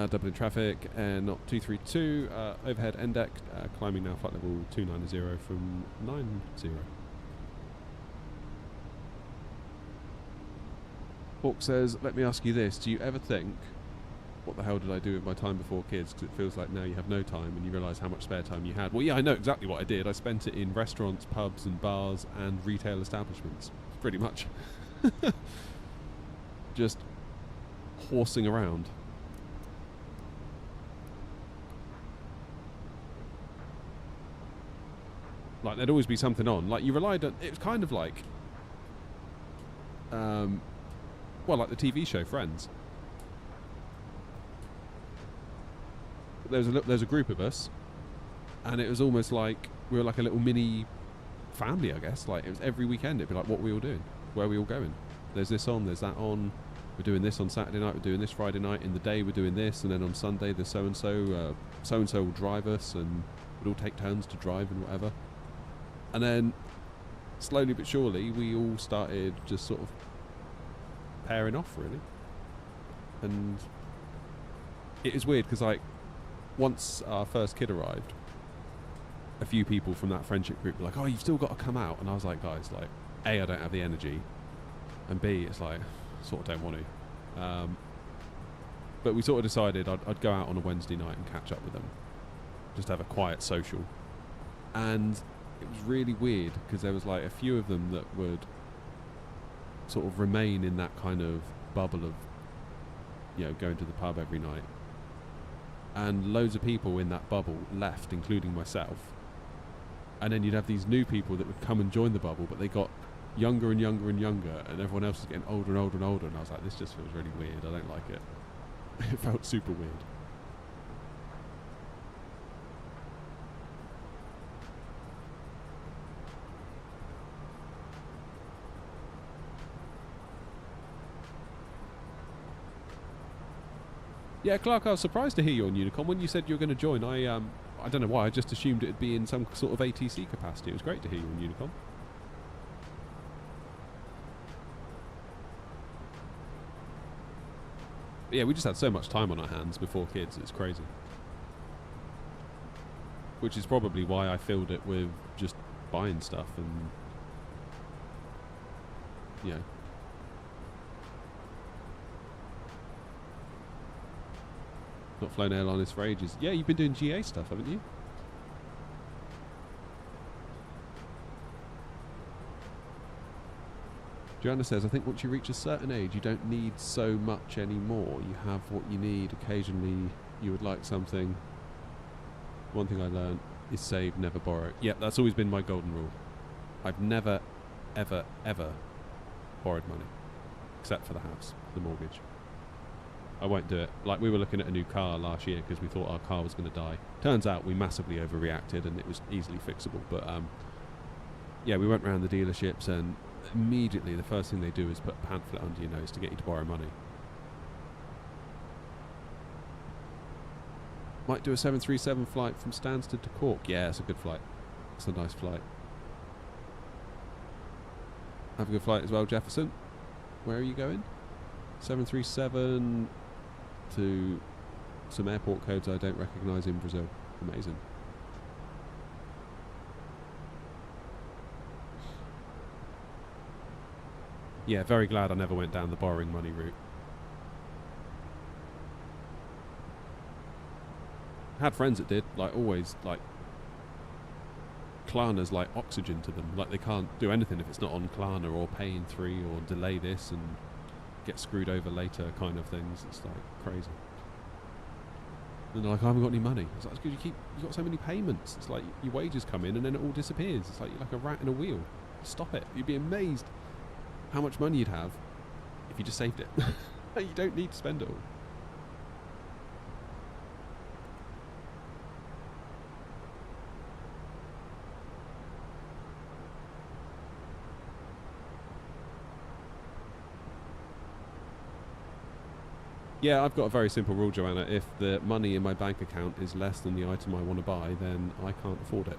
Dublin traffic, not 232, overhead end deck, climbing now flight level 290 from 90. Hawk says, let me ask you this, do you ever think, what the hell did I do with my time before kids? Because it feels like now you have no time and you realise how much spare time you had. Well, yeah, I know exactly what I did. I spent it in restaurants, pubs and bars and retail establishments, pretty much. Just horsing around. Like, there'd always be something on. Like, you relied on... It was kind of like... like the TV show Friends. There's a group of us, and it was almost like we were like a little mini family, I guess. Like, it was every weekend. It'd be like, what were we all doing? Where are we all going? There's this on, there's that on. We're doing this on Saturday night, we're doing this Friday night. In the day, we're doing this, and then on Sunday, there's so-and-so. So-and-so will drive us, and we'd all take turns to drive and whatever. And then, slowly but surely, we all started just sort of pairing off, really. And it is weird, because, like, once our first kid arrived, a few people from that friendship group were like, oh, you've still got to come out. And I was like, guys, like, A, I don't have the energy, and B, it's like, sort of don't want to. But we sort of decided I'd go out on a Wednesday night and catch up with them. Just have a quiet social. And it was really weird, because there was like a few of them that would sort of remain in that kind of bubble of, going to the pub every night. And loads of people in that bubble left, including myself. And then you'd have these new people that would come and join the bubble, but they got younger and younger and younger, and everyone else was getting older and older and older. And I was like, this just feels really weird. I don't like it. It felt super weird. Yeah, Clark, I was surprised to hear you on Unicom. When you said you were going to join, I don't know why, I just assumed it'd be in some sort of ATC capacity. It was great to hear you on Unicom. But yeah, we just had so much time on our hands before kids, it's crazy. Which is probably why I filled it with just buying stuff and, not flown airliners for ages. Yeah, you've been doing GA stuff, haven't you? Joanna says, I think once you reach a certain age, you don't need so much anymore. You have what you need. Occasionally, You would like something. One thing I learned is save, never borrow. Yeah, that's always been my golden rule. I've never, ever, ever borrowed money. Except for the house, the mortgage. I won't do it. Like, we were looking at a new car last year because we thought our car was going to die. Turns out we massively overreacted and it was easily fixable. But, yeah, we went around the dealerships and immediately the first thing they do is put a pamphlet under your nose to get you to borrow money. Might do a 737 flight from Stansted to Cork. Yeah, it's a good flight. It's a nice flight. Have a good flight as well, Jefferson. Where are you going? 737 to some airport codes I don't recognise in Brazil. Amazing. Yeah, very glad I never went down the borrowing money route. Had friends that did, like always, like Klarna's like oxygen to them. Like they can't do anything if it's not on Klarna or pay in 3 or delay this and get screwed over later kind of things. It's like crazy. And they're like, I haven't got any money. It's like, because you've got so many payments. It's like your wages come in and then it all disappears. It's like you're like a rat in a wheel. Stop it. You'd be amazed how much money you'd have if you just saved it. You don't need to spend it all. Yeah, I've got a very simple rule, Joanna. If the money in my bank account is less than the item I want to buy, then I can't afford it.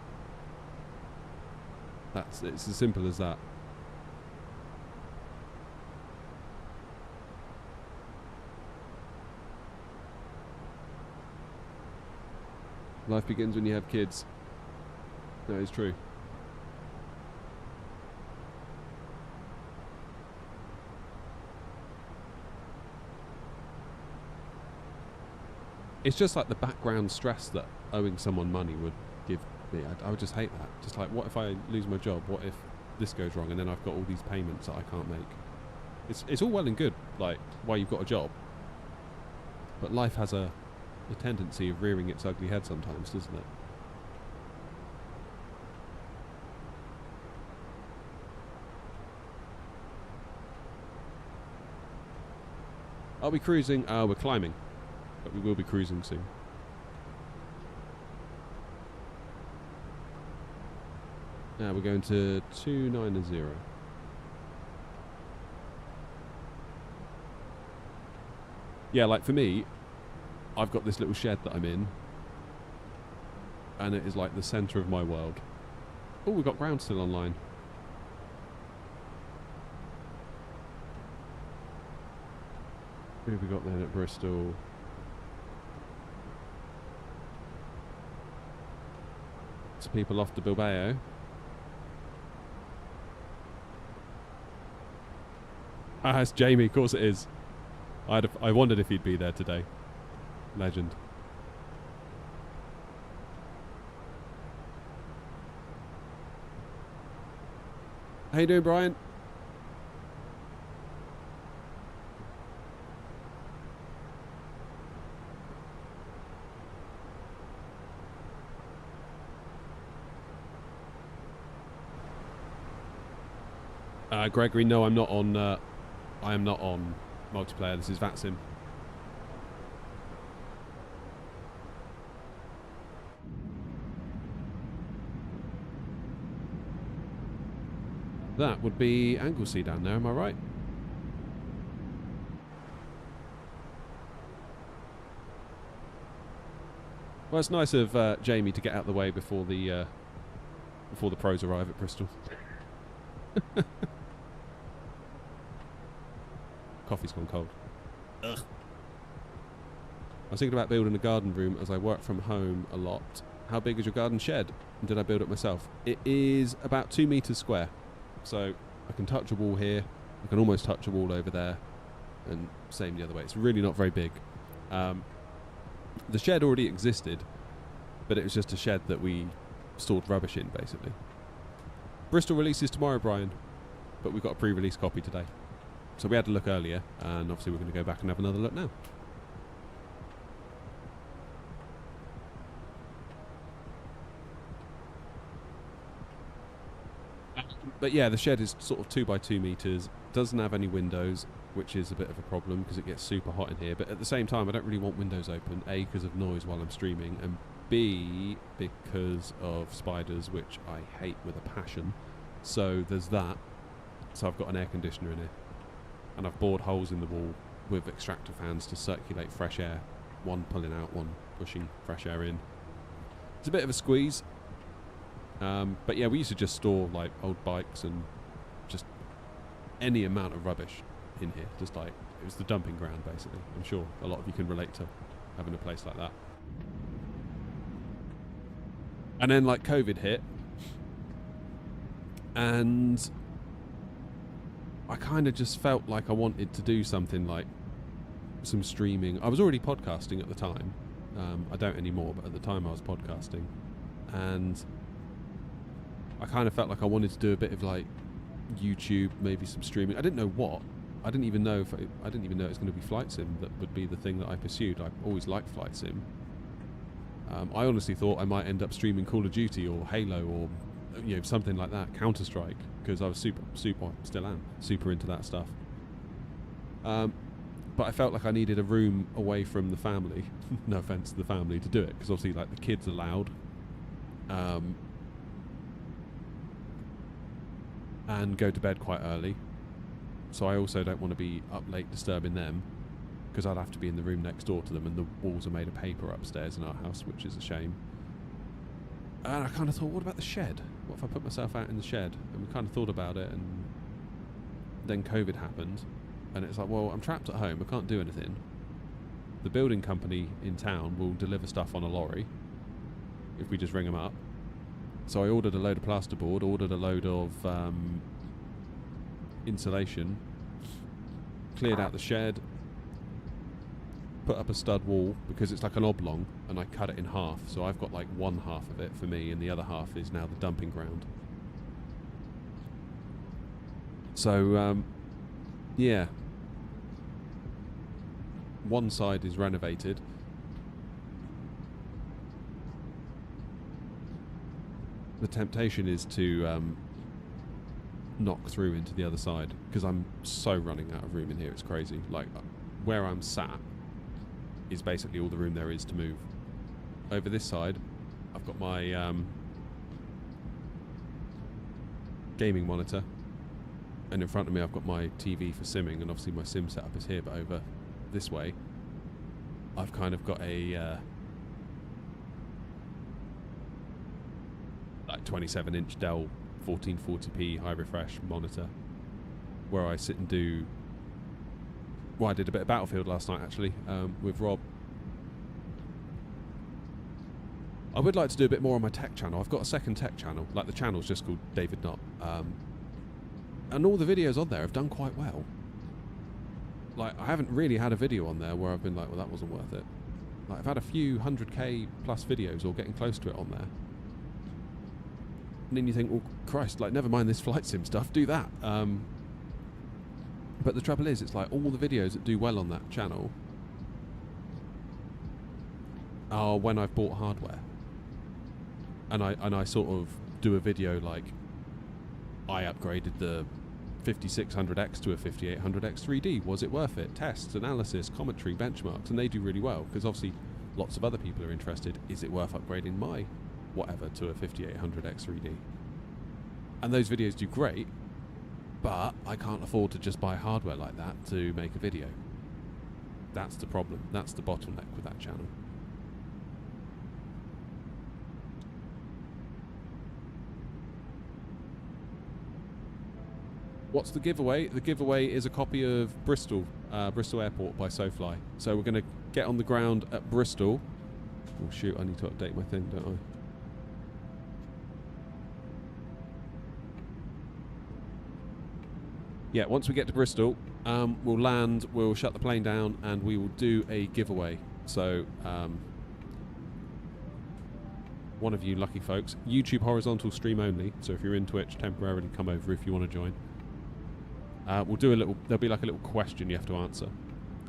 It's as simple as that. Life begins when you have kids. That is true. It's just like the background stress that owing someone money would give me. I would just hate that. Just like, what if I lose my job? What if this goes wrong and then I've got all these payments that I can't make? It's all well and good, like, why you've got a job. But life has a tendency of rearing its ugly head sometimes, doesn't it? Are we cruising? We're climbing. But we will be cruising soon. We're going to 290. Yeah, like for me, I've got this little shed that I'm in, and it is like the centre of my world. Oh, we've got ground still online. Who have we got then at Bristol? People off to Bilbao. Ah, it's Jamie, of course it is. I wondered if he'd be there today. Legend. How you doing, Brian? Gregory, no, I'm not on. I am not on multiplayer. This is VATSIM. That would be Anglesey down there. Am I right? Well, it's nice of Jamie to get out of the way before the pros arrive at Bristol. Coffee's gone cold. Ugh. I was thinking about building a garden room as I work from home a lot. How big is your garden shed? And did I build it myself? It is about 2 meters square. So I can touch a wall here. I can almost touch a wall over there. And same the other way. It's really not very big. The shed already existed, but it was just a shed that we stored rubbish in, basically. Bristol releases tomorrow, Brian. But we've got a pre-release copy today. So we had to look earlier, and obviously we're going to go back and have another look now. But yeah, the shed is sort of 2 by 2 meters, doesn't have any windows, which is a bit of a problem because it gets super hot in here. But at the same time, I don't really want windows open, A, because of noise while I'm streaming, and B, because of spiders, which I hate with a passion. So there's that. So I've got an air conditioner in here, and I've bored holes in the wall with extractor fans to circulate fresh air, one pulling out, one pushing fresh air in. It's a bit of a squeeze. But yeah, we used to just store like old bikes and just any amount of rubbish in here. Just like, it was the dumping ground basically. I'm sure a lot of you can relate to having a place like that. And then like COVID hit, and I kind of just felt like I wanted to do something like some streaming. I was already podcasting at the time. I don't anymore, but at the time I was podcasting, and I kind of felt like I wanted to do a bit of like YouTube, maybe some streaming. I didn't know what. I didn't even know it was going to be flight sim that would be the thing that I pursued. I always liked flight sim. I honestly thought I might end up streaming Call of Duty or Halo or something like that, Counter-Strike, because I was still am super into that stuff. But I felt like I needed a room away from the family. No offense to the family, to do it, because obviously like the kids are loud. And go to bed quite early, so I also don't want to be up late disturbing them, because I'd have to be in the room next door to them, and the walls are made of paper upstairs in our house, which is a shame. And I kind of thought, what about the shed? What if I put myself out in the shed? And we kind of thought about it, and then COVID happened, and it's like, well, I'm trapped at home, I can't do anything. The building company in town will deliver stuff on a lorry if we just ring them up. So I ordered a load of plasterboard, ordered a load of insulation, cleared out the shed, put up a stud wall, because it's like an oblong, and I cut it in half. So I've got like one half of it for me, and the other half is now the dumping ground. So, yeah. One side is renovated. The temptation is to knock through into the other side, because I'm so running out of room in here, it's crazy. Like, where I'm sat is basically all the room there is to move. Over this side, I've got my gaming monitor, and in front of me I've got my TV for simming, and obviously my sim setup is here, but over this way I've kind of got a like 27-inch Dell 1440p high refresh monitor, where I sit and do. Well, I did a bit of Battlefield last night actually with Rob. I would like to do a bit more on my tech channel. I've got a second tech channel. Like, the channel's just called David Knott, and all the videos on there have done quite well. Like, I haven't really had a video on there where I've been like, well, that wasn't worth it. Like, I've had a few 100k plus videos, or getting close to it, on there. And then you think, well, Christ, like, never mind this flight sim stuff, do that. But the trouble is, it's like all the videos that do well on that channel are when I've bought hardware. And I sort of do a video like, I upgraded the 5600X to a 5800X 3D. Was it worth it? Tests, analysis, commentary, benchmarks, and they do really well, because obviously lots of other people are interested. Is it worth upgrading my whatever to a 5800X 3D? And those videos do great, but I can't afford to just buy hardware like that to make a video. That's the problem. That's the bottleneck with that channel. What's the giveaway? The giveaway is a copy of Bristol, Bristol Airport by SoFly. So we're going to get on the ground at Bristol. Oh shoot, I need to update my thing, don't I? Yeah, once we get to Bristol, we'll land, we'll shut the plane down, and we will do a giveaway. So, one of you lucky folks, YouTube horizontal stream only, so if you're in Twitch, temporarily come over if you want to join. We'll do a little, there'll be like a little question you have to answer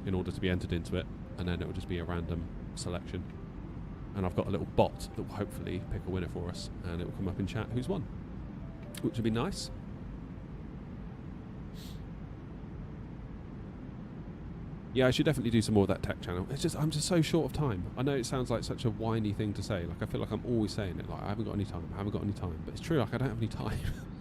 in order to be entered into it, and then it will just be a random selection. And I've got a little bot that will hopefully pick a winner for us, and it will come up in chat who's won. which would be nice. Yeah, I should definitely do some more of that tech channel. It's just, I'm just so short of time. I know it sounds like such a whiny thing to say. Like, I feel like I'm always saying it. Like, I haven't got any time. I haven't got any time. But it's true. Like, I don't have any time.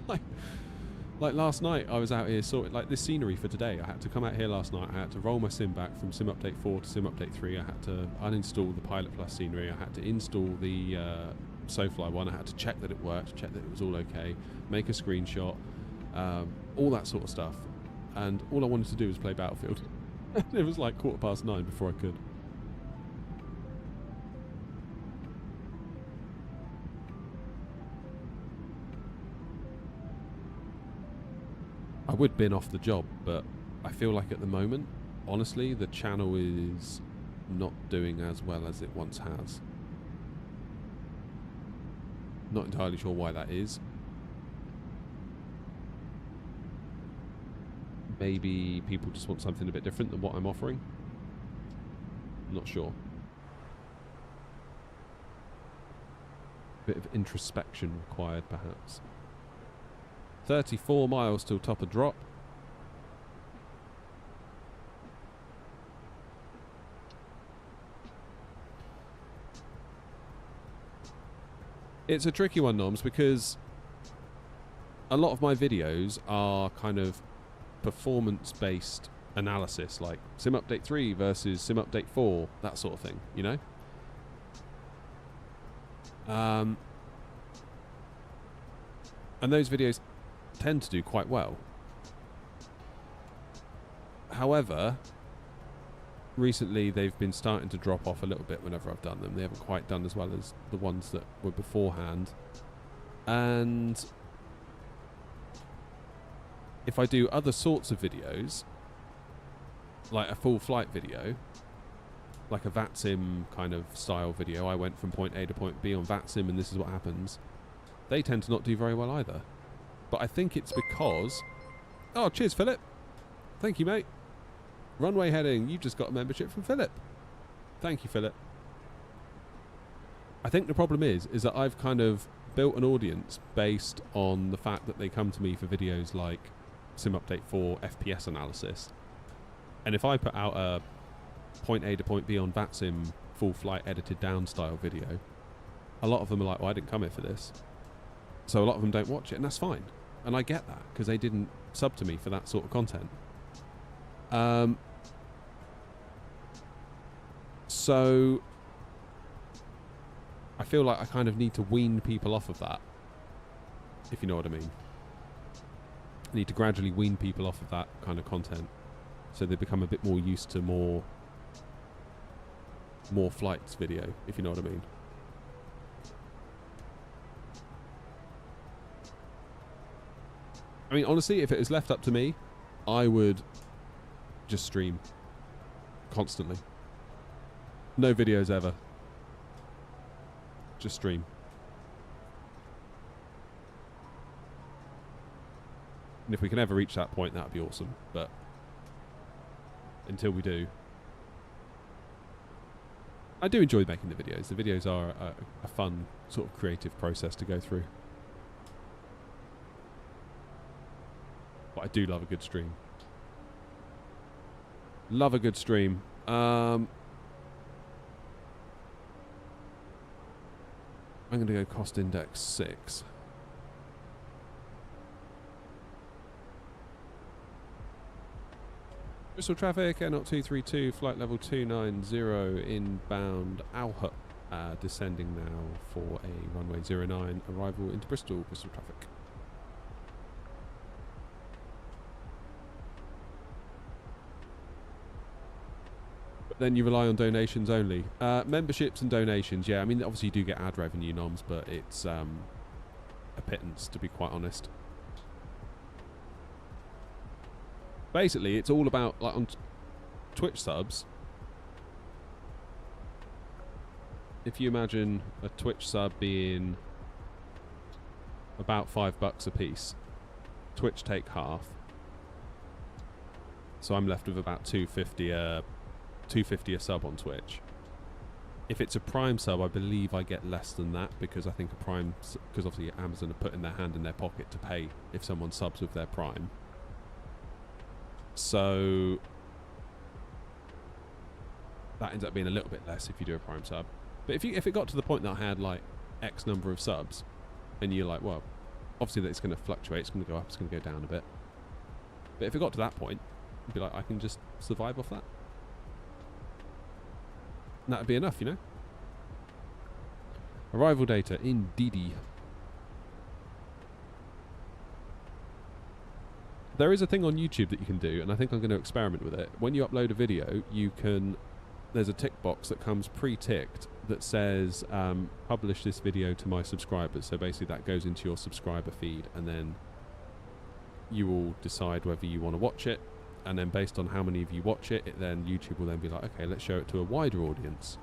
like last night, I was out here sorting, like, this scenery for today. I had to come out here last night. I had to roll my sim back from Sim Update 4 to Sim Update 3. I had to uninstall the Pilot Plus scenery. I had to install the SoFly one. I had to check that it worked, check that it was all okay, make a screenshot, all that sort of stuff. And all I wanted to do was play Battlefield. It was like 9:15 before I could. I would bin off the job, but I feel like at the moment, honestly, the channel is not doing as well as it once has. Not entirely sure why that is. Maybe people just want something a bit different than what I'm offering. Not sure. Bit of introspection required, perhaps. 34 miles till top of drop. It's a tricky one, Noms, because a lot of my videos are kind of performance-based analysis, like Sim Update 3 versus Sim Update 4, that sort of thing, you know? And those videos tend to do quite well. However, recently they've been starting to drop off a little bit whenever I've done them. They haven't quite done as well as the ones that were beforehand. And if I do other sorts of videos, like a full flight video, like a VATSIM kind of style video, I went from point A to point B on VATSIM and this is what happens, they tend to not do very well either. But I think it's because... Oh, cheers, Philip. Thank you, mate. Runway heading, you just got a membership from Philip. Thank you, Philip. I think the problem is that I've kind of built an audience based on the fact that they come to me for videos like Sim Update 4 FPS analysis. And if I put out a point A to point B on VATSIM full flight edited down style video, a lot of them are like, well, I didn't come here for this. So a lot of them don't watch it, and that's fine. And I get that, because they didn't sub to me for that sort of content. So I feel like I kind of need to wean people off of that, if you know what I mean. I need to gradually wean people off of that kind of content so they become a bit more used to more flights video, if you know what I mean. I mean, honestly, if it was left up to me, I would just stream constantly. No videos ever. Just stream. And if we can ever reach that point, that would be awesome. But until we do, I do enjoy making the videos. The videos are a fun sort of creative process to go through. But I do love a good stream. Love a good stream. I'm going to go cost index 6. Bristol traffic, N0232, flight level 290, inbound Alhut, descending now for a runway 09, arrival into Bristol traffic. But then you rely on donations only. Memberships and donations, yeah, I mean, obviously you do get ad revenue, Noms, but it's a pittance, to be quite honest. Basically, it's all about, like, on Twitch subs. If you imagine a Twitch sub being about $5 a piece, Twitch take half. So I'm left with about $2.50 a sub on Twitch. If it's a Prime sub, I believe I get less than that, because I think a Prime because obviously Amazon are putting their hand in their pocket to pay if someone subs with their Prime. So that ends up being a little bit less if you do a Prime sub. But if it got to the point that I had like X number of subs, and you're like, well, obviously that it's going to fluctuate, it's going to go up, it's going to go down a bit. But if it got to that point, you'd be like, I can just survive off that. And that'd be enough, you know? Arrival data, indeedy. There is a thing on YouTube that you can do, and I think I'm going to experiment with it. When you upload a video, there's a tick box that comes pre-ticked that says, publish this video to my subscribers. So basically that goes into your subscriber feed, and then you will decide whether you want to watch it. And then based on how many of you watch it, then YouTube will then be like, okay, let's show it to a wider audience.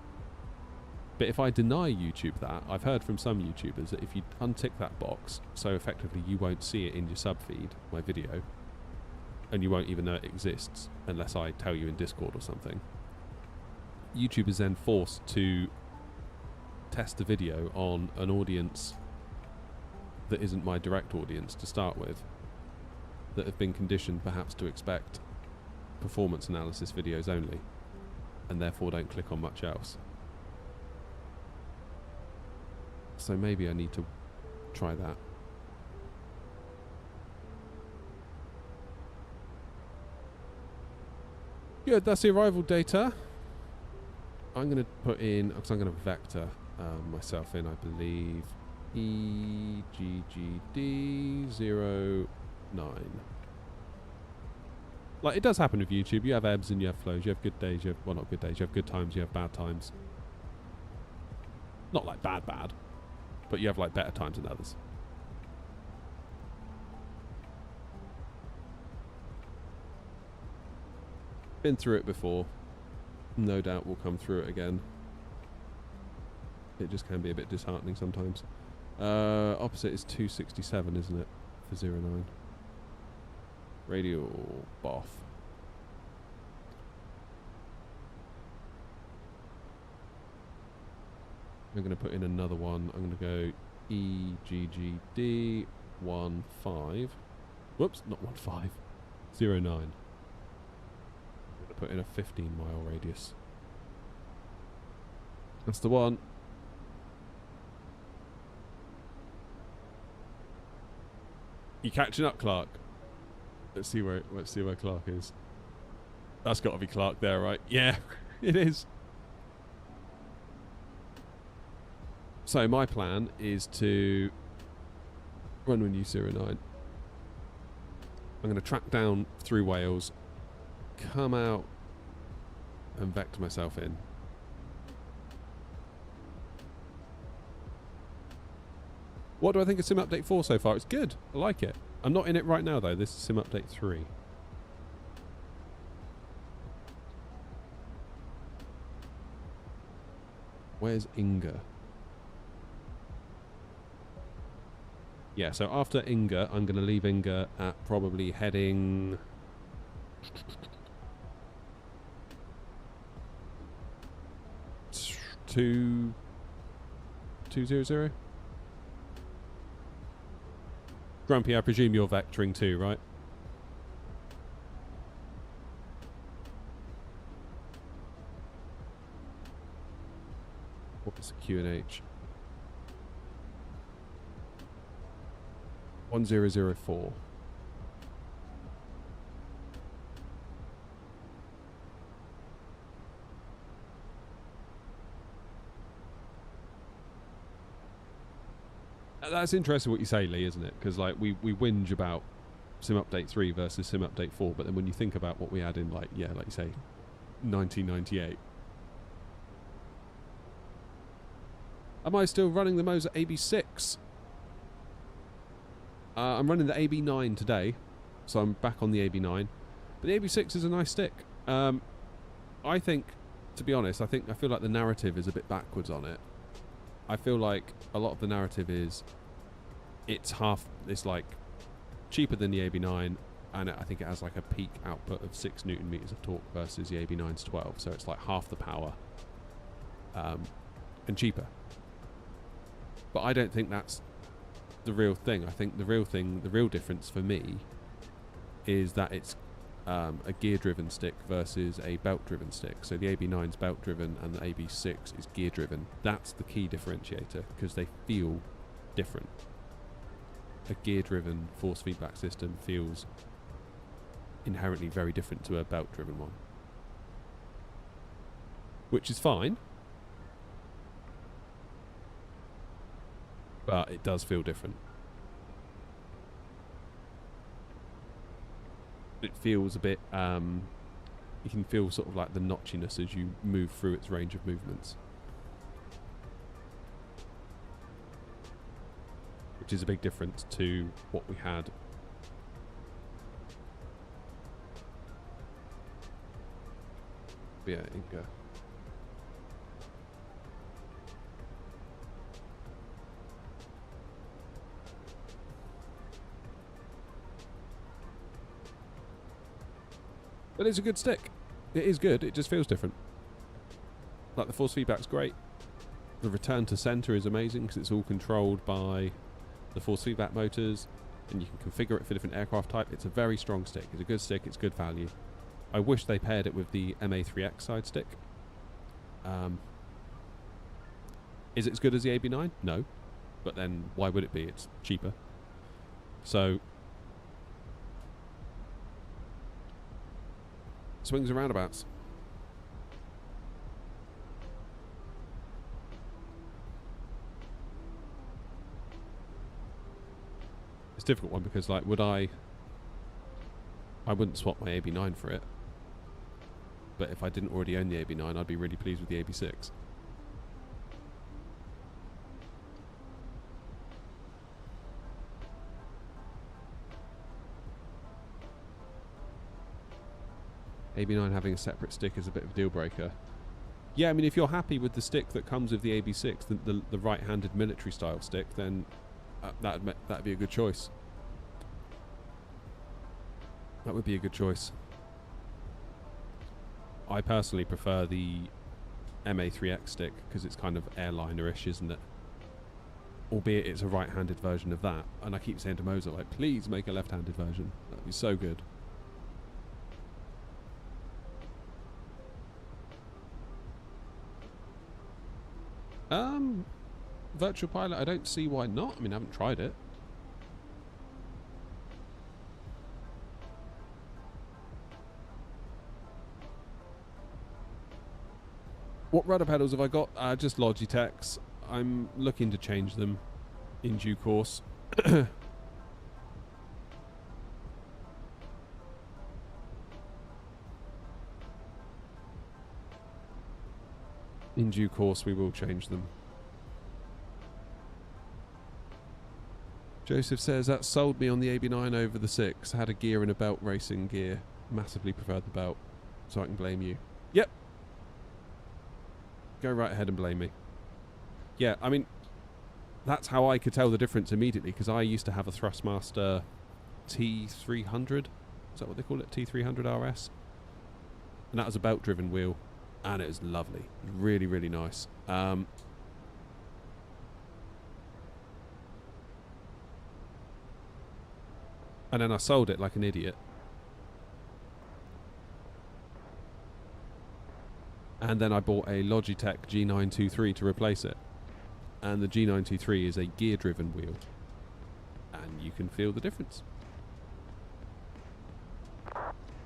But if I deny YouTube that, I've heard from some YouTubers that if you untick that box, so effectively you won't see it in your sub feed, my video, and you won't even know it exists unless I tell you in Discord or something. YouTube is then forced to test the video on an audience that isn't my direct audience to start with, that have been conditioned perhaps to expect performance analysis videos only, and therefore don't click on much else. So maybe I need to try that. Good, that's the arrival data. I'm going to put in, because I'm going to vector myself in, I believe, EGGD09. Like, it does happen with YouTube. You have ebbs and you have flows. You have good days. You have, well, not good days. You have good times. You have bad times. Not like bad, but you have like better times than others. Been through it before. No doubt we'll come through it again. It just can be a bit disheartening sometimes. Opposite is 267, isn't it? For 09. Radial boff. I'm going to put in another one. I'm going to go EGGD 15. Whoops, not 15. 09. I'm going to put in a 15-mile radius. That's the one. You catching up, Clark? Let's see where Clark is. That's got to be Clark there, right? Yeah, it is. So my plan is to run with new 09. I'm going to track down through Wales, come out and vector myself in. What do I think of Sim Update 4 so far? It's good. I like it. I'm not in it right now though. This is Sim Update 3. Where's Inga? Yeah, so after Inga, I'm going to leave Inga at probably heading... 200? Grumpy, I presume you're vectoring too, right? What is a QNH? 1004. That's interesting what you say, Lee, isn't it? Because like we whinge about Sim Update 3 versus Sim Update 4, but then when you think about what we had in like you say 1998. Am I still running the Moser AB6? I'm running the AB9 today, so I'm back on the AB9. But the AB6 is a nice stick. I think, to be honest, I feel like the narrative is a bit backwards on it. I feel like a lot of the narrative is it's like cheaper than the AB9, and I think it has like a peak output of 6 Newton meters of torque versus the AB9's 12, so it's like half the power and cheaper. But I don't think that's the real thing. I think the real difference for me is that it's a gear-driven stick versus a belt-driven stick. So the AB9's belt-driven and the AB6 is gear-driven. That's the key differentiator, because they feel different. A gear-driven force feedback system feels inherently very different to a belt-driven one, which is fine, but it does feel different. It feels a bit, you can feel sort of like the notchiness as you move through its range of movements, which is a big difference to what we had via Inga. But it's a good stick. It is good, it just feels different. Like, the force feedback's great. The return to center is amazing because it's all controlled by the force feedback motors, and you can configure it for different aircraft type. It's a very strong stick. It's a good stick, it's good value. I wish they paired it with the MA3X side stick. Is it as good as the AB9? No. But then why would it be? It's cheaper. So, swings and roundabouts. It's a difficult one because, like, I wouldn't swap my AB9 for it. But if I didn't already own the AB9, I'd be really pleased with the AB6. AB9 having a separate stick is a bit of a deal breaker. Yeah, I mean, if you're happy with the stick that comes with the AB6, the right-handed military style stick, then that'd be a good choice. That would be a good choice. I personally prefer the MA3X stick because it's kind of airliner-ish, isn't it? Albeit it's a right-handed version of that. And I keep saying to Moser, like, please make a left-handed version. That'd be so good. Virtual pilot, I don't see why not. I mean, I haven't tried it. What rudder pedals have I got? Just Logitech's. I'm looking to change them in due course. In due course, we will change them. Joseph says, that sold me on the AB9 over the 6. Had a gear and a belt racing gear. Massively preferred the belt. So I can blame you. Yep. Go right ahead and blame me. Yeah, I mean, that's how I could tell the difference immediately, because I used to have a Thrustmaster T300. Is that what they call it? T300 RS? And that was a belt-driven wheel. And it was lovely. Really, really nice. And then I sold it like an idiot. And then I bought a Logitech G923 to replace it. And the G923 is a gear-driven wheel. And you can feel the difference.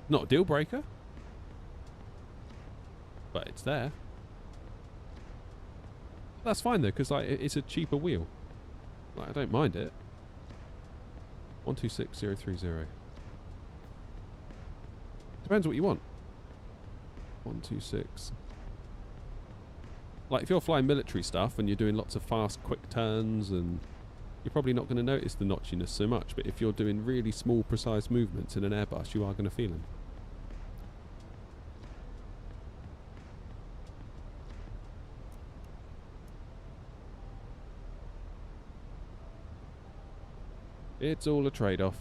Not a deal breaker. But it's there. That's fine though, because like it's a cheaper wheel. Like, I don't mind it. 126030. Depends what you want. 126. Like, if you're flying military stuff and you're doing lots of fast, quick turns, and you're probably not going to notice the notchiness so much. But if you're doing really small, precise movements in an Airbus, you are going to feel them. It's all a trade-off.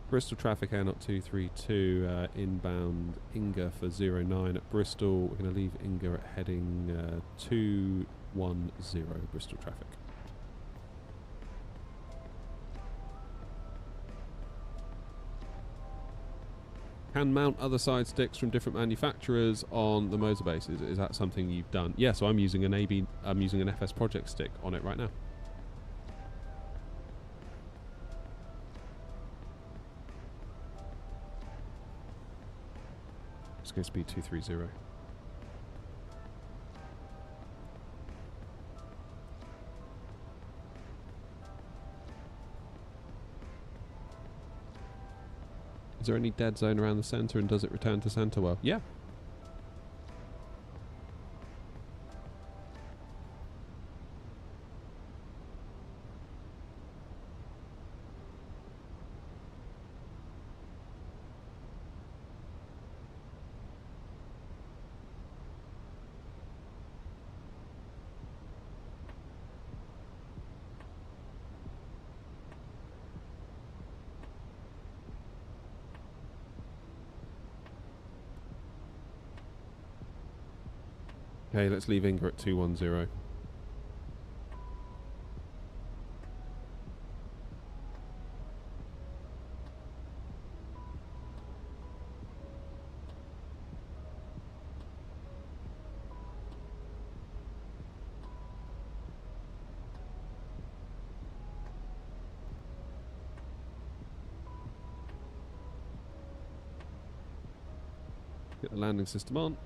Bristol traffic Air Not 232 inbound Inga for 09 at Bristol. We're going to leave Inga at heading Bristol traffic. Can mount other side sticks from different manufacturers on the Moser base. Is that something you've done? Yeah, so I'm using an FS Project stick on it right now. It's going to speed 230. Is there any dead zone around the centre, and does it return to centre well? Yeah. Okay, let's leave Inga at 210. Get the landing system on.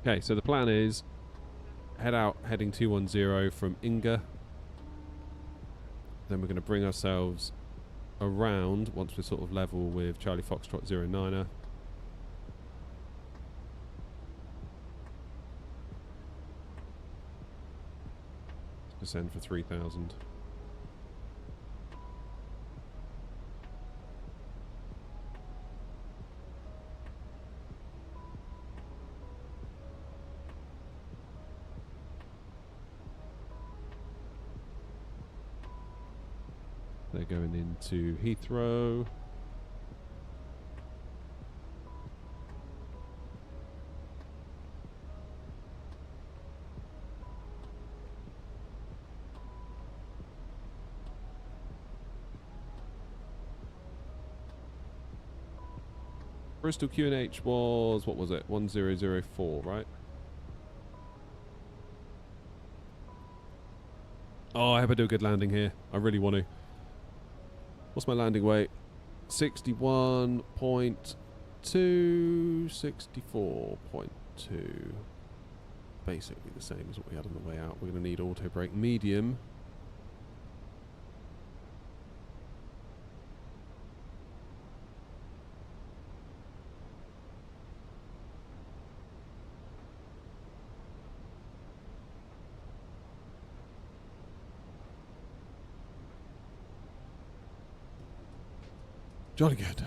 Okay, so the plan is heading 210 from Inga. Then we're going to bring ourselves around once we're sort of level with Charlie Foxtrot 09er. Descend for 3,000. They're going into Heathrow. Bristol QNH was, what was it? 1004, right? Oh, I hope I do a good landing here. I really want to. What's my landing weight? 61.2, 64.2. Basically the same as what we had on the way out. We're going to need auto brake medium. Jolly good.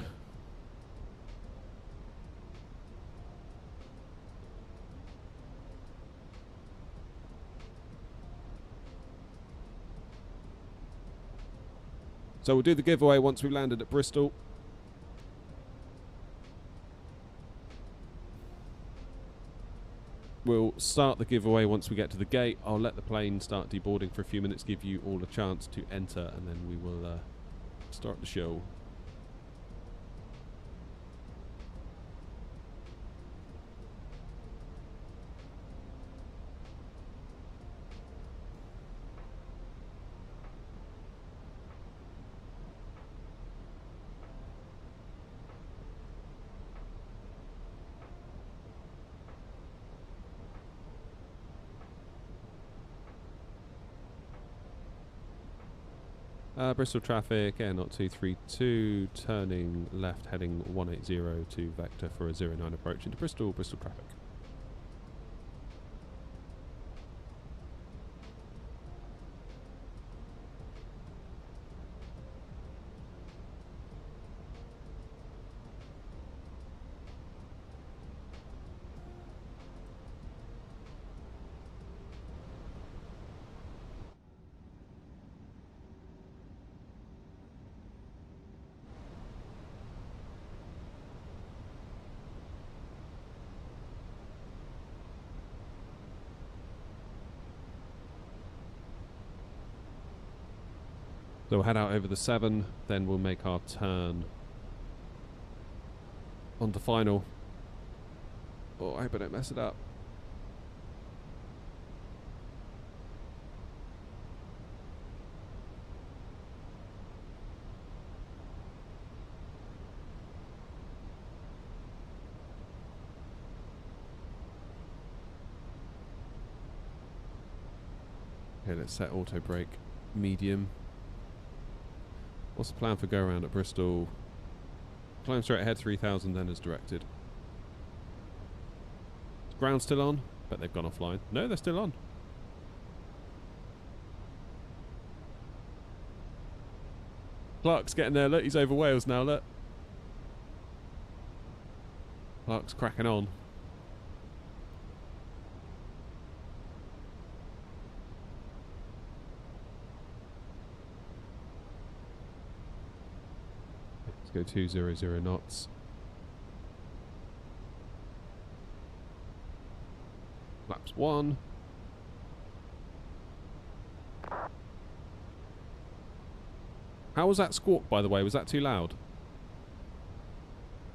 So we'll do the giveaway once we've landed at Bristol. We'll start the giveaway once we get to the gate. I'll let the plane start deboarding for a few minutes, give you all a chance to enter, and then we will start the show. Bristol traffic, Air Not 232, turning left, heading 180 to Vector for a 09 approach into Bristol traffic. So we'll head out over the 7, then we'll make our turn onto final. Oh, I hope I don't mess it up. Okay, let's set auto brake medium. What's the plan for go around at Bristol? Climb straight ahead 3000 then as directed. Is ground still on? Bet they've gone offline. No, they're still on. Clark's getting there. Look, he's over Wales now. Look. Clark's cracking on. Go 200 knots. Laps 1. How was that squawk, by the way? Was that too loud?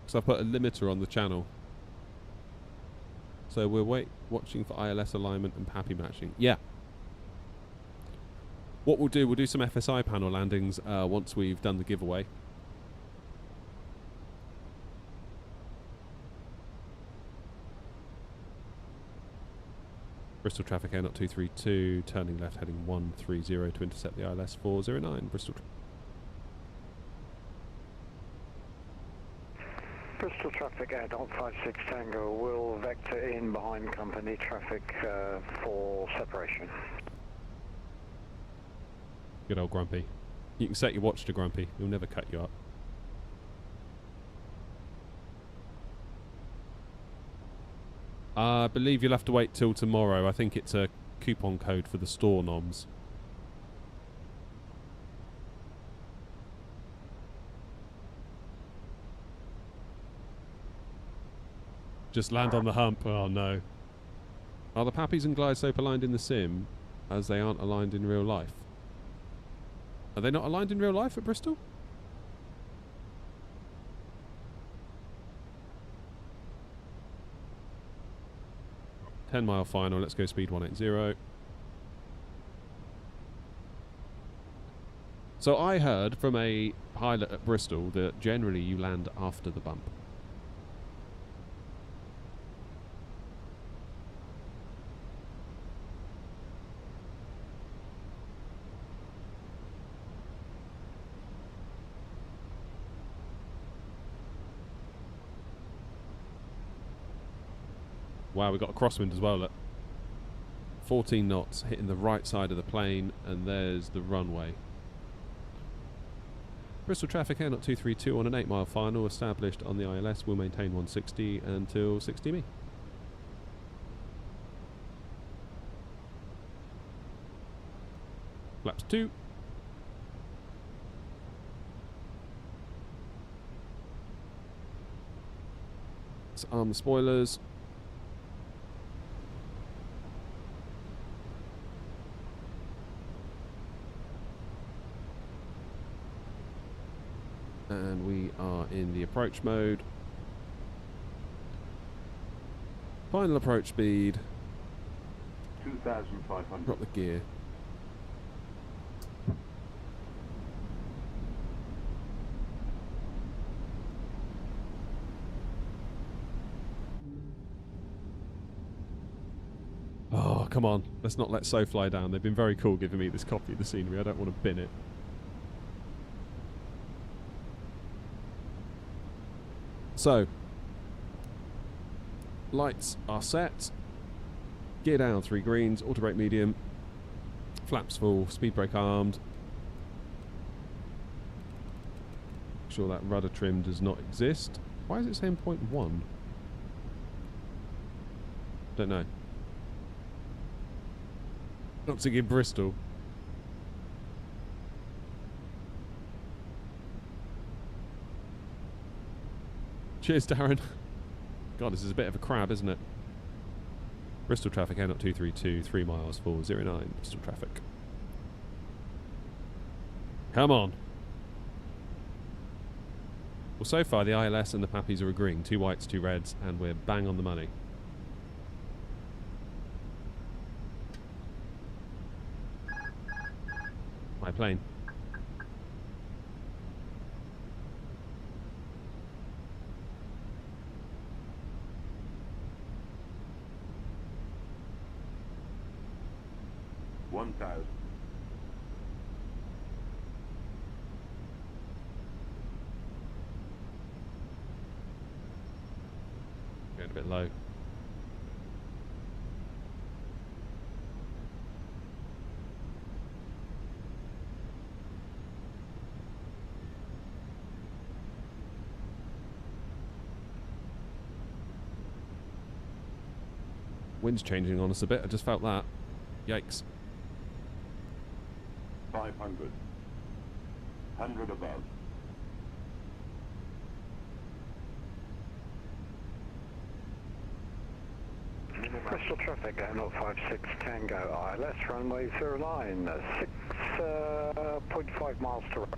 Because I put a limiter on the channel. So we're watching for ILS alignment and PAPI matching. Yeah. What we'll do some FSI panel landings once we've done the giveaway. Bristol traffic air not 232, turning left heading 130 to intercept the ILS 409. Bristol. Bristol traffic air not 56 Tango will vector in behind company traffic for separation. Good old Grumpy. You can set your watch to Grumpy. He'll never cut you up. I believe you'll have to wait till tomorrow. I think it's a coupon code for the store noms. Just land on the hump. Oh no. Are the Pappies and Glideslope aligned in the sim as they aren't aligned in real life? Are they not aligned in real life at Bristol? $10-mile final, let's go speed 180. So I heard from a pilot at Bristol that generally you land after the bump. Wow, we got a crosswind as well, look. 14 knots, hitting the right side of the plane, and there's the runway. Bristol traffic air not 232 on an 8-mile final, established on the ILS, will maintain 160 until 60 me. Flaps 2. Let's arm the spoilers. And we are in the approach mode. Final approach speed. 2,500. Drop the gear. Oh, come on. Let's not let SoFly down. They've been very cool giving me this copy of the scenery. I don't want to bin it. So, lights are set, gear down 3 greens, auto brake medium, flaps full, speed brake armed. Make sure that rudder trim does not exist. Why is it saying 0.1? Don't know. Not to give Bristol. Cheers, Darren. God, this is a bit of a crab, isn't it? Bristol traffic, air not 232, 3 miles 409. Bristol traffic. Come on. Well, so far the ILS and the Pappies are agreeing. 2 whites, 2 reds, and we're bang on the money. My plane. Going a bit low. Wind's changing on us a bit. I just felt that. Yikes. 500. 100 above. Bristol traffic, 056 Tango ILS, runway 09, 6.5 miles to run.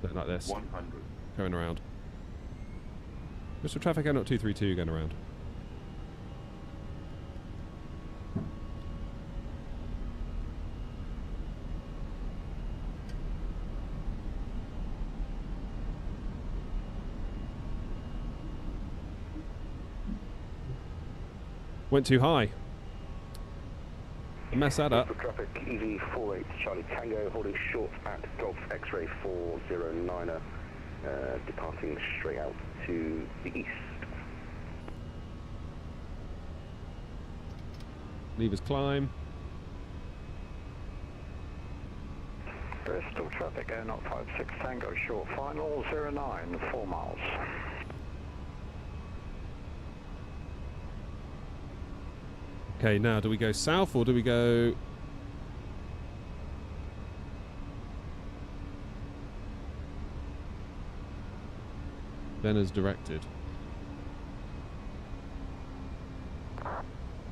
Something like this. 100. Going around. Bristol traffic, 232 going around. Went too high. Mess that up. Traffic EV 48 Charlie Tango holding short at Golf X-ray 409er, departing straight out to the east. Levers climb. Bristol traffic, 056 Tango short final 09, 4 miles. Okay, now do we go south or do we go... then as directed?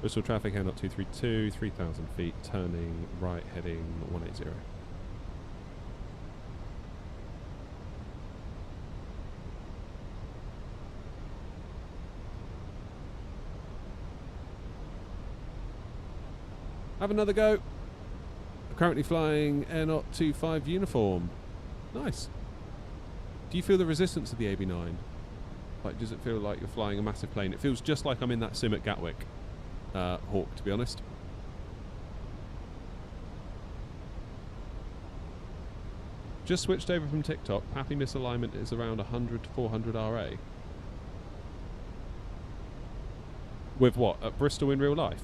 Bristol traffic, 232, 3,000 feet, turning right, heading 180. Have another go. I'm currently flying Air 25 uniform. Nice. Do you feel the resistance of the AB9? Like, does it feel like you're flying a massive plane? It feels just like I'm in that sim at Gatwick, Hawk, to be honest. Just switched over from TikTok. Happy misalignment is around 100 to 400 RA. With what? At Bristol in real life?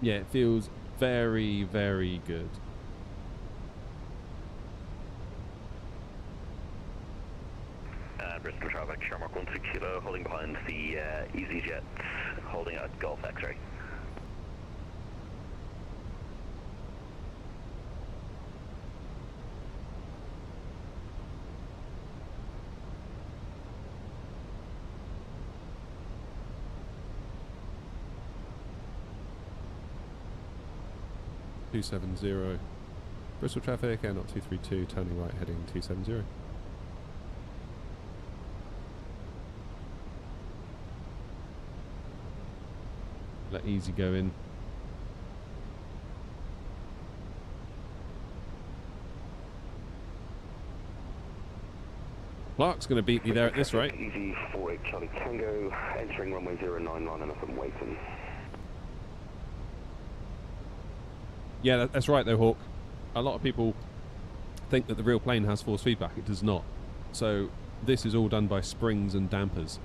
Yeah, it feels very, very good. Bristol traffic, Shamrock 16 Kilo, holding behind the EasyJet, holding at Golf X-ray. .270. Bristol traffic, Air 232, turning right, heading 270. Let easy go in. Clark's going to beat me there at this rate. EV 48 Charlie Tango, entering runway 09, lining up and waiting. Yeah, that's right though, Hawk. A lot of people think that the real plane has force feedback. It does not. So this is all done by springs and dampers.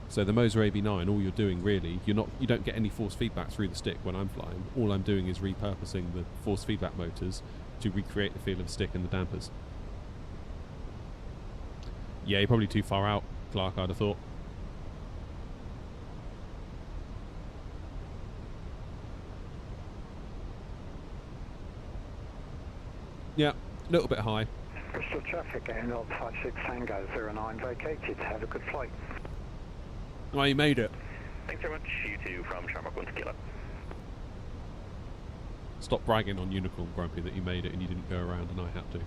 So the Moser AB9, all you're doing really, you don't get any force feedback through the stick when I'm flying. All I'm doing is repurposing the force feedback motors to recreate the feel of the stick and the dampers. Yeah, you're probably too far out, Clark, I'd have thought. Yeah, a little bit high. Bristol traffic, Air 056 Tango 09 vacated. Have a good flight. Well, you made it. Thanks very much. You two from Shamrock 1 Tequila. Stop bragging on Unicorn Grumpy that you made it and you didn't go around and I had to.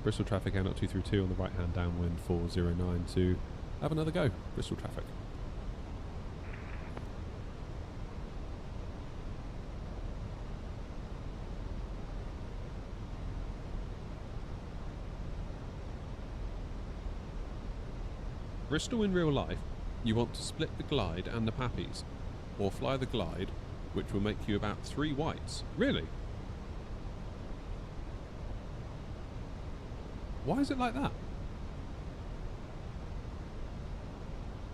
Bristol traffic, Air 232 on the right hand downwind 409 to have another go. Bristol traffic. Bristol in real life, you want to split the glide and the pappies, or fly the glide, which will make you about 3 whites. Really? Why is it like that?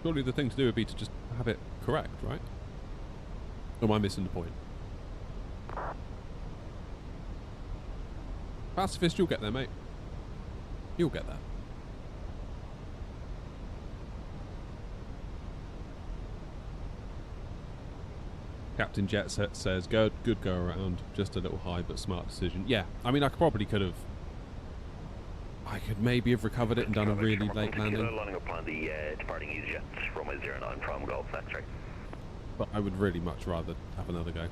Surely the thing to do would be to just have it correct, right? Or am I missing the point? Pacifist, you'll get there, mate. You'll get there. Captain Jet Set says, good go around. Just a little high, but smart decision. Yeah, I mean, I probably could have... I could maybe have recovered it and done a really late landing. Lining up on the departing EasyJet, runway 09 from Golf, that's right. But I would really much rather have another go.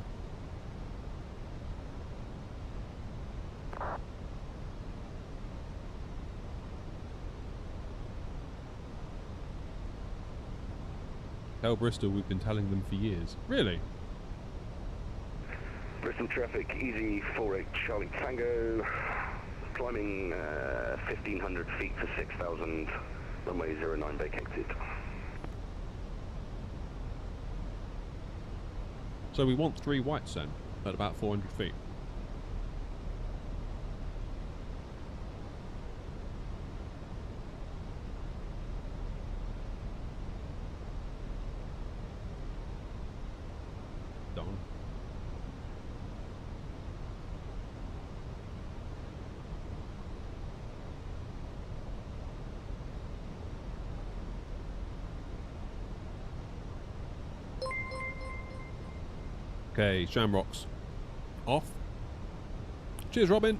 Tell Bristol we've been telling them for years. Really? Bristol traffic, easy 48 Charlie Tango, climbing 1500 feet for 6,000, runway 09 vacated. So we want 3 whites then, at about 400 feet. Done. Okay, Shamrocks off. Cheers, Robin.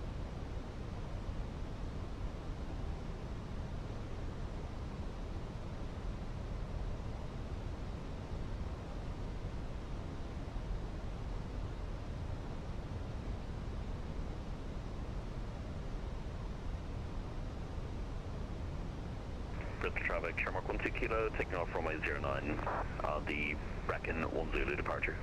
Bristol traffic, Shamrock 1 Kilo, taking off runway 09, the Bracken 1 Zulu departure.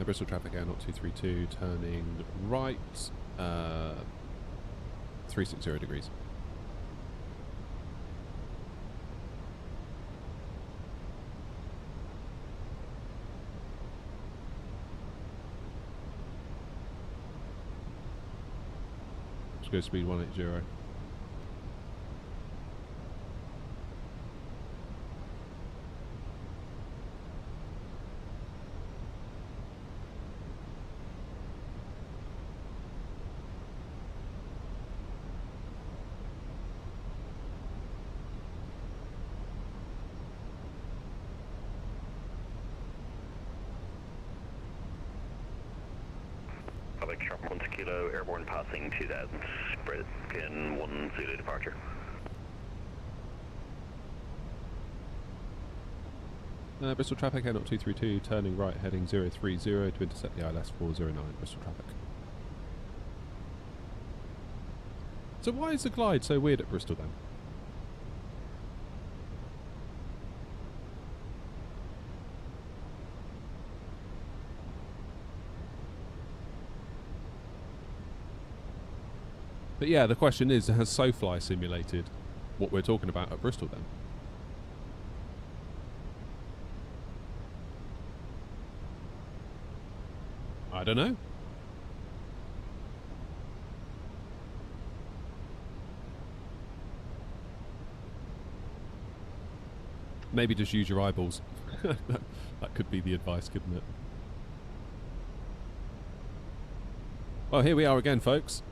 Bristol traffic air 232, turning right, 360 degrees. Let's go speed 180. Sharp 1 Kilo, airborne passing 2000, Bracken 1 Zulu departure. Bristol traffic air 232, turning right, heading 030 to intercept the ILS 409, Bristol traffic. So why is the glide so weird at Bristol then? But yeah, the question is, has SoFly simulated what we're talking about at Bristol then? I don't know. Maybe just use your eyeballs. That could be the advice, couldn't it? Well, here we are again, folks.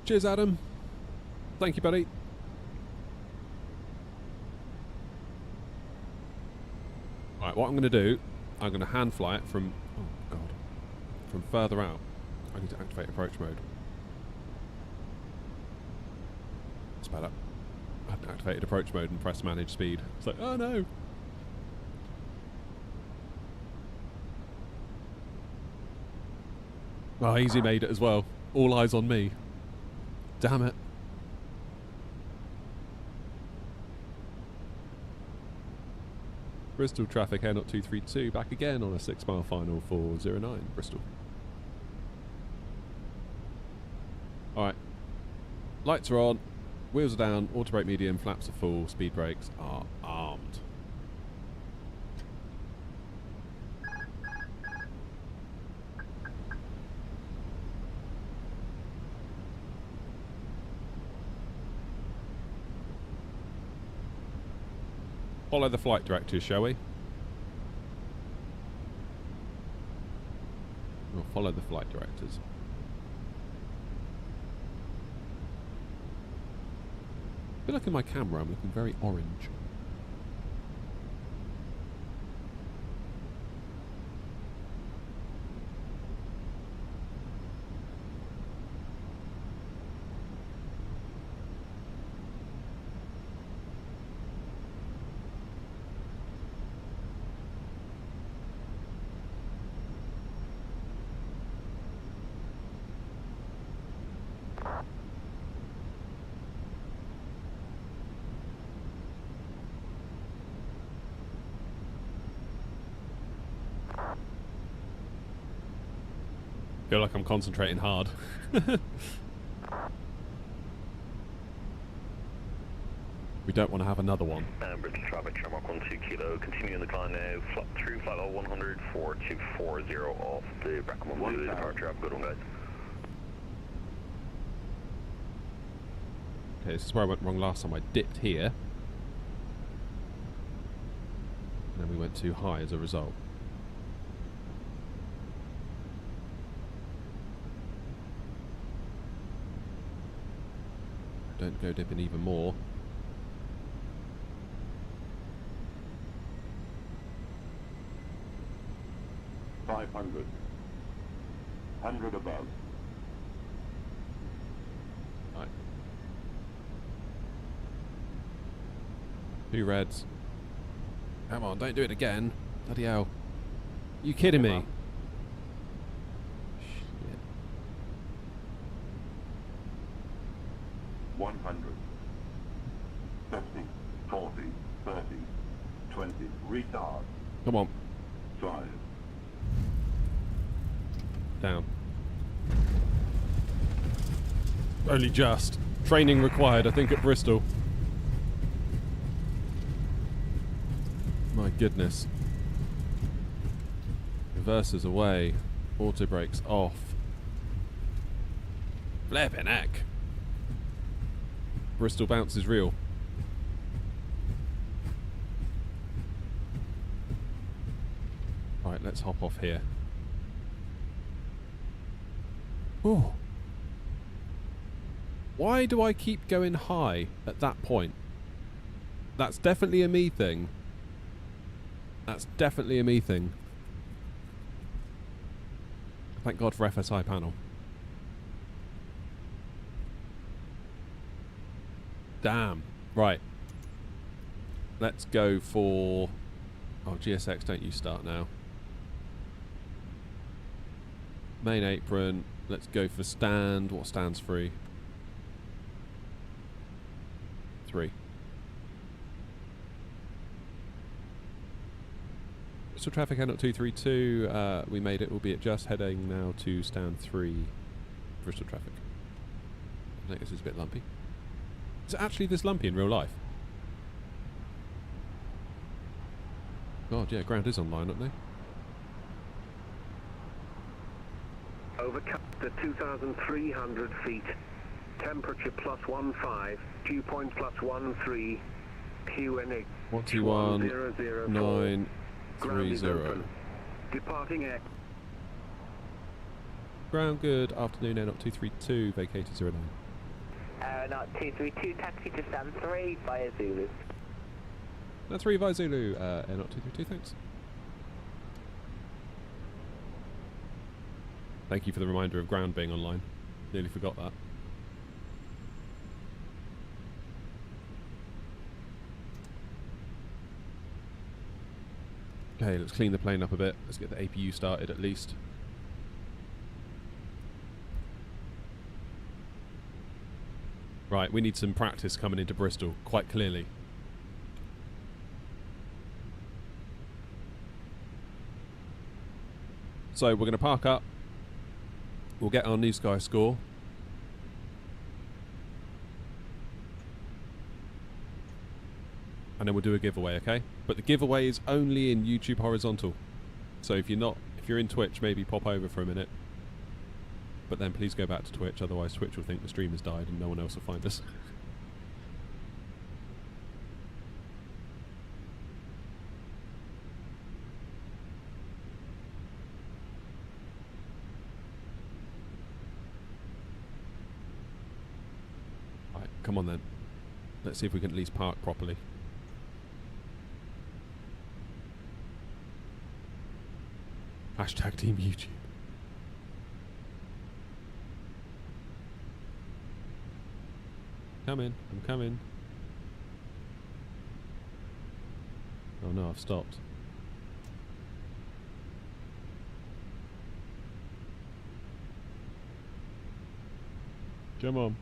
Cheers, Adam. Thank you, buddy. Right, what I'm going to do, I'm going to hand fly it from, oh god, from further out. I need to activate approach mode. That's better. I hadn't activated approach mode and press manage speed. It's like, oh no. Oh, easy made it as well. All eyes on me. Damn it. Bristol traffic, Air 232, back again on a 6-mile final for 09, Bristol. Alright. Lights are on, wheels are down, auto brake medium, flaps are full, speed brakes are armed. Follow the flight directors, shall we? We'll follow the flight directors. I feel like in my camera I'm looking very orange. Feel like I'm concentrating hard. We don't want to have another one. Bristol traffic, Shamrock 12 Kilo, continuing the climb now, through flight level 100, 4240 off the Brackham Blue departure. Have a good one, guys. Okay, this is where I went wrong last time. I dipped here. And then we went too high as a result. Don't go dipping even more. $500. 100 above. Right. 2 reds. Come on, don't do it again. Bloody hell. You kidding me? Shit. 100. 50. 40. 30. 20. Retard. Come on. 5. Down. Only just. Training required, I think, at Bristol. My goodness. Reversers away. Auto brakes off. Flippin' heck. Bristol bounce is real. Right, let's hop off here. Oh. Why do I keep going high at that point? That's definitely a me thing. That's definitely a me thing. Thank God for FSI panel. Damn. Right. Let's go for... Oh, GSX, don't you start now. Main apron. Let's go for stand. What stands free? 3. Bristol traffic, Air 232. We made it, albeit just heading now to stand 3. Bristol traffic. I guess it's a bit lumpy. Is it actually this lumpy in real life? God, yeah, ground is online, aren't they? Overcast at 2,300 feet. Temperature +15. Dew point +13. QNH 121,930. Ground is open. Departing X. Ground good. Afternoon, air not 232. Vacated 09. Not 232, taxi to stand 3 via Zulu. That's 3 via Zulu. Air not 232, thanks. Thank you for the reminder of ground being online. Nearly forgot that. Okay, let's clean the plane up a bit. Let's get the APU started at least. Right, we need some practice coming into Bristol, quite clearly. So we're going to park up. We'll get our New Sky score. And then we'll do a giveaway, okay? But the giveaway is only in YouTube Horizontal. So if you're in Twitch, maybe pop over for a minute. But then please go back to Twitch, otherwise Twitch will think the stream has died and no one else will find us. Right, come on then. Let's see if we can at least park properly. Hashtag Team YouTube. Coming, I'm coming. Oh no, I've stopped. Come on.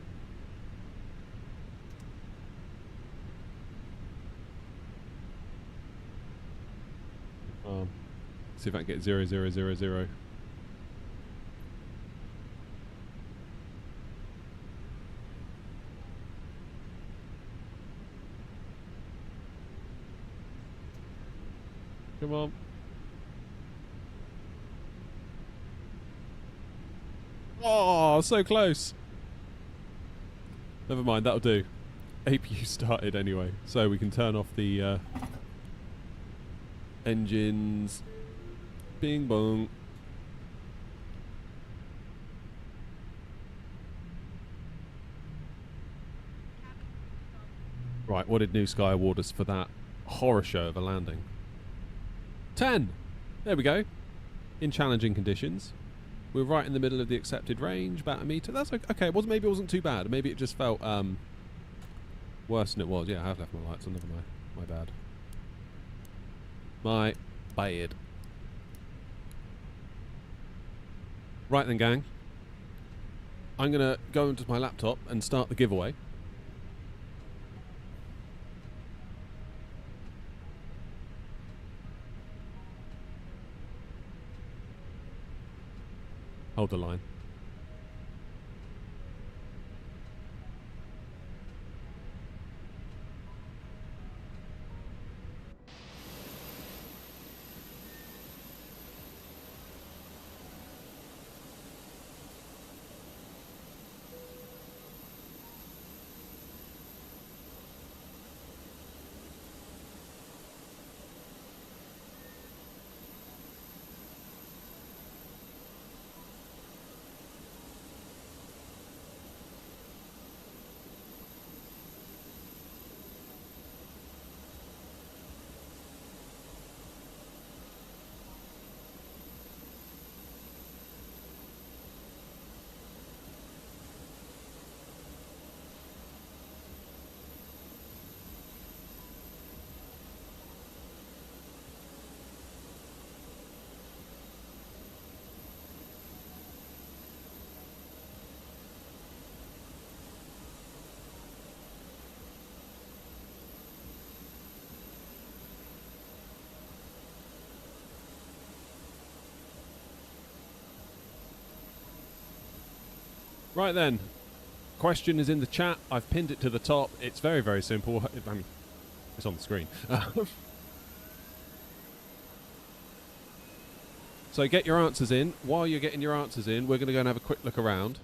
See if I can get 0000. Come on. Oh, so close. Never mind, that'll do. APU started anyway, so we can turn off the engines. Bing bong. Right, what did New Sky award us for that horror show of a landing? 10! There we go. In challenging conditions. We're right in the middle of the accepted range, about a metre. That's okay. Maybe it wasn't too bad. Maybe it just felt worse than it was. Yeah, I have left my lights on. Never mind. My bad. My bad. Right then, gang. I'm going to go into my laptop and start the giveaway. Hold the line. Right then. Question is in the chat. I've pinned it to the top. It's very, very simple. I mean, it's on the screen. So get your answers in. While you're getting your answers in, we're going to go and have a quick look around.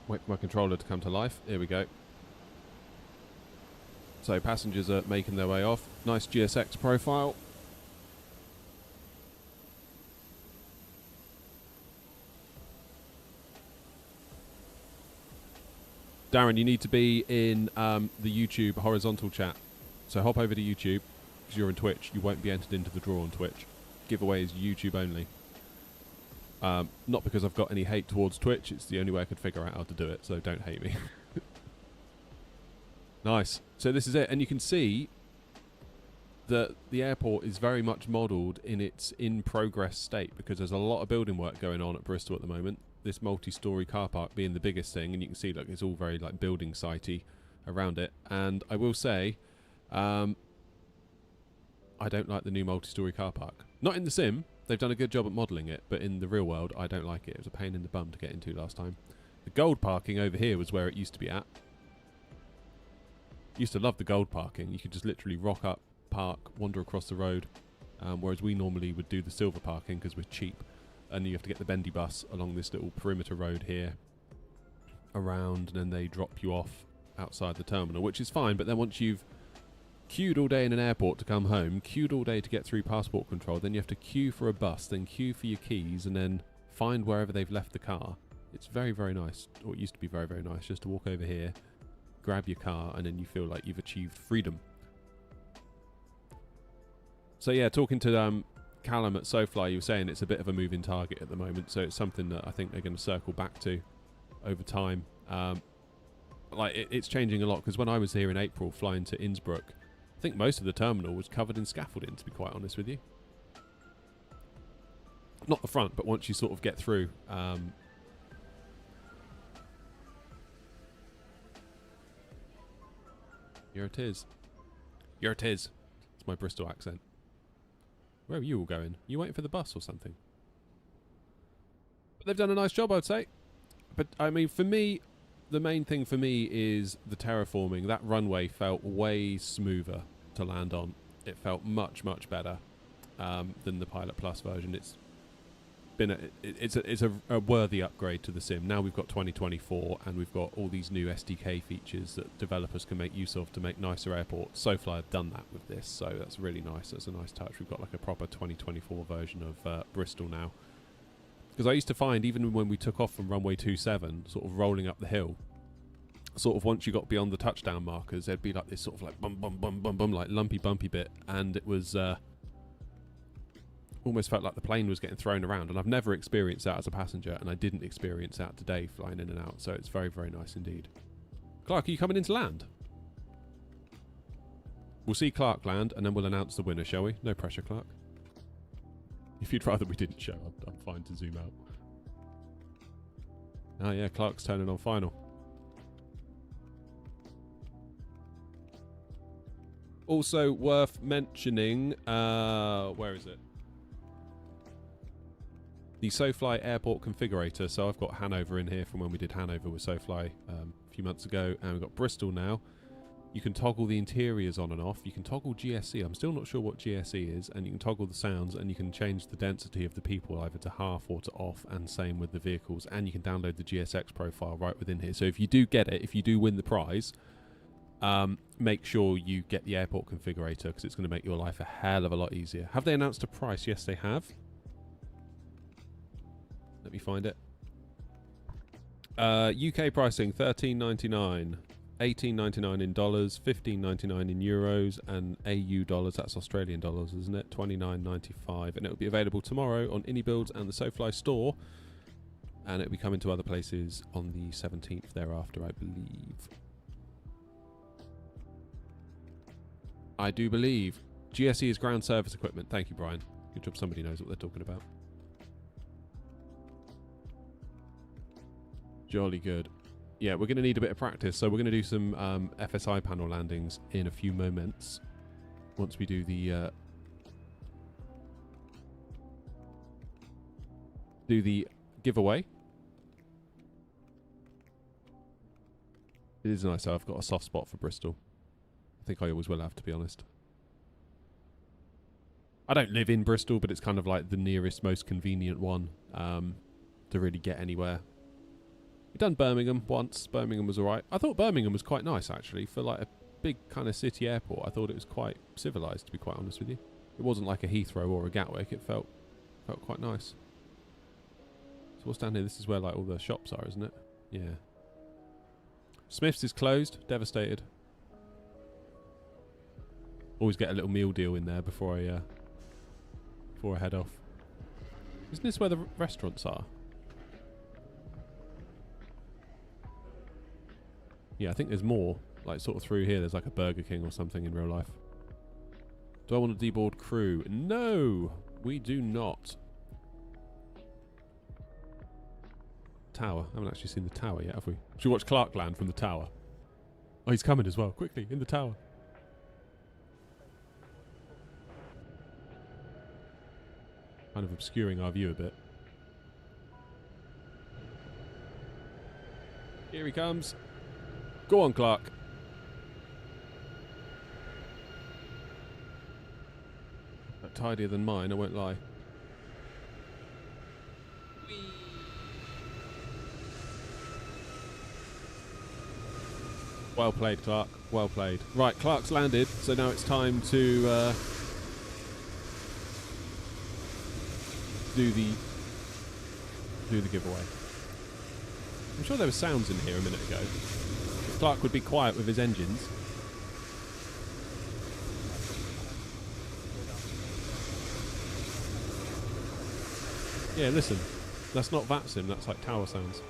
Wait for my controller to come to life. Here we go. So passengers are making their way off. Nice GSX profile. Darren, you need to be in the YouTube horizontal chat. So hop over to YouTube, because you're on Twitch. You won't be entered into the draw on Twitch. Giveaway is YouTube only. Not because I've got any hate towards Twitch. It's the only way I could figure out how to do it, so don't hate me. Nice. So this is it. And you can see that the airport is very much modelled in its in-progress state, because there's a lot of building work going on at Bristol at the moment. This multi-storey car park being the biggest thing, and you can see, look, it's all very like building sitey around it. And I will say, I don't like the new multi-storey car park. Not in the sim. They've done a good job at modelling it, but in the real world, I don't like it. It was a pain in the bum to get into last time. The gold parking over here was where it used to be at. Used to love the gold parking. You could just literally rock up, park, wander across the road, whereas we normally would do the silver parking because we're cheap, and you have to get the bendy bus along this little perimeter road here around, and then they drop you off outside the terminal, which is fine. But then once you've queued all day in an airport to come home, queued all day to get through passport control, then you have to queue for a bus, then queue for your keys, and then find wherever they've left the car. It's very, very nice, or it used to be very, very nice, just to walk over here, grab your car, and then you feel like you've achieved freedom. So yeah, talking to Callum at SoFly, you were saying it's a bit of a moving target at the moment, so it's something that I think they're going to circle back to over time. It's changing a lot, because when I was here in April flying to Innsbruck, I think most of the terminal was covered in scaffolding, to be quite honest with you. Not the front, but once you sort of get through. Here it is. Here it is. It's my Bristol accent. Where are you all going? You waiting for the bus or something? But they've done a nice job, I'd say. But, I mean, for me, the main thing for me is the terraforming. That runway felt way smoother to land on. It felt much, much better than the Pilot Plus version. It's been a worthy upgrade to the sim. Now we've got 2024, and we've got all these new SDK features that developers can make use of to make nicer airports. SoFly have done that with this, so that's really nice. That's a nice touch. We've got like a proper 2024 version of Bristol now. Because I used to find, even when we took off from runway 27, sort of rolling up the hill, sort of once you got beyond the touchdown markers, there'd be like this sort of like bum bum bum bum bum, like lumpy bumpy bit, and it was almost felt like the plane was getting thrown around. And I've never experienced that as a passenger, and I didn't experience that today flying in and out, so it's very, very nice indeed. Clark, are you coming into land? We'll see Clark land, and then we'll announce the winner, shall we? No pressure, Clark. If you'd rather we didn't show, I'm fine to zoom out. Oh yeah, Clark's turning on final. Also worth mentioning, where is it? The SoFly airport configurator. So I've got Hanover in here from when we did Hanover with SoFly a few months ago, and we've got Bristol now. You can toggle the interiors on and off. You can toggle GSE. I'm still not sure what GSE is, and you can toggle the sounds, and you can change the density of the people either to half or to off, and same with the vehicles. And you can download the GSX profile right within here. So if you do get it, if you do win the prize, make sure you get the airport configurator, because it's going to make your life a hell of a lot easier. Have they announced a price? Yes, they have. Let me find it. UK pricing $13.99, $18.99 in dollars, $15.99 in euros, and AU dollars. That's Australian dollars, isn't it? $29.95, and it will be available tomorrow on InnyBuilds and the SoFly store, and it will be coming to other places on the 17th thereafter, I believe. I do believe. GSE is ground service equipment. Thank you, Brian. Good job. Somebody knows what they're talking about. Jolly good. Yeah, we're going to need a bit of practice, so we're going to do some FSI panel landings in a few moments once we do the do the giveaway. It is nice how I've got a soft spot for Bristol. I think I always will have, to be honest. I don't live in Bristol, but it's kind of like the nearest, most convenient one to really get anywhere. We've done Birmingham once. Birmingham was alright. I thought Birmingham was quite nice, actually, for like a big kind of city airport. I thought it was quite civilised, to be quite honest with you. It wasn't like a Heathrow or a Gatwick. It felt quite nice. So what's down here? This is where like all the shops are, isn't it? Yeah. Smith's is closed. Devastated. Always get a little meal deal in there before I head off. Isn't this where the restaurants are? Yeah, I think there's more. Like sort of through here, there's like a Burger King or something in real life. Do I want to deboard crew? No, we do not. Tower. I haven't actually seen the tower yet, have we? Should we watch Clark land from the tower? Oh, he's coming as well. Quickly, in the tower. Kind of obscuring our view a bit. Here he comes. Go on, Clark. But tidier than mine, I won't lie. Well played, Clark. Well played. Right, Clark's landed, so now it's time to do the giveaway. I'm sure there were sounds in here a minute ago. If Clark would be quiet with his engines. Yeah, listen. That's not VATSIM, that's like tower sounds.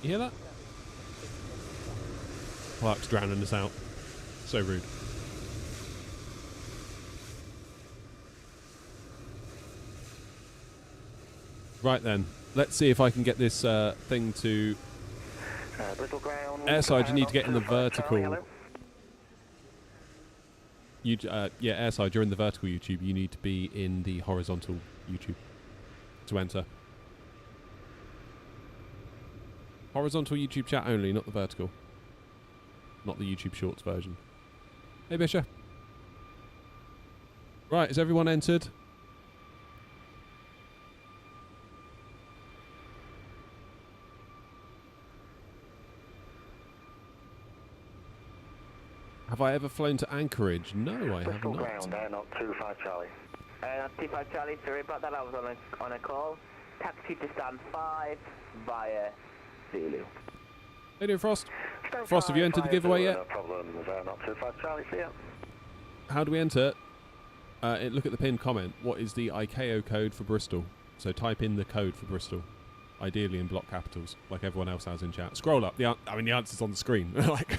You hear that? Clark's drowning us out. So rude. Right then, let's see if I can get this thing to... Airside, you need to get in the vertical. Yeah, Airside, you're in the vertical YouTube. You need to be in the horizontal YouTube to enter. Horizontal YouTube chat only, not the vertical. Not the YouTube Shorts version. Hey, Bishop. Right, is everyone entered? Have I ever flown to Anchorage? No, I have not. Ground, not 25 Charlie. Not 25 Charlie, sorry about that, I was on a call. Taxi to stand 5 via Zulu. Hey there, Frost. Frost, have you entered the giveaway yet? No problem, not 25 Charlie, see ya. How do we enter? Look at the pinned comment. What is the ICAO code for Bristol? So type in the code for Bristol. Ideally in block capitals, like everyone else has in chat. Scroll up. The answer's on the screen. Like...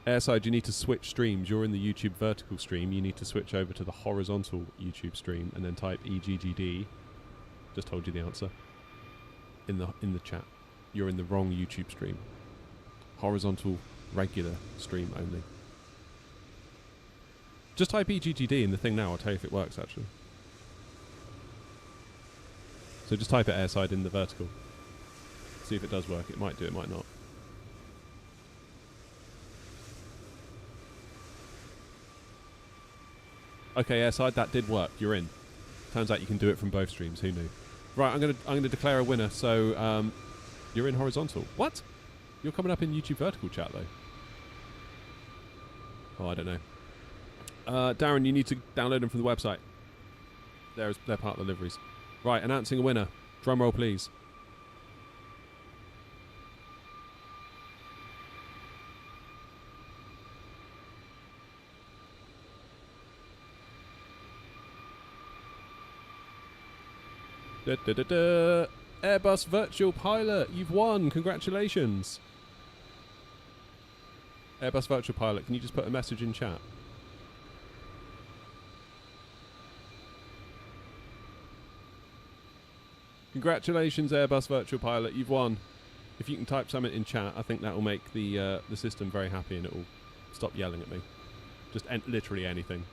Airside, you need to switch streams. You're in the YouTube vertical stream. You need to switch over to the horizontal YouTube stream and then type EGGD. Just told you the answer. In the chat. You're in the wrong YouTube stream. Horizontal regular stream only. Just type EGGD in the thing now. I'll tell you if it works actually. So just type it Airside in the vertical. See if it does work. It might do, it might not. Okay, Airside, that did work. You're in. Turns out you can do it from both streams. Who knew? Right, I'm gonna declare a winner. So you're in horizontal. What? You're coming up in YouTube vertical chat though. Oh, I don't know. Darren, you need to download them from the website. They're part of the liveries. Right, announcing a winner. Drum roll, please. Airbus Virtual Pilot, you've won. Congratulations. Airbus Virtual Pilot, can you just put a message in chat? Congratulations, Airbus Virtual Pilot, you've won. If you can type something in chat, I think that will make the system very happy and it will stop yelling at me. Just literally anything.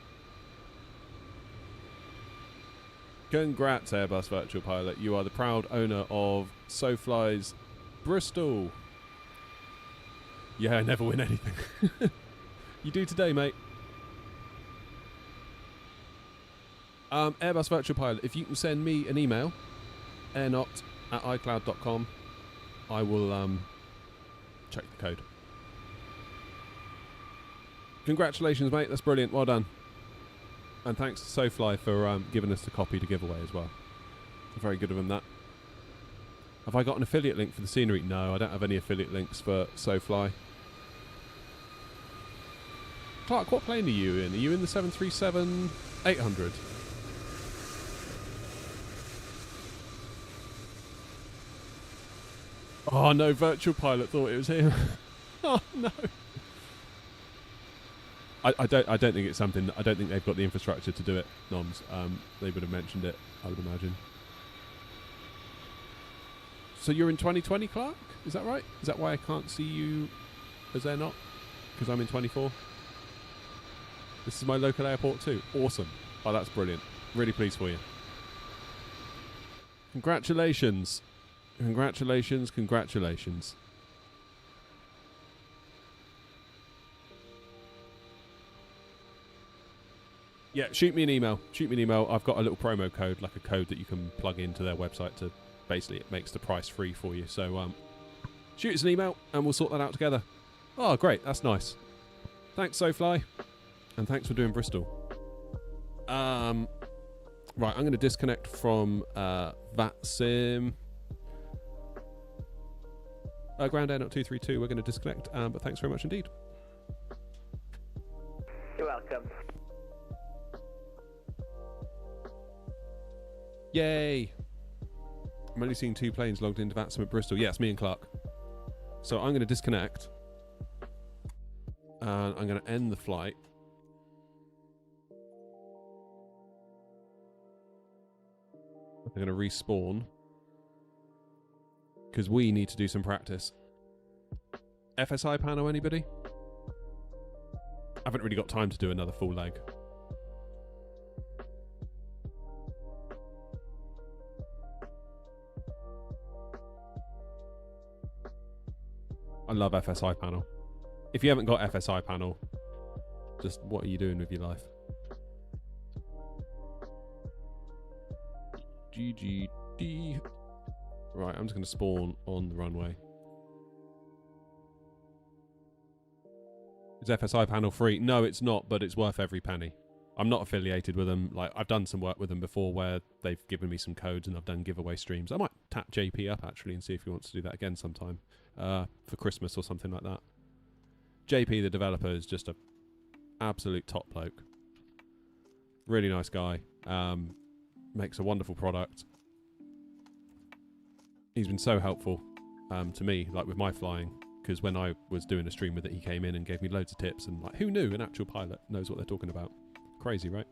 Congrats, Airbus Virtual Pilot. You are the proud owner of SoFly's Bristol. Yeah, I never win anything. You do today, mate. Airbus Virtual Pilot, if you can send me an email, airnot@icloud.com, I will check the code. Congratulations, mate. That's brilliant. Well done. And thanks to SoFly for giving us the copy to give away as well. Very good of them, that. Have I got an affiliate link for the scenery? No, I don't have any affiliate links for SoFly. Clark, what plane are you in? Are you in the 737-800? Oh no, Virtual Pilot thought it was him. Oh no. I don't think it's something. I don't think they've got the infrastructure to do it, Noms. They would have mentioned it, I would imagine. So you're in 2020, Clark? Is that right? Is that why I can't see you as they're not? Because I'm in 24? This is my local airport too. Awesome. Oh, that's brilliant. Really pleased for you. Congratulations. Congratulations, congratulations. Yeah, shoot me an email. Shoot me an email. I've got a little promo code, like a code that you can plug into their website to basically it makes the price free for you. So shoot us an email and we'll sort that out together. Oh, great. That's nice. Thanks, SoFly. And thanks for doing Bristol. Right, I'm going to disconnect from VATSIM. Ground Air Not 232, we're going to disconnect, but thanks very much indeed. You're welcome. Yay! I'm only seeing 2 planes logged into VATSIM at Bristol. Yes, me and Clark. So I'm going to disconnect. And I'm going to end the flight. I'm going to respawn. Because we need to do some practice. FSI panel, anybody? I haven't really got time to do another full leg. I love FSI panel. If you haven't got FSI panel, just what are you doing with your life? GGD. Right, I'm just going to spawn on the runway. Is FSI panel free? No, it's not, but it's worth every penny. I'm not affiliated with them. Like, I've done some work with them before where they've given me some codes and I've done giveaway streams. I might tap JP up actually and see if he wants to do that again sometime for Christmas or something like that. JP, the developer, is just a absolute top bloke. Really nice guy. Makes a wonderful product. He's been so helpful to me, like with my flying, because when I was doing a stream with it, he came in and gave me loads of tips, and like, who knew an actual pilot knows what they're talking about? Crazy, right?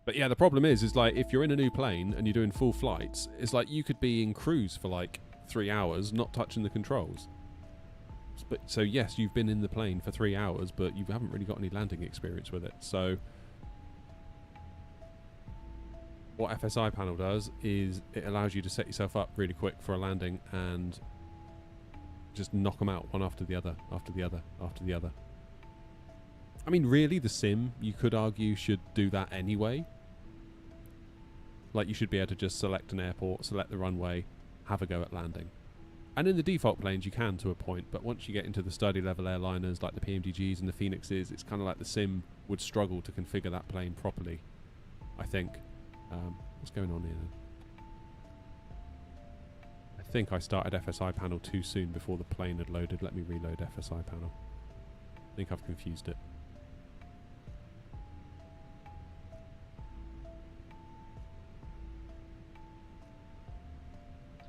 But yeah, the problem is like, if you're in a new plane and you're doing full flights, it's like you could be in cruise for like 3 hours, not touching the controls. But so yes, you've been in the plane for 3 hours, but you haven't really got any landing experience with it. So what FSI panel does is it allows you to set yourself up really quick for a landing and just knock them out one after the other, after the other, after the other. I mean, really, the sim, you could argue, should do that anyway. Like, you should be able to just select an airport, select the runway, have a go at landing. And in the default planes, you can to a point, but once you get into the study level airliners like the PMDGs and the Phoenixes, it's kind of like the sim would struggle to configure that plane properly, I think. What's going on here then? I think I started FSI panel too soon before the plane had loaded. Let me reload FSI panel. I think I've confused it.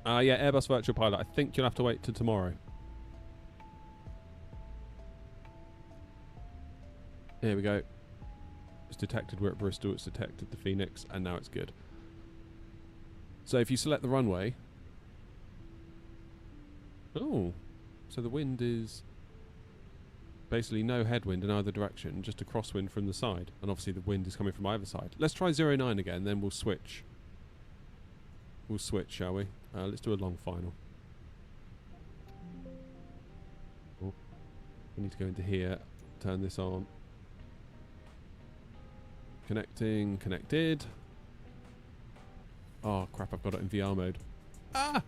Yeah, Airbus Virtual Pilot. I think you'll have to wait till tomorrow. Here we go. It's detected we're at Bristol. It's detected the Phoenix, and now it's good. So if you select the runway... Oh, so the wind is basically no headwind in either direction, just a crosswind from the side. And obviously the wind is coming from either side. Let's try 09 again, then we'll switch. We'll switch, shall we? Let's do a long final. Oh, we need to go into here, turn this on. Connecting, connected. Oh crap, I've got it in VR mode. Ah!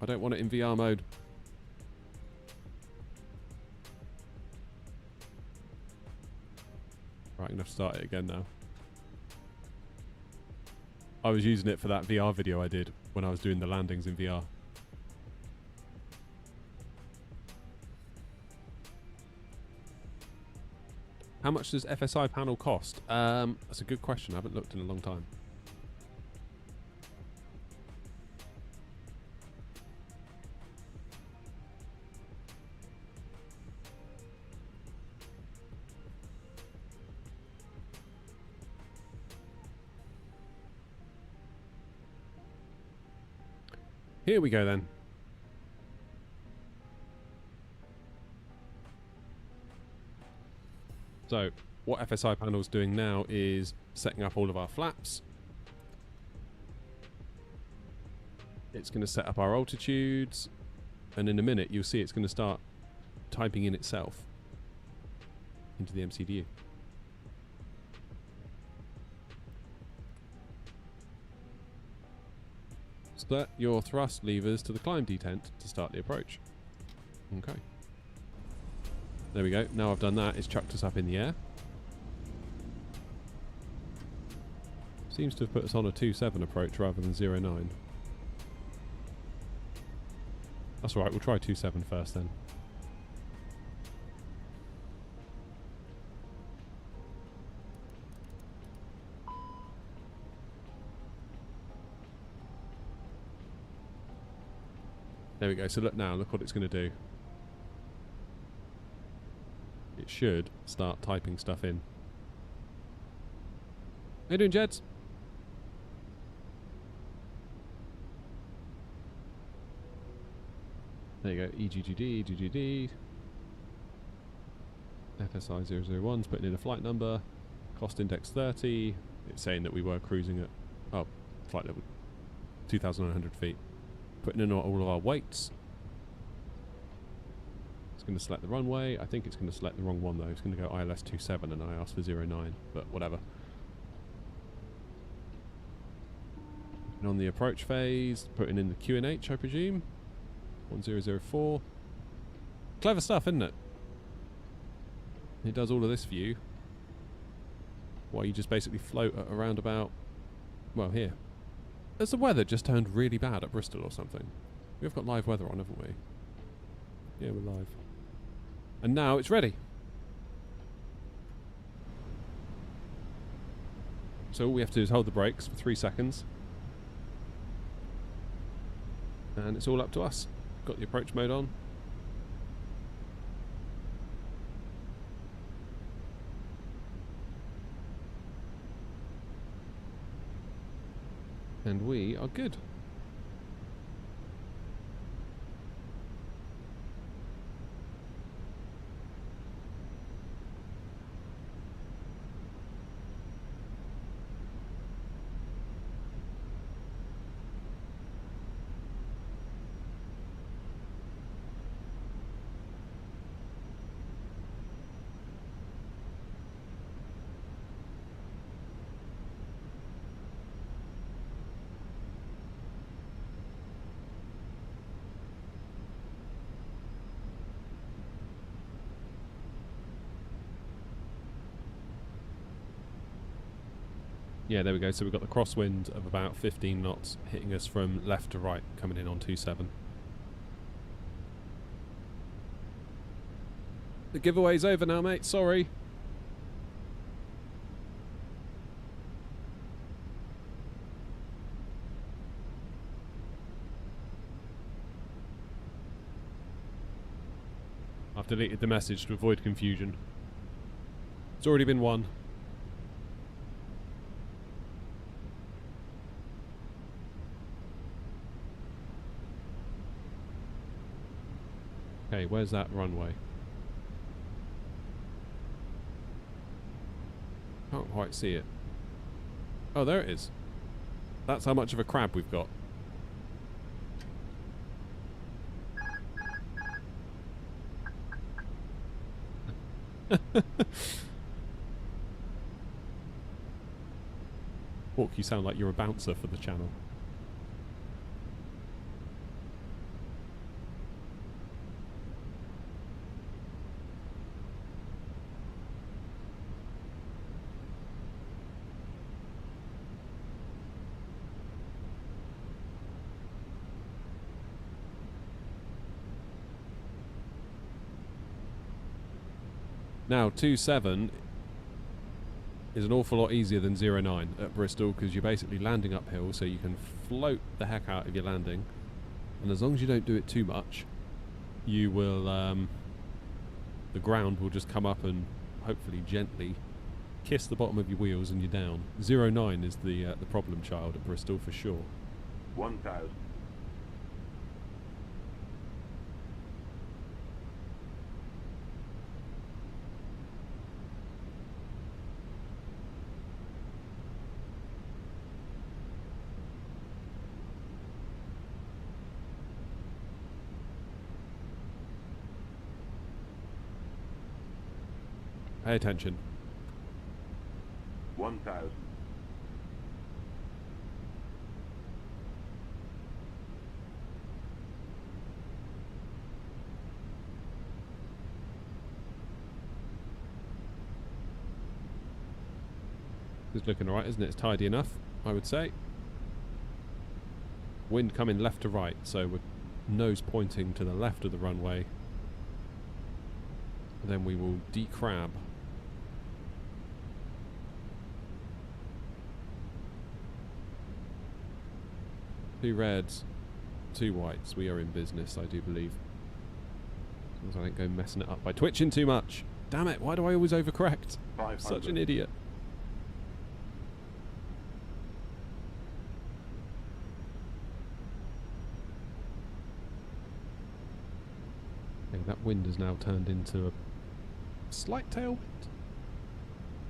I don't want it in VR mode. Right, I'm going to have to start it again now. I was using it for that VR video I did when I was doing the landings in VR. How much does FSI panel cost? That's a good question. I haven't looked in a long time. Here we go then. So, what FSI panel is doing now is setting up all of our flaps. It's going to set up our altitudes, and in a minute you'll see it's going to start typing in itself into the MCDU. Set your thrust levers to the climb detent to start the approach. Okay. There we go. Now I've done that, it's chucked us up in the air. Seems to have put us on a 2.7 approach rather than 0.9. That's alright, we'll try 2.7 first then. There we go. So look now, look what it's going to do. It should start typing stuff in. How you doing, Jeds? There you go. EGGD, EGGD. FSI 001's putting in a flight number. Cost index 30. It's saying that we were cruising at, oh, flight level 2,900 feet. Putting in all of our weights. It's going to select the runway. I think it's going to select the wrong one though. It's going to go ILS 27 and I asked for 09, but whatever. And on the approach phase, putting in the QNH, I presume. 1004. Clever stuff, isn't it? It does all of this for you. While you just basically float at around about, well, here. Has the weather just turned really bad at Bristol or something? We've got live weather on, haven't we? Yeah, we're live. And now it's ready. So all we have to do is hold the brakes for 3 seconds. And it's all up to us. Got the approach mode on. And we are good. Yeah, there we go. So we've got the crosswind of about 15 knots hitting us from left to right, coming in on 2.7. The giveaway's over now, mate. Sorry. I've deleted the message to avoid confusion. It's already been won. Okay, where's that runway? Can't quite see it. Oh, there it is. That's how much of a crab we've got. Hawk, you sound like you're a bouncer for the channel. Now, 2.7 is an awful lot easier than 0.9 at Bristol because you're basically landing uphill, so you can float the heck out of your landing. And as long as you don't do it too much, you will, the ground will just come up and hopefully gently kiss the bottom of your wheels and you're down. 0.9 is the problem child at Bristol for sure. 1,000. Pay attention. 1,000. It's looking alright, isn't it? It's tidy enough, I would say. Wind coming left to right, so we're nose pointing to the left of the runway. Then we will decrab. 2 reds, 2 whites. We are in business, I do believe. As long as I don't go messing it up by twitching too much. Damn it, why do I always overcorrect? I'm such an idiot. Okay, that wind has now turned into a slight tailwind.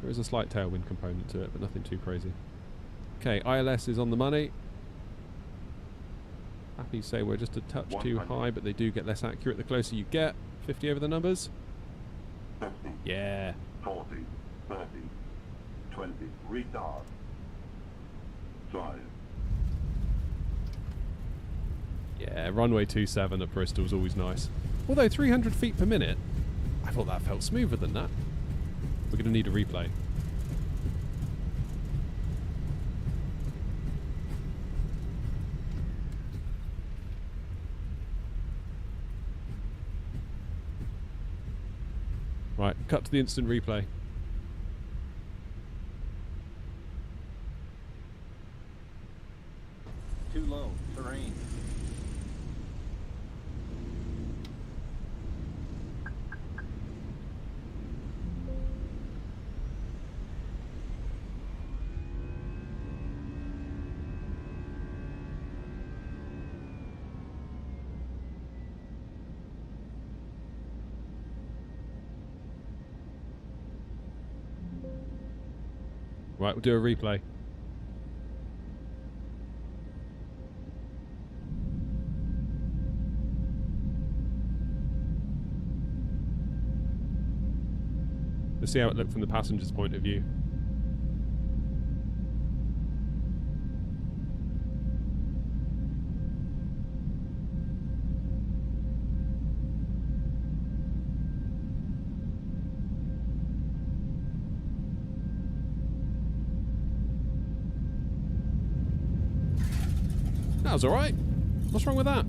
There is a slight tailwind component to it, but nothing too crazy. Okay, ILS is on the money. Happy to say we're just a touch too high, but they do get less accurate the closer you get. 50 over the numbers. 50. Yeah. 40. 30. 20. Retard. 5. Yeah, runway 27 at Bristol is always nice. Although 300 feet per minute, I thought that felt smoother than that. We're going to need a replay. Right, cut to the instant replay. Too low, terrain. Right, we'll do a replay. Let's see how it looked from the passenger's point of view. That was alright. What's wrong with that?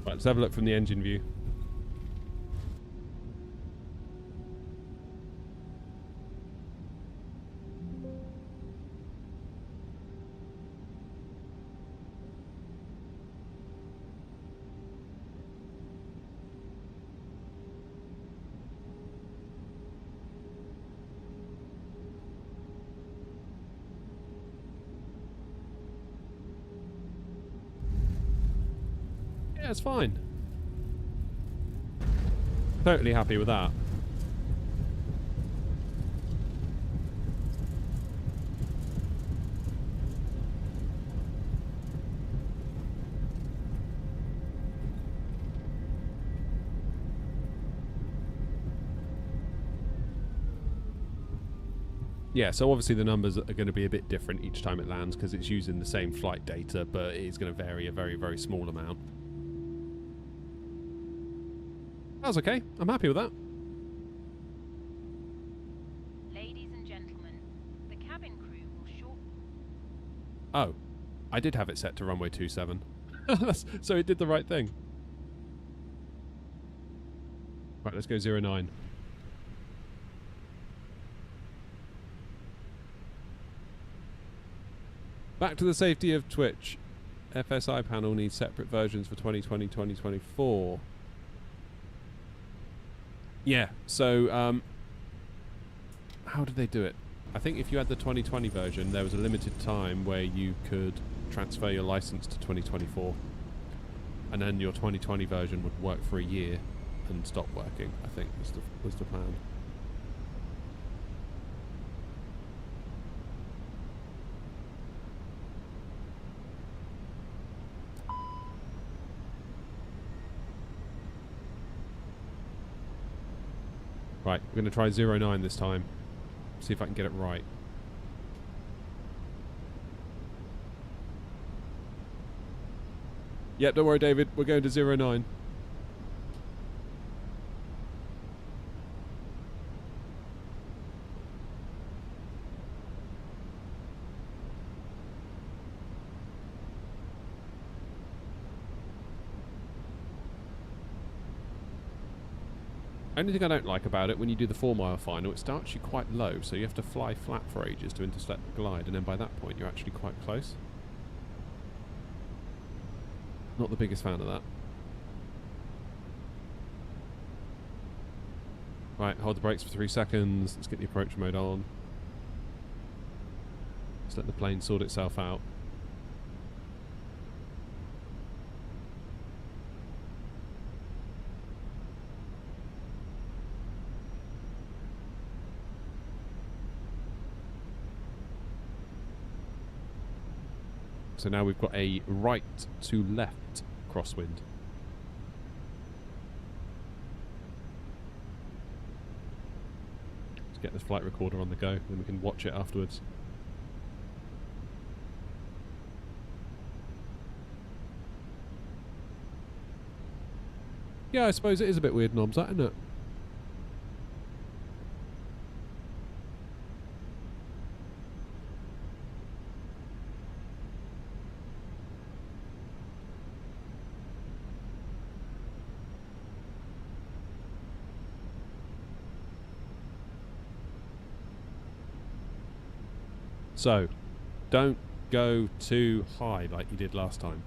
Right, let's have a look from the engine view. Yeah, it's fine. Totally happy with that. Yeah, so obviously the numbers are going to be a bit different each time it lands because it's using the same flight data, but it is going to vary a very, very small amount. That was okay. I'm happy with that. Ladies and gentlemen, the cabin crew will short... Oh, I did have it set to runway 27. So it did the right thing. Right, let's go 09. Back to the safety of Twitch. FSI panel needs separate versions for 2020, 2024. Yeah, so how did they do it? I think if you had the 2020 version, there was a limited time where you could transfer your license to 2024. And then your 2020 version would work for a year and stop working, I think was the plan. Right, we're going to try 09 this time. See if I can get it right. Yep, don't worry, David. We're going to 09. Only thing I don't like about it, when you do the 4 mile final, it starts you quite low, so you have to fly flat for ages to intercept the glide, and then by that point you're actually quite close. Not the biggest fan of that. Right, hold the brakes for 3 seconds. Let's get the approach mode on. Just let the plane sort itself out. So now we've got a right to left crosswind. Let's get this flight recorder on the go, then we can watch it afterwards. Yeah, I suppose it is a bit weird, Nobs, that, isn't it? So, don't go too high like you did last time.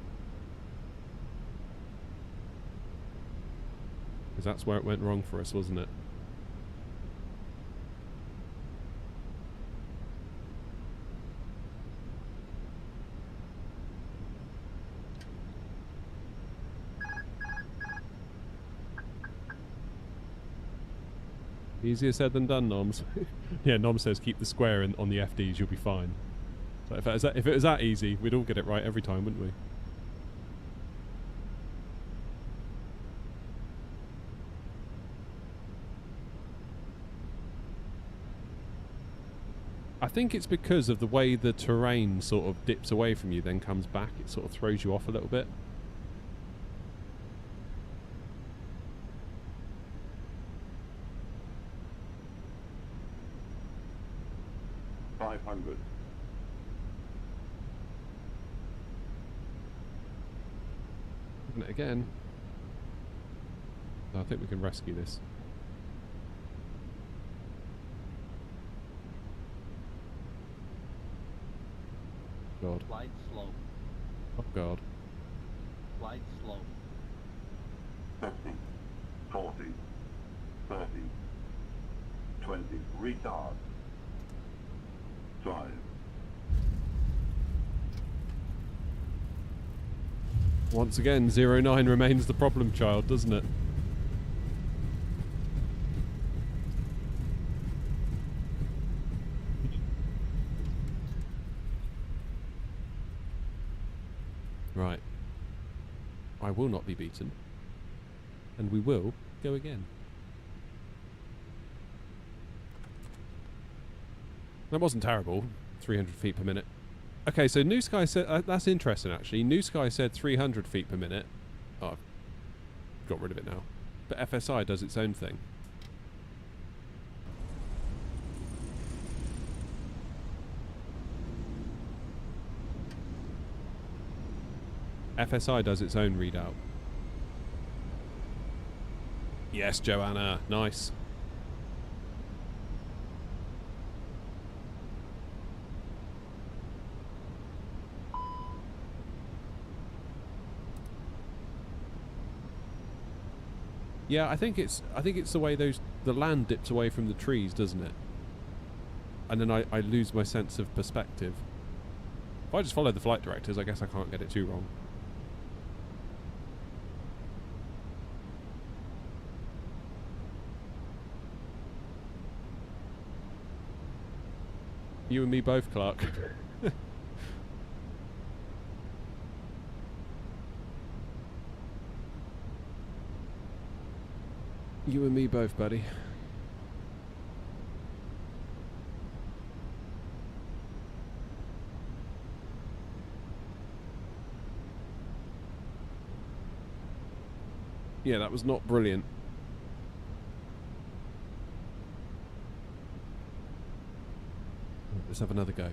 Because that's where it went wrong for us, wasn't it? Easier said than done, Noms. Yeah, Nom says keep the square on the FDs, you'll be fine. So if it was that easy, we'd all get it right every time, wouldn't we? I think it's because of the way the terrain sort of dips away from you, then comes back. It sort of throws you off a little bit. It again. I think we can rescue this. God. Flight slow. Oh God. Flight slow. 50, 40, 30, 20, retard. 5. Once again, 09 remains the problem child, doesn't it? Right. I will not be beaten. And we will go again. That wasn't terrible. 300 feet per minute. Okay, so New Sky said... that's interesting, actually. New Sky said 300 feet per minute. Oh, I've got rid of it now. But FSI does its own thing. FSI does its own readout. Yes, Joanna. Nice. Yeah, I think it's the way the land dips away from the trees, doesn't it? And then I lose my sense of perspective. If I just follow the flight directors, I guess I can't get it too wrong. You and me both, Clark. You and me both, buddy. Yeah, that was not brilliant. Let's have another go.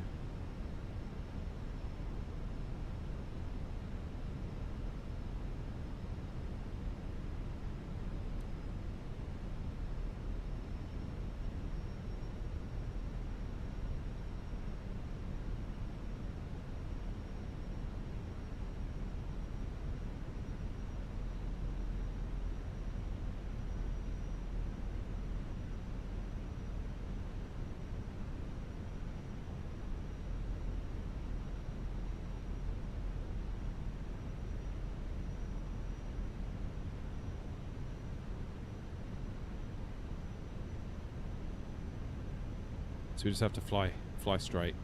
So we just have to fly straight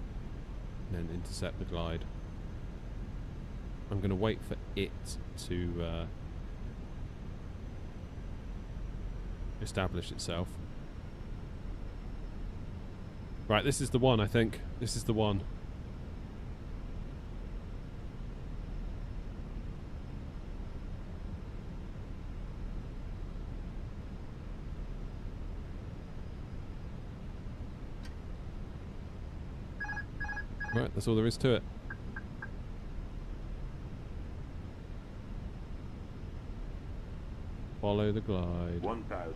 and then intercept the glide. I'm going to wait for it to establish itself. Right, this is the one, I think. This is the one. Right, that's all there is to it. Follow the glide. 1,000.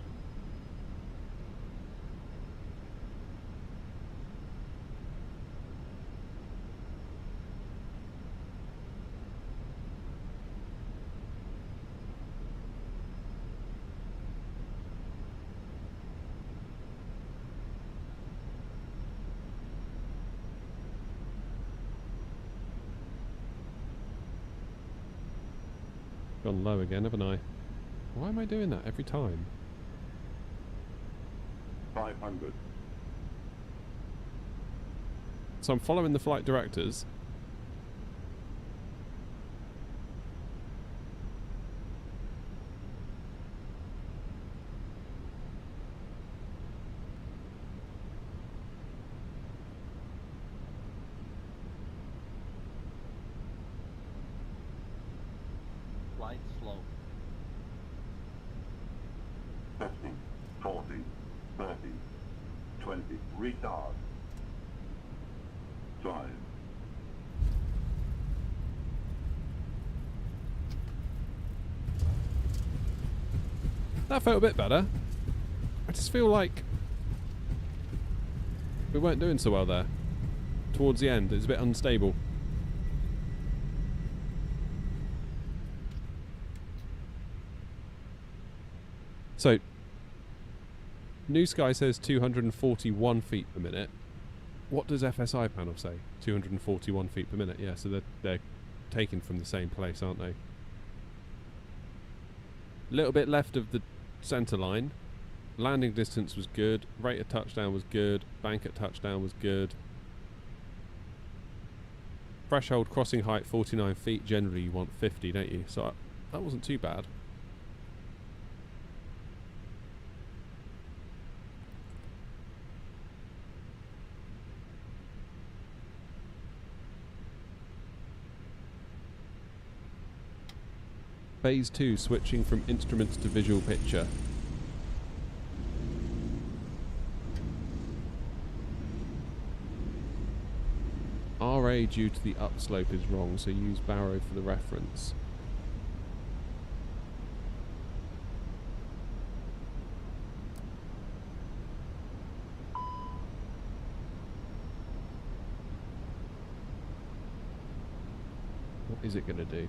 Gone low again, haven't I? Why am I doing that every time? 500. So I'm following the flight directors. Flight slow. 50, 40, 30, 20. Retard. 5. That felt a bit better. I just feel like we weren't doing so well there. Towards the end, it's a bit unstable. So, New Sky says 241 feet per minute. What does FSI panel say? 241 feet per minute. Yeah, so they're taken from the same place, aren't they? A little bit left of the centre line. Landing distance was good. Rate of touchdown was good. Bank at touchdown was good. Threshold crossing height 49 feet. Generally you want 50, don't you? So that wasn't too bad. Phase 2, switching from instruments to visual picture. RA due to the upslope is wrong, so use Barrow for the reference. What is it going to do?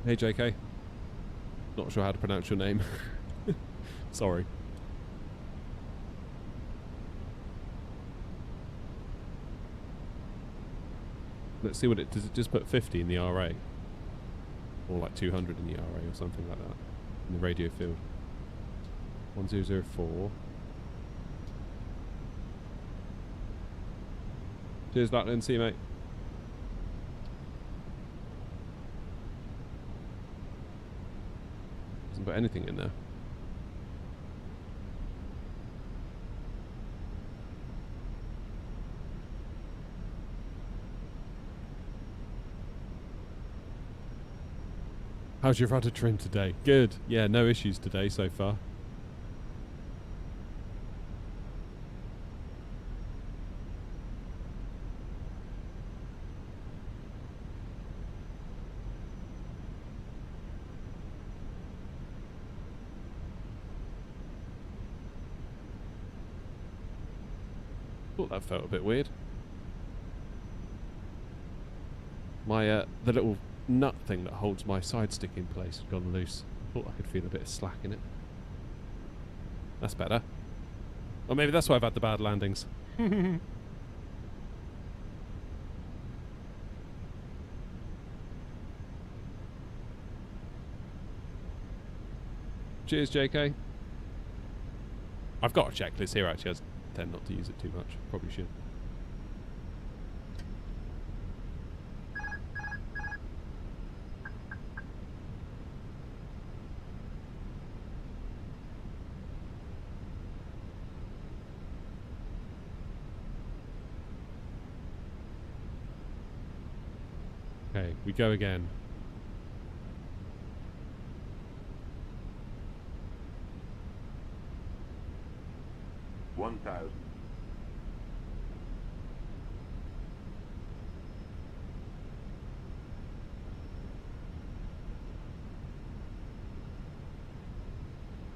Hey JK. Not sure how to pronounce your name. Sorry. Let's see what it does. It just put 50 in the RA, or like 200 in the RA, or something like that in the radio field. 1004. Cheers, Lachlan. See you, mate. Doesn't put anything in there. How's your rudder trim today? Good. Yeah, no issues today so far. Thought that felt a bit weird. My the little nut thing that holds my side stick in place had gone loose. Thought I could feel a bit of slack in it. That's better. Or maybe that's why I've had the bad landings. Cheers, JK. I've got a checklist here actually. I tend not to use it too much. Probably should. Okay, we go again.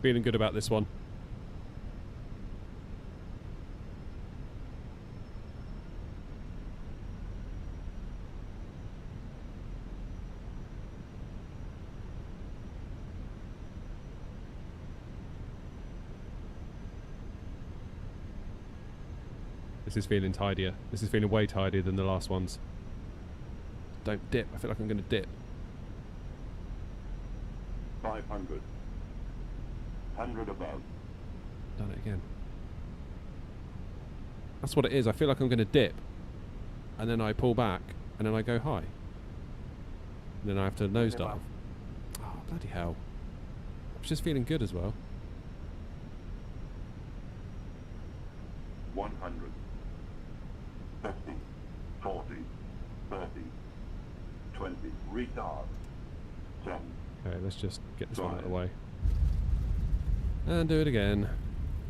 Feeling good about this one. This is feeling tidier. This is feeling way tidier than the last ones. Don't dip. I feel like I'm going to dip. 500. 100 above. Done it again. That's what it is. I feel like I'm going to dip. And then I pull back. And then I go high. And then I have to nosedive. Oh, bloody hell. I was just feeling good as well. 100. 50. 40. 30. 20. Retard. 10. Okay, let's just get this one out of the way. And do it again.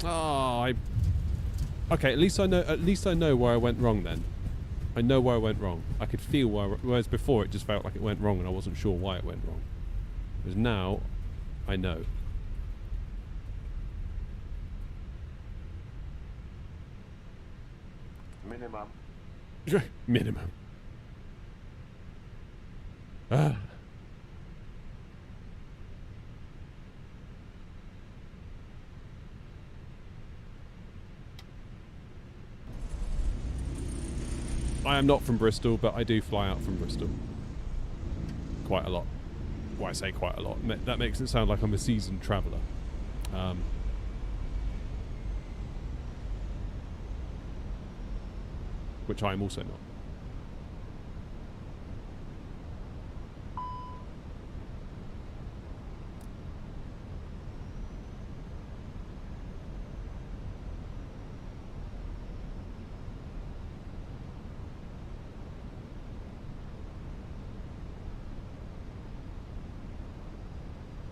Oh, okay, at least I know where I went wrong then. I know where I went wrong. I could feel whereas before it just felt like it went wrong and I wasn't sure why it went wrong. Whereas now, I know. Minimum. Minimum. Ah. I am not from Bristol, but I do fly out from Bristol. Quite a lot. Well, I say quite a lot. That makes it sound like I'm a seasoned traveller. Which I am also not.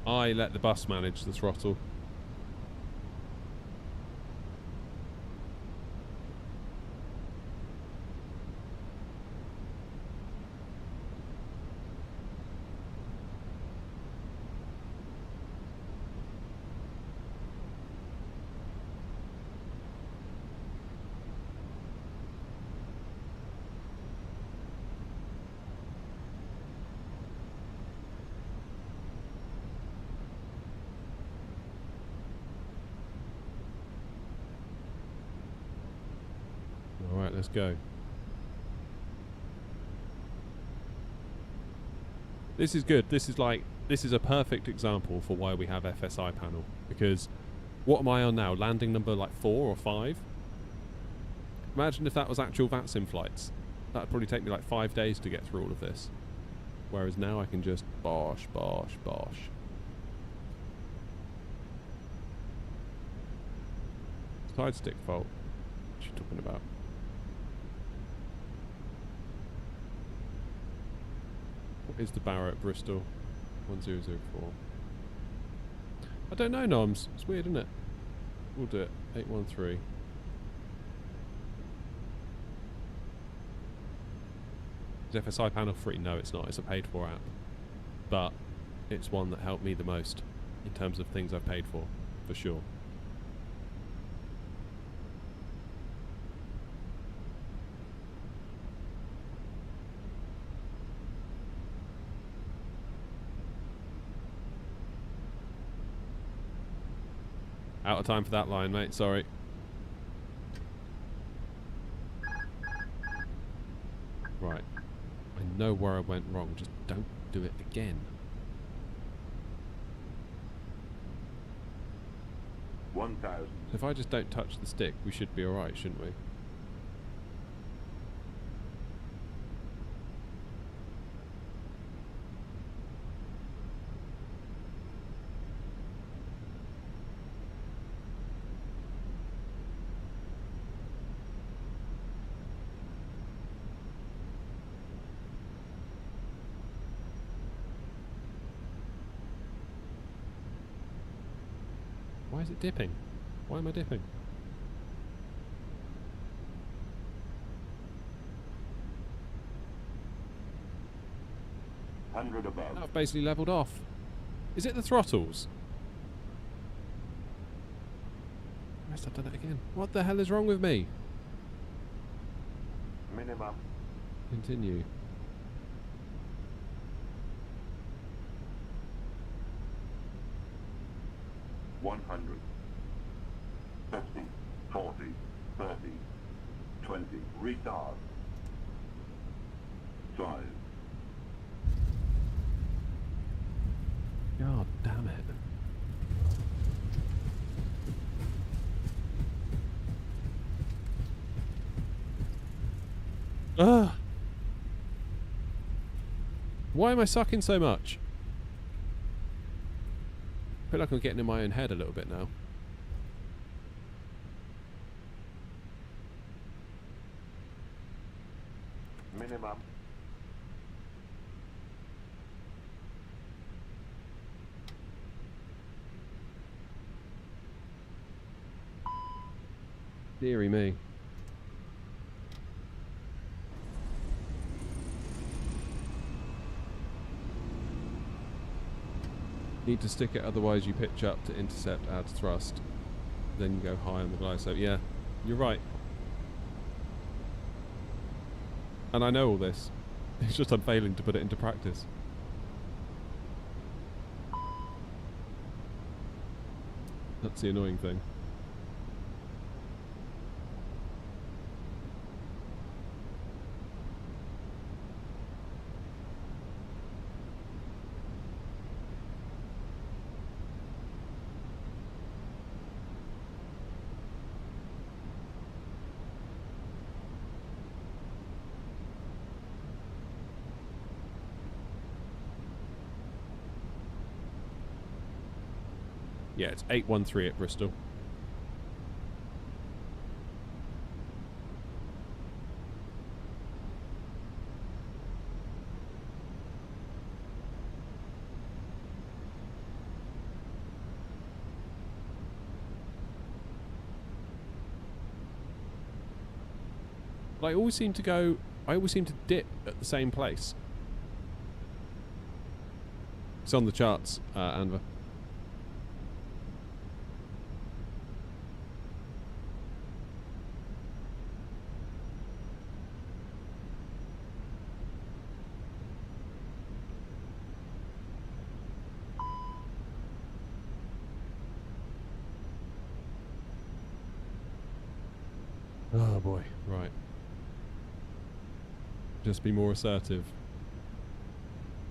I let the bus manage the throttle. Alright, let's go. This is good. This is a perfect example for why we have FSI panel. Because what am I on now? Landing number like 4 or 5? Imagine if that was actual VATSIM flights. That would probably take me like 5 days to get through all of this. Whereas now I can just bosh, bosh, bosh. Side stick fault. What are you talking about? What is the Barrow at Bristol? 1004. I don't know, Noms. It's weird, isn't it? We'll do it. 813. Is FSI panel free? No, it's not. It's a paid for app. But it's one that helped me the most in terms of things I've paid for sure. Out of time for that line, mate. Sorry. Right. I know where I went wrong. Just don't do it again. 1,000. If I just don't touch the stick, we should be alright, shouldn't we? Why is it dipping? Why am I dipping? $100 above. I've basically leveled off. Is it the throttles? I've done it again. What the hell is wrong with me? Minimum. Continue. $100, 50, 40, 30, 20, retard, 5. God damn it. Ugh. Why am I sucking so much? I feel like I'm getting in my own head a little bit now. Minimum. Deary me. Need to stick it, otherwise you pitch up to intercept, add thrust. Then you go high on the glide. So yeah, you're right. And I know all this. It's just I'm failing to put it into practice. That's the annoying thing. Yeah, it's 813 at Bristol. But I always seem to dip at the same place. It's on the charts, Anva. Oh boy, right. Just be more assertive.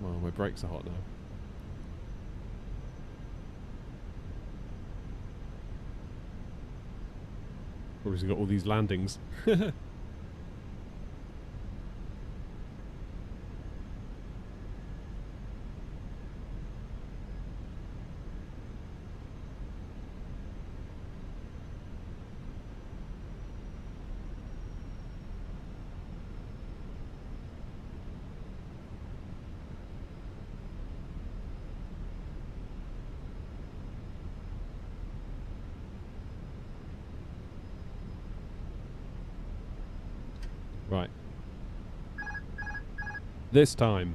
Well, my brakes are hot now. Obviously got all these landings. Right. This time.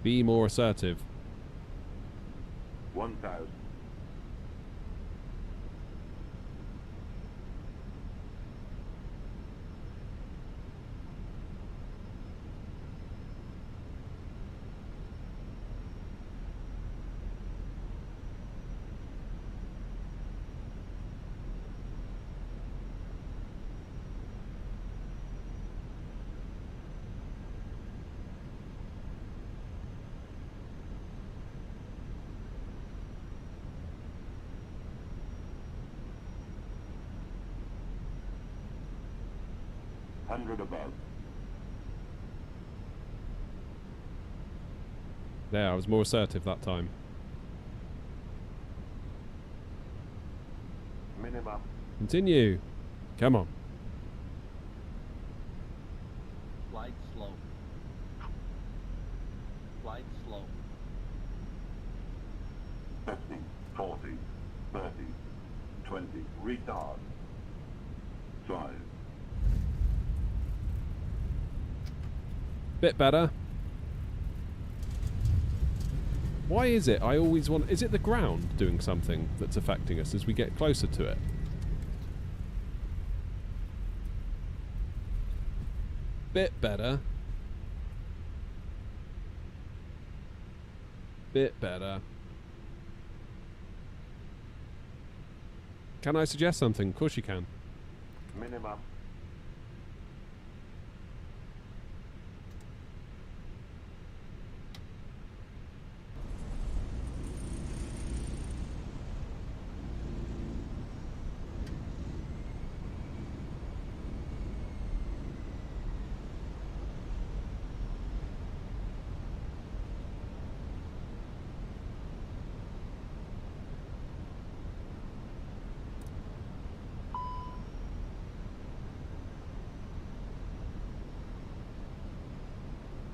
Be more assertive. 1,000. Hundred above. There, I was more assertive that time. Minimum. Continue. Come on. Flight slow. Flight slow. 50, 40, 30, 20. Retard. 5. Bit better. Why is it I always want... Is it the ground doing something that's affecting us as we get closer to it? Bit better. Bit better. Can I suggest something? Of course you can. Minimum.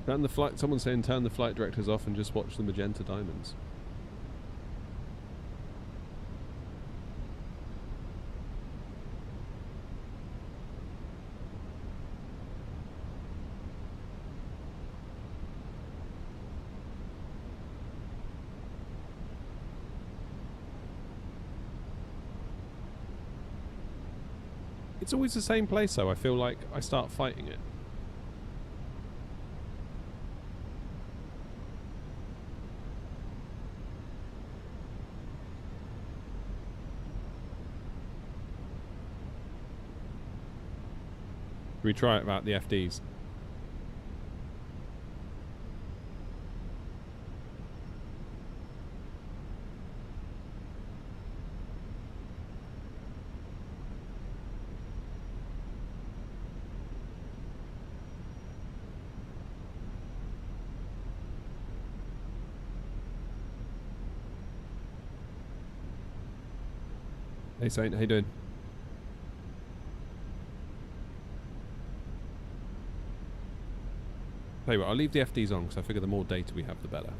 Turn the flight... Someone's saying turn the flight directors off and just watch the magenta diamonds. It's always the same place though. I feel like I start fighting it. We try it about the FDs. Hey Saint, how you doing? Tell you what, I'll leave the FDs on because I figure the more data we have, the better.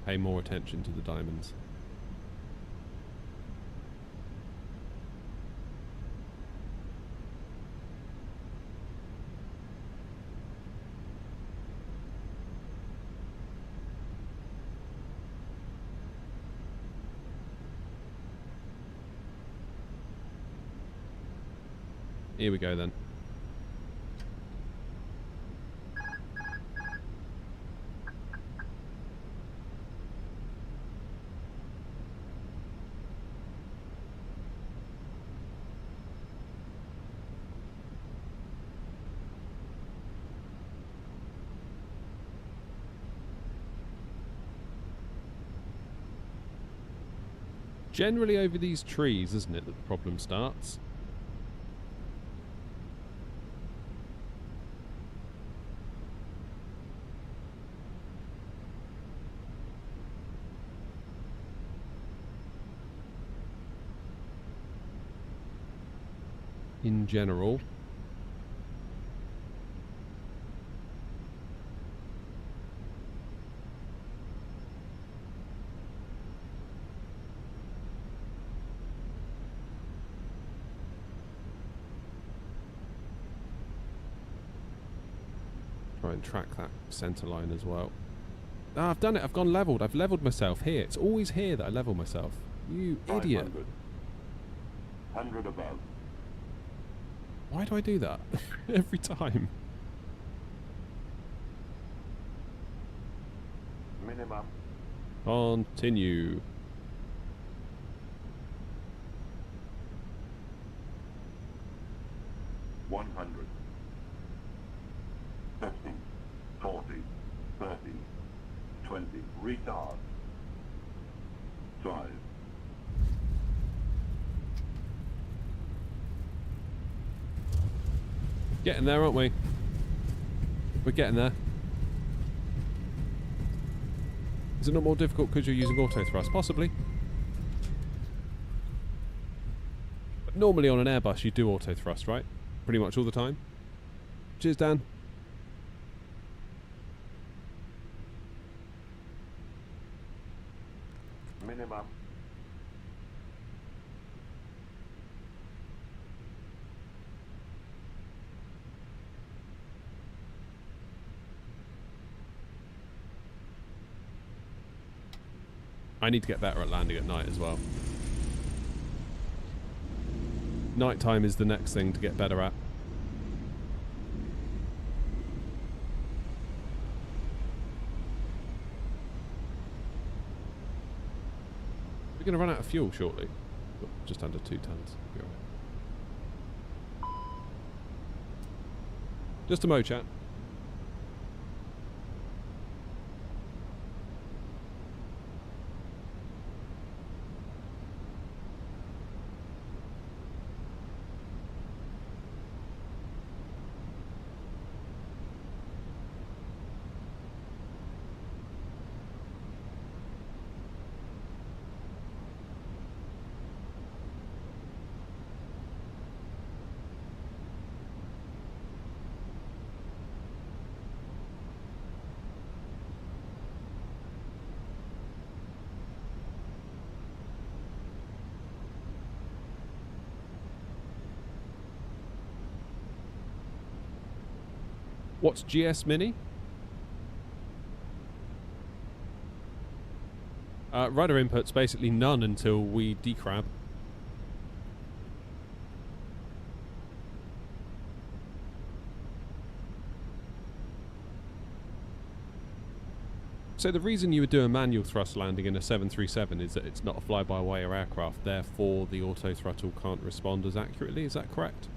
Pay more attention to the diamonds. Here we go then. Generally over these trees, isn't it, that the problem starts? In general. Try and track that centre line as well. Ah, I've done it. I've gone leveled. I've leveled myself here. It's always here that I level myself. You idiot. 100 above. Why do I do that? Every time. Minimum. Continue. $100. 50, 40, 30, 20. Retard. 5. Getting there, aren't we? We're getting there. Is it not more difficult because you're using auto thrust? Possibly. But normally on an Airbus you do auto thrust, right? Pretty much all the time. Cheers, Dan. Minimum. I need to get better at landing at night as well. Nighttime is the next thing to get better at. We're going to run out of fuel shortly. Well, just under 2 tons. Be all right. Just a mo chat. What's GS Mini? Rudder input's basically none until we decrab. So the reason you would do a manual thrust landing in a 737 is that it's not a fly-by-wire aircraft, therefore the auto throttle can't respond as accurately, is that correct?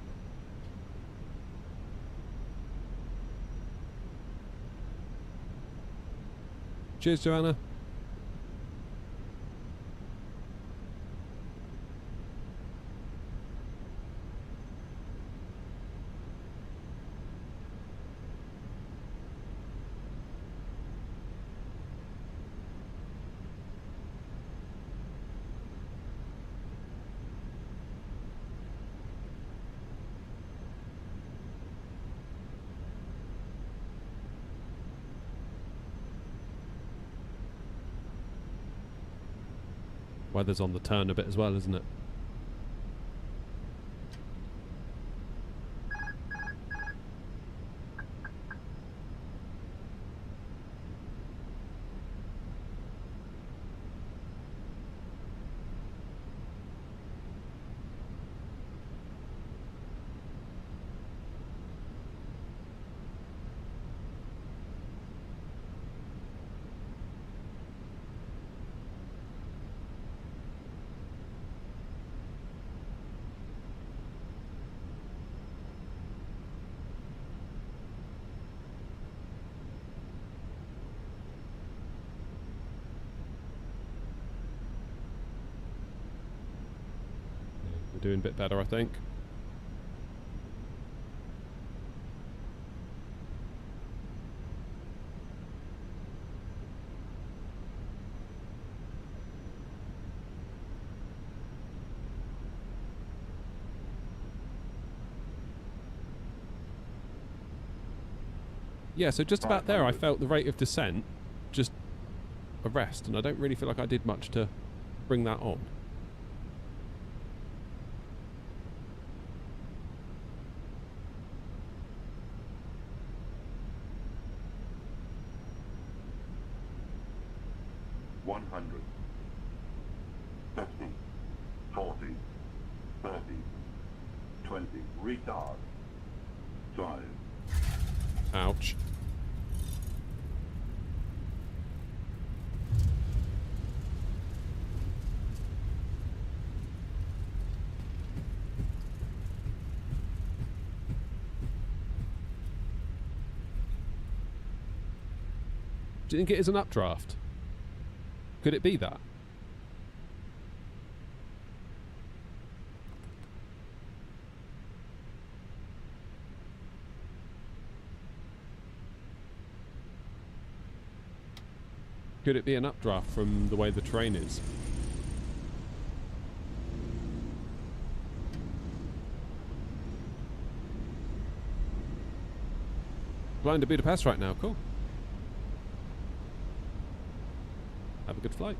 Cheers, Joanna. Weather's on the turn a bit as well, isn't it? We're doing a bit better, I think. Yeah, so just about there I felt the rate of descent just arrest, and I don't really feel like I did much to bring that on. Retard. 5. Ouch. Do you think it is an updraft? Could it be that? Could it be an updraft from the way the train is? Flying to Budapest right now, cool. Have a good flight.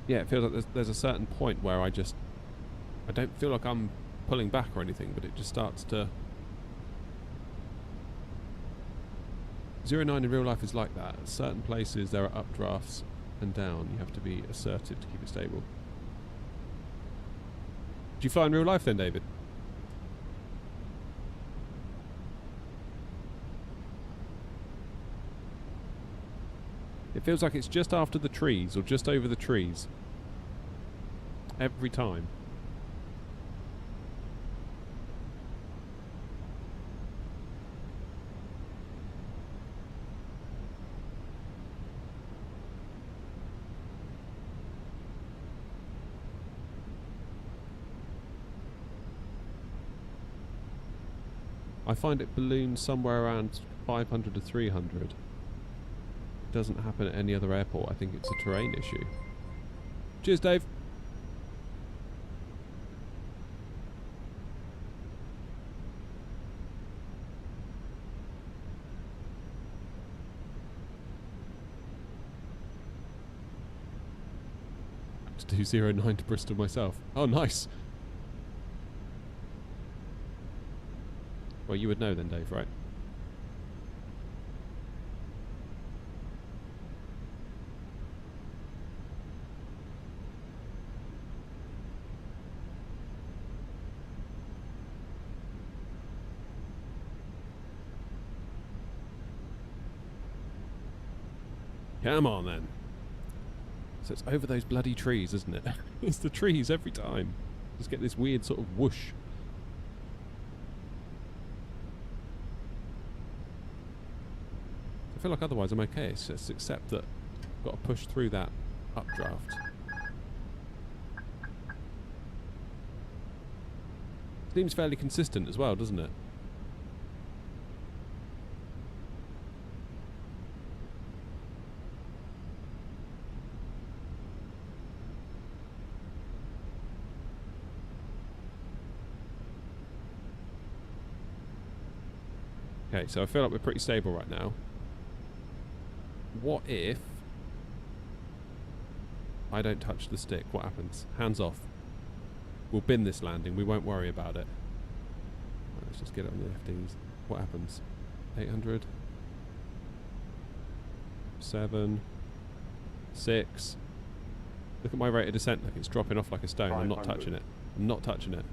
Yeah, it feels like there's a certain point where I don't feel like I'm pulling back or anything, but it just starts to... 09 in real life is like that. At certain places there are updrafts and down. You have to be assertive to keep it stable. Do you fly in real life then, David? It feels like it's just after the trees or just over the trees. Every time. I find it balloons somewhere around 500 to 300. It doesn't happen at any other airport. I think it's a terrain issue. Cheers, Dave. To do 09 to Bristol myself. Oh, nice. Well, you would know then, Dave, right? Come on, then. So it's over those bloody trees, isn't it? It's the trees every time. Just get this weird sort of whoosh. I feel like otherwise I'm okay. It's just except that I've got to push through that updraft. Seems fairly consistent as well, doesn't it? Okay, so I feel like we're pretty stable right now. What if I don't touch the stick? What happens? Hands off. We'll bin this landing. We won't worry about it. Right, let's just get it on the FDs. What happens? 800. 7. 6. Look at my rate of descent. Look, it's dropping off like a stone. I'm not touching it. I'm not touching it.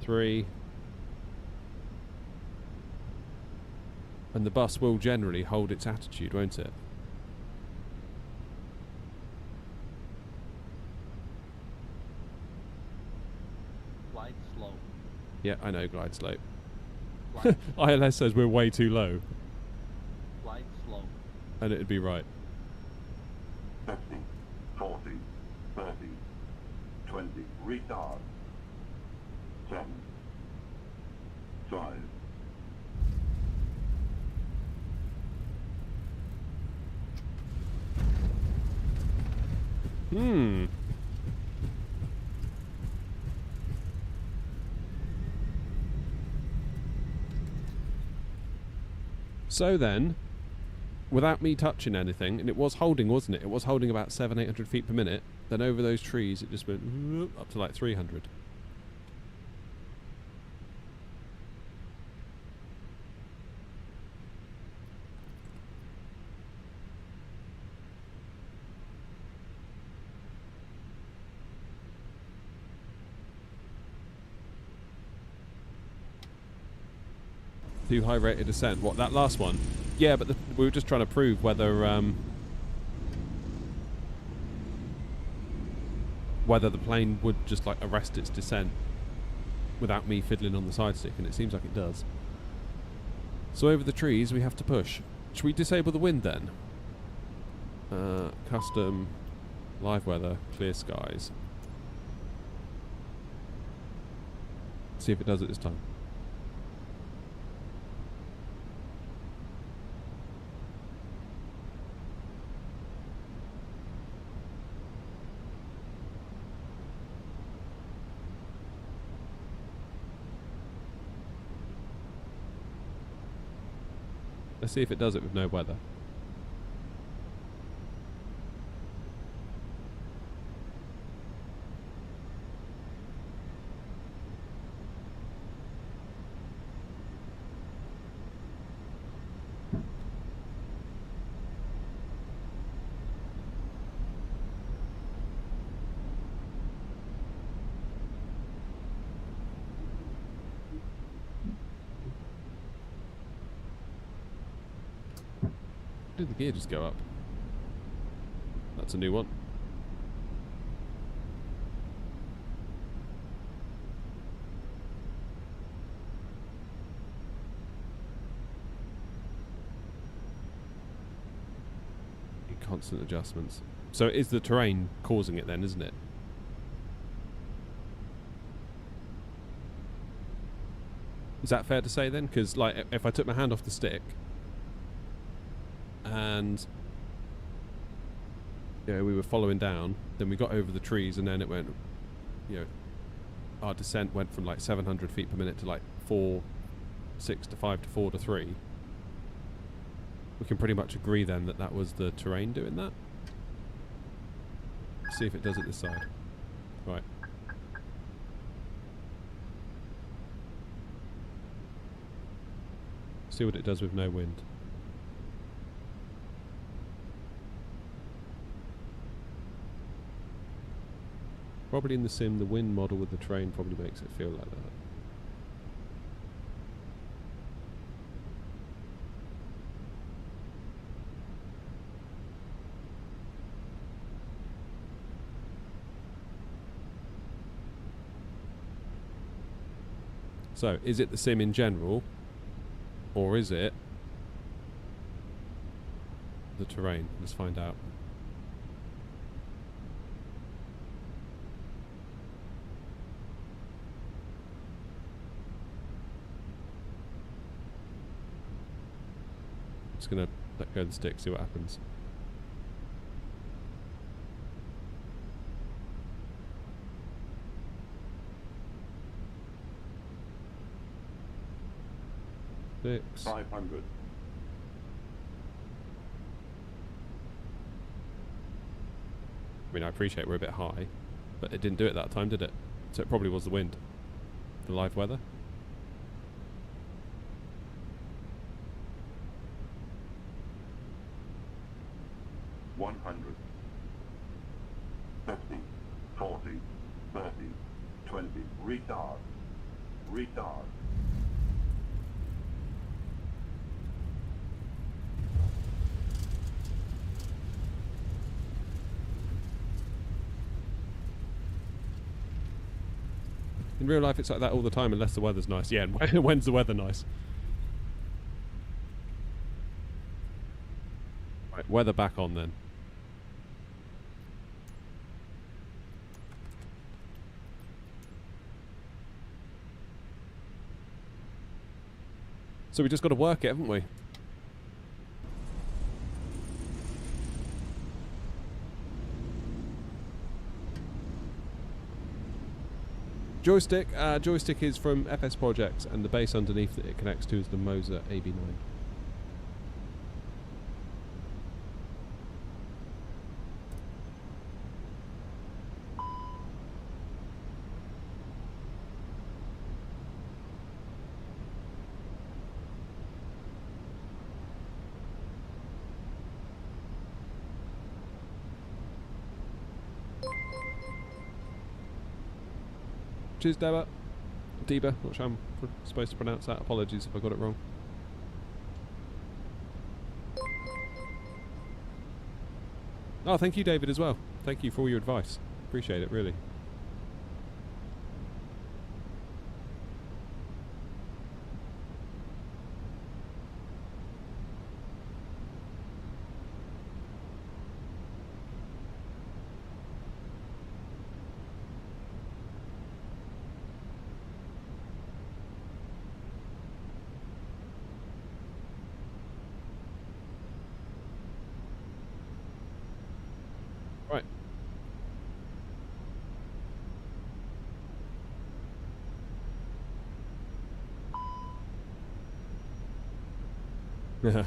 3. And the bus will generally hold its attitude, won't it? Glide slow. Yeah, I know, glide slope. ILS says we're way too low. Glide slow. And it'd be right. 50, 40, 30, 20, retard. 10, 5. So then, without me touching anything, and it was holding, wasn't it? It was holding about 700-800 feet per minute. Then over those trees, it just went up to like 300. Too high rate of descent. What, that last one? Yeah, but we were just trying to prove whether whether the plane would just like arrest its descent without me fiddling on the side stick, and it seems like it does. So over the trees we have to push. Should we disable the wind then? Custom, live weather, clear skies. See if it does it this time. Let's see if it does it with no weather. Did the gear just go up? That's a new one. Constant adjustments. So it is the terrain causing it then, isn't it? Is that fair to say then? Because like if I took my hand off the stick and we were following down, then we got over the trees, and then it went, our descent went from like 700 feet per minute to like 4, 6 to 5 to 4 to 3. We can pretty much agree then that that was the terrain doing that. See if it does it this side. Right. See what it does with no wind. Probably in the sim, the wind model with the terrain probably makes it feel like that. So, is it the sim in general, or is it the terrain? Let's find out. Just gonna let go of the stick, see what happens. 6. 500. I mean, I appreciate we're a bit high, but it didn't do it that time, did it? So it probably was the wind. The live weather. 100. 50. 40. 30. 20. Retard. Retard. In real life, it's like that all the time, unless the weather's nice. Yeah, and when's the weather nice? Right, weather back on then. So we just got to work it, haven't we? Joystick. Joystick is from FS Projects, and the base underneath that it connects to is the Moser AB9. Cheers, Deba. Not sure I'm supposed to pronounce that. Apologies if I got it wrong. Oh, thank you, David, as well. Thank you for all your advice. Appreciate it, really. Right. Yeah.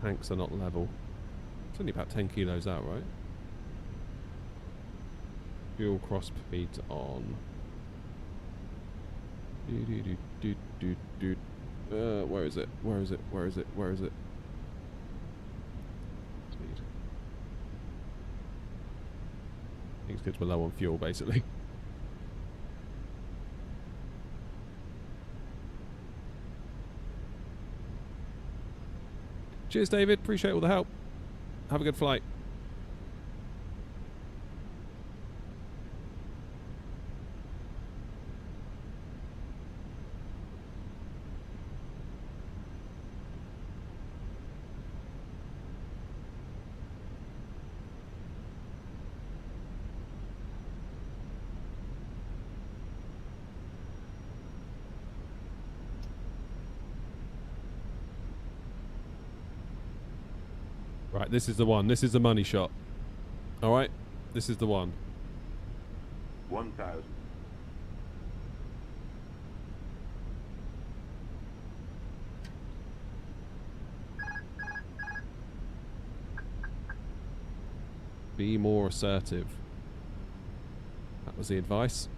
Tanks are not level. It's only about 10 kilos out, right? Fuel cross speeds on. Where is it? Where is it? Where is it? Where is it? Speed. I think it's because we're low on fuel, basically. Cheers, David. Appreciate all the help. Have a good flight. Right, this is the one. This is the money shot. Alright, this is the one. 1,000. Be more assertive. That was the advice.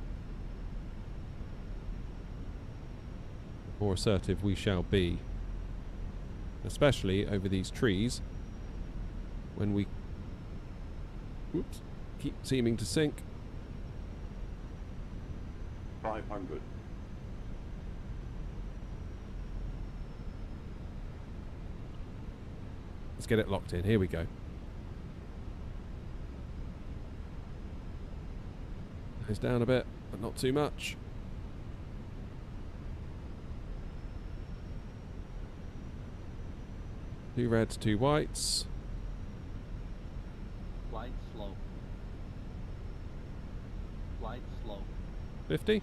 More assertive we shall be. Especially over these trees. When we whoops, keep seeming to sink. 500. Let's get it locked in. Here we go. Goes down a bit, but not too much. Two reds, two whites. Flight slow. Flight slow. 50.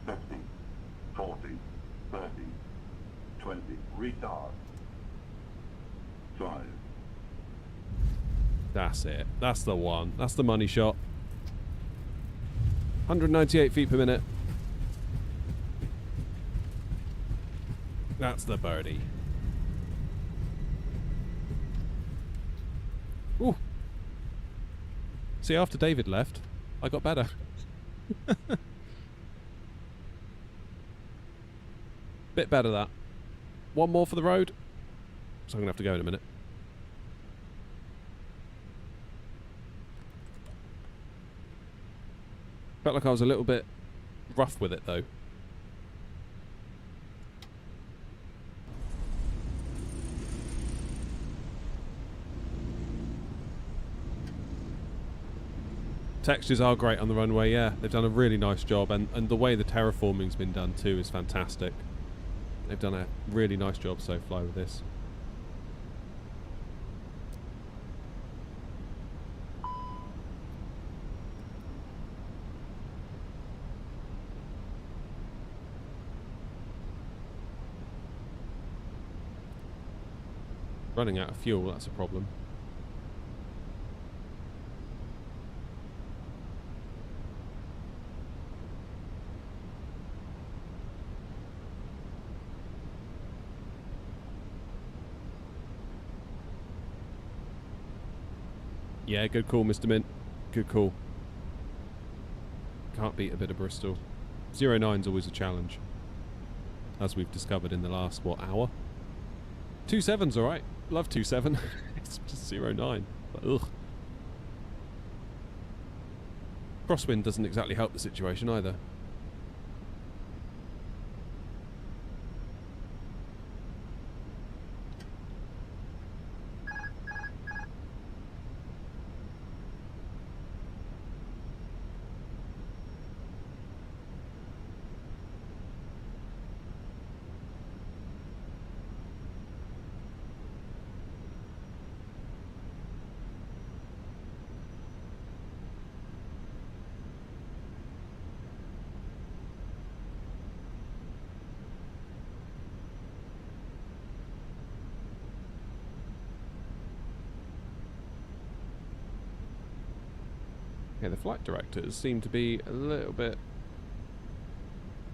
50. 40. 30. 20. Retard. 5. That's it. That's the one. That's the money shot. 198 feet per minute. That's the birdie. Ooh. See, after David left, I got better. Bit better that. One more for the road. So I'm going to have to go in a minute. Felt like I was a little bit rough with it though. Textures are great on the runway, yeah. They've done a really nice job, and the way the terraforming's been done too is fantastic. They've done a really nice job, SoFly, with this. Running out of fuel, that's a problem. Yeah, good call, Mr. Mint. Good call. Can't beat a bit of Bristol. 09's always a challenge, as we've discovered in the last, what, hour? 27's alright. Love 27. It's just 09. But ugh. Crosswind doesn't exactly help the situation either. Okay, the flight directors seem to be a little bit...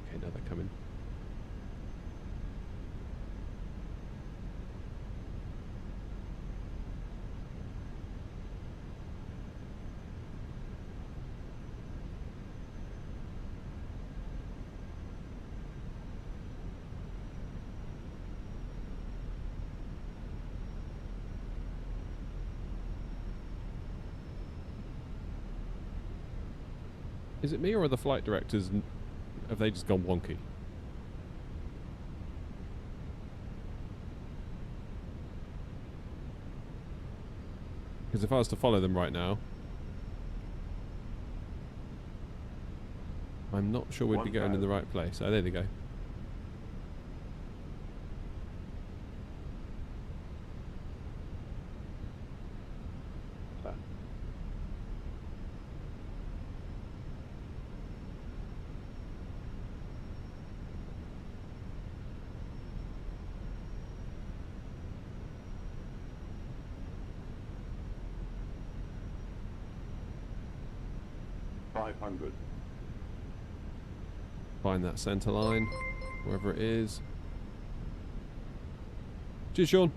Okay, now they're coming. Is it me or are the flight directors, have they just gone wonky? Because if I was to follow them right now, I'm not sure we'd be going in the right place. Oh, there they go. Find that centre line, wherever it is. Cheers, Sean.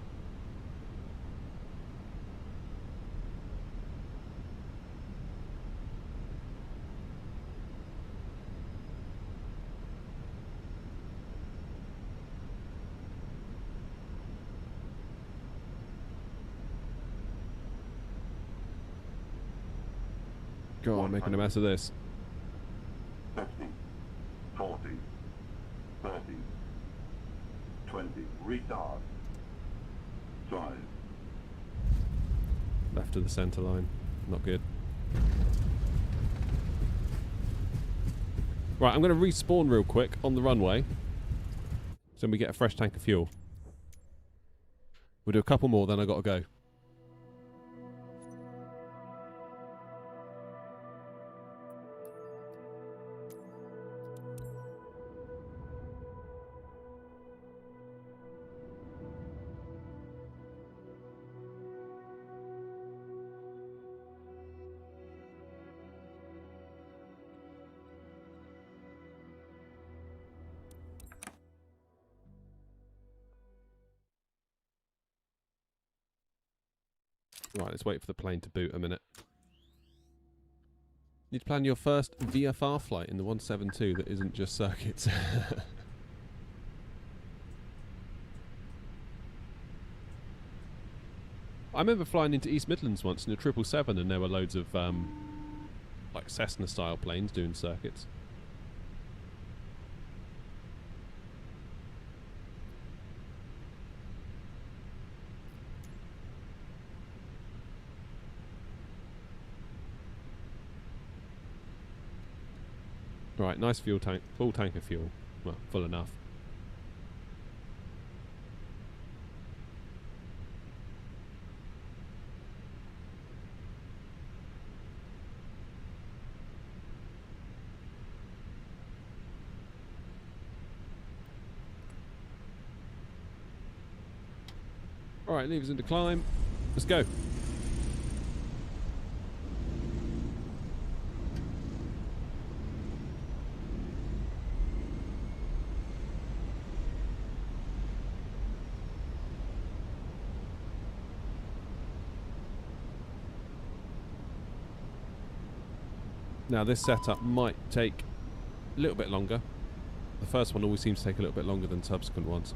God, I'm making a mess of this. 50, 40, 30, 20, retard, 5. Left of the centre line. Not good. Right, I'm going to respawn real quick on the runway, so we get a fresh tank of fuel. We'll do a couple more, then I've got to go. Right, let's wait for the plane to boot a minute. Need to plan your first VFR flight in the 172 that isn't just circuits. I remember flying into East Midlands once in a 777 and there were loads of like Cessna style planes doing circuits. Right, nice fuel tank, full tank of fuel. Well, full enough. Alright, levers into climb. Let's go. Now this setup might take a little bit longer. The first one always seems to take a little bit longer than subsequent ones.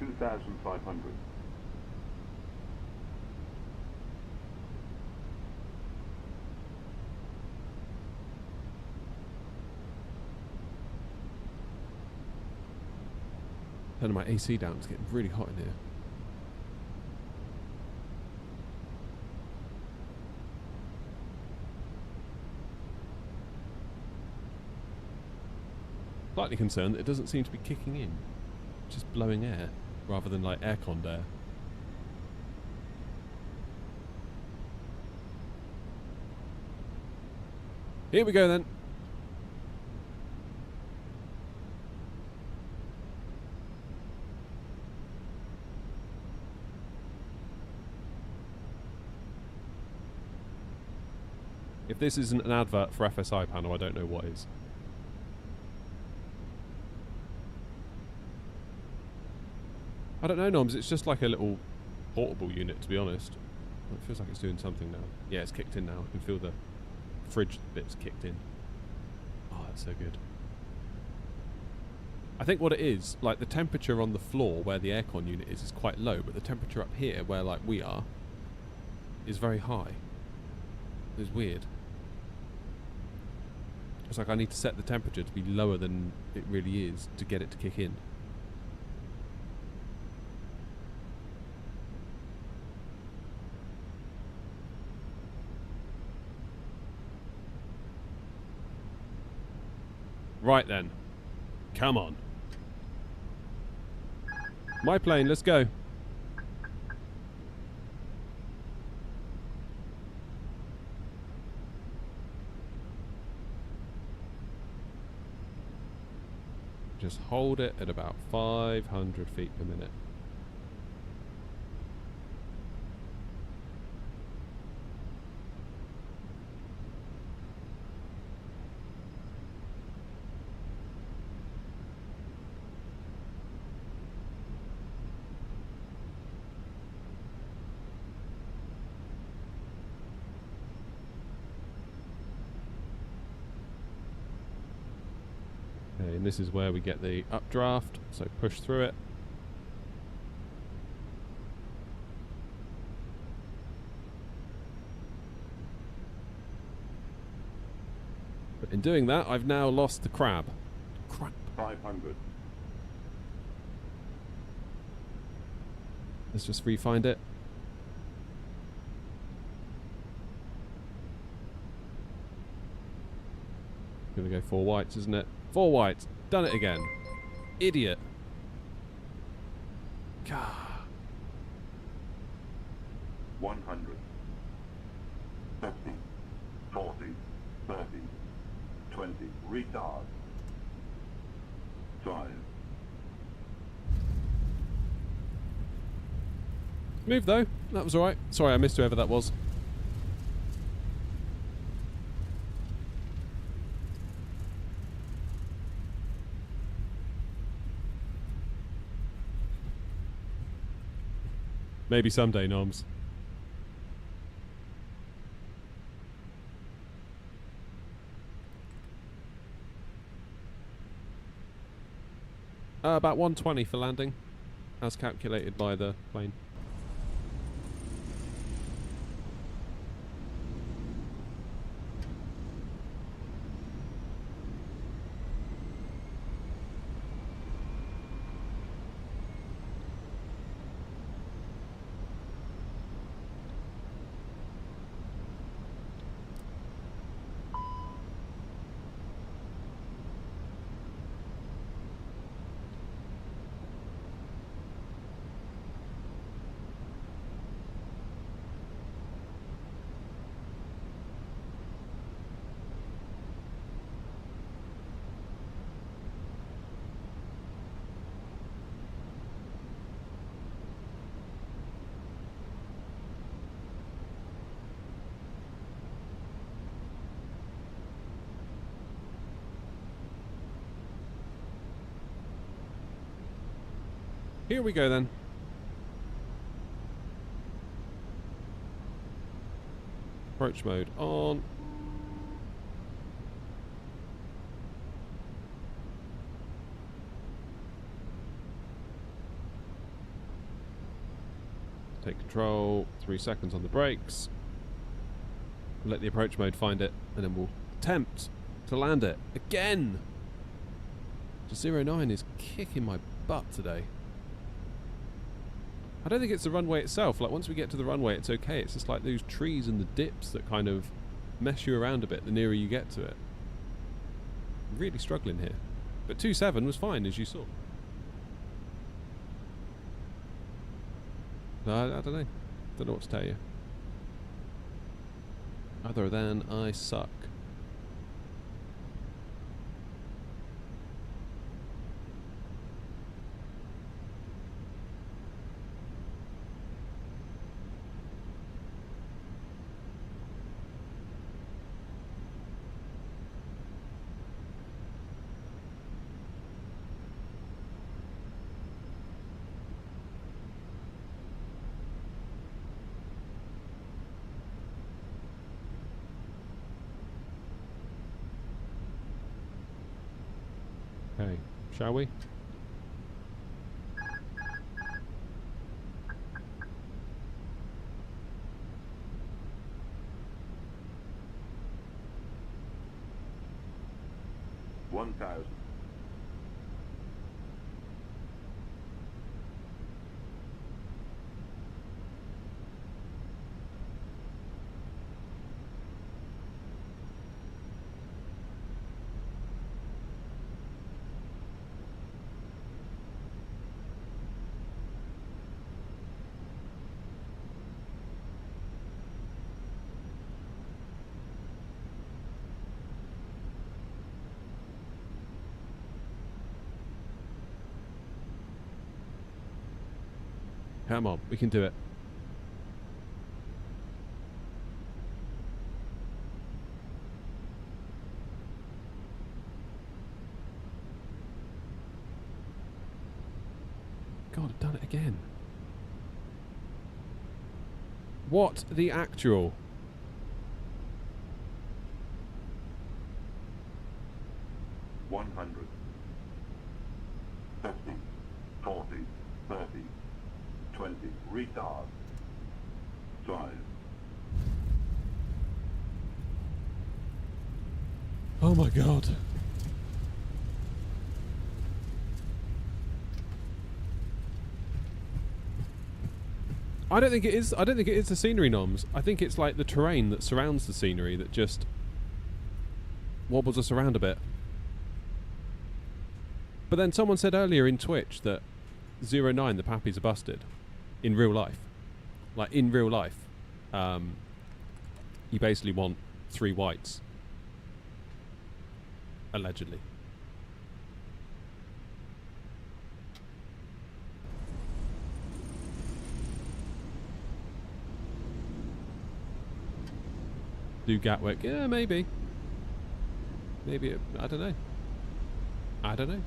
$2,500. Turning my AC down, it's getting really hot in here. Slightly concerned that it doesn't seem to be kicking in. Just blowing air, rather than like air-conned air. Here we go then. If this isn't an advert for FSI panel, I don't know what is. I don't know, Noms, it's just like a little portable unit, to be honest. It feels like it's doing something now. Yeah, it's kicked in now. I can feel the fridge bits kicked in. Oh, that's so good. I think what it is, like the temperature on the floor where the aircon unit is quite low, but the temperature up here, where like we are, is very high. It's weird. It's like I need to set the temperature to be lower than it really is to get it to kick in. Right then. Come on. My plane, let's go. Just hold it at about 500 feet per minute. Okay, and this is where we get the updraft, so push through it. But in doing that, I've now lost the crab. Crap. 500. Let's just re-find it. Gonna go 4 whites, isn't it? 4 whites. Done it again. Idiot. God. 100. 50. 40. 30. 20. Retard. 5. Move though. That was alright. Sorry, I missed whoever that was. Maybe someday, Noms. About 120 for landing, as calculated by the plane. Here we go then. Approach mode on. Take control, 3 seconds on the brakes. Let the approach mode find it, and then we'll attempt to land it again. The 09 is kicking my butt today. I don't think it's the runway itself. Like, once we get to the runway, it's okay. It's just like those trees and the dips that kind of mess you around a bit the nearer you get to it. I'm really struggling here. But 2.7 was fine, as you saw. I don't know. Don't know what to tell you. Other than I suck. Okay, shall we? $1,000. Come on, we can do it. God, I've done it again. What the actual? $100, $50, $40, $30, $20, retard, 5. Oh my God. I don't think it is. I don't think it is the scenery, Noms. I think it's like the terrain that surrounds the scenery that just wobbles us around a bit. But then someone said earlier in Twitch that 09, the pappies are busted in real life. Like, in real life, you basically want 3 whites. Allegedly. Do Gatwick? Yeah, maybe. Maybe I don't know. I don't know.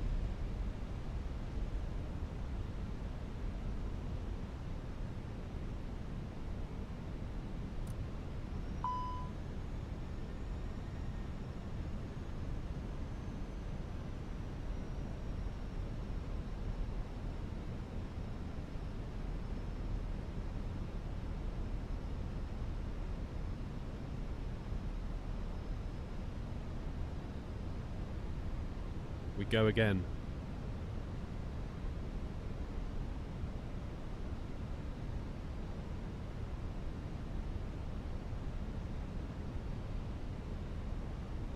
We go again.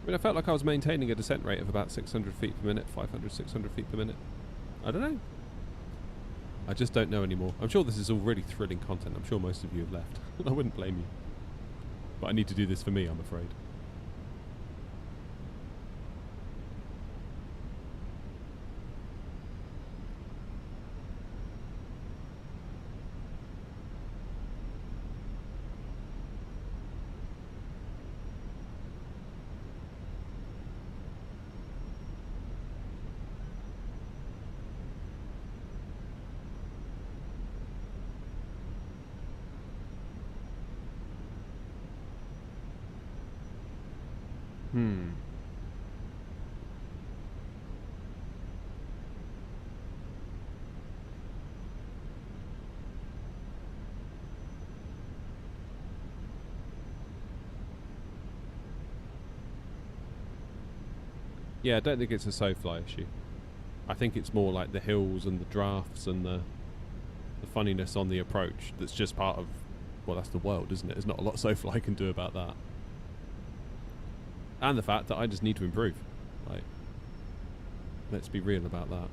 I mean, I felt like I was maintaining a descent rate of about 600 feet per minute, 500, 600 feet per minute. I don't know. I just don't know anymore. I'm sure this is all really thrilling content. I'm sure most of you have left. I wouldn't blame you. But I need to do this for me, I'm afraid. Yeah, I don't think it's a SoFly issue. I think it's more like the hills and the drafts and the funniness on the approach that's just part of, well, that's the world, isn't it? There's not a lot SoFly can do about that. And the fact that I just need to improve. Like, let's be real about that.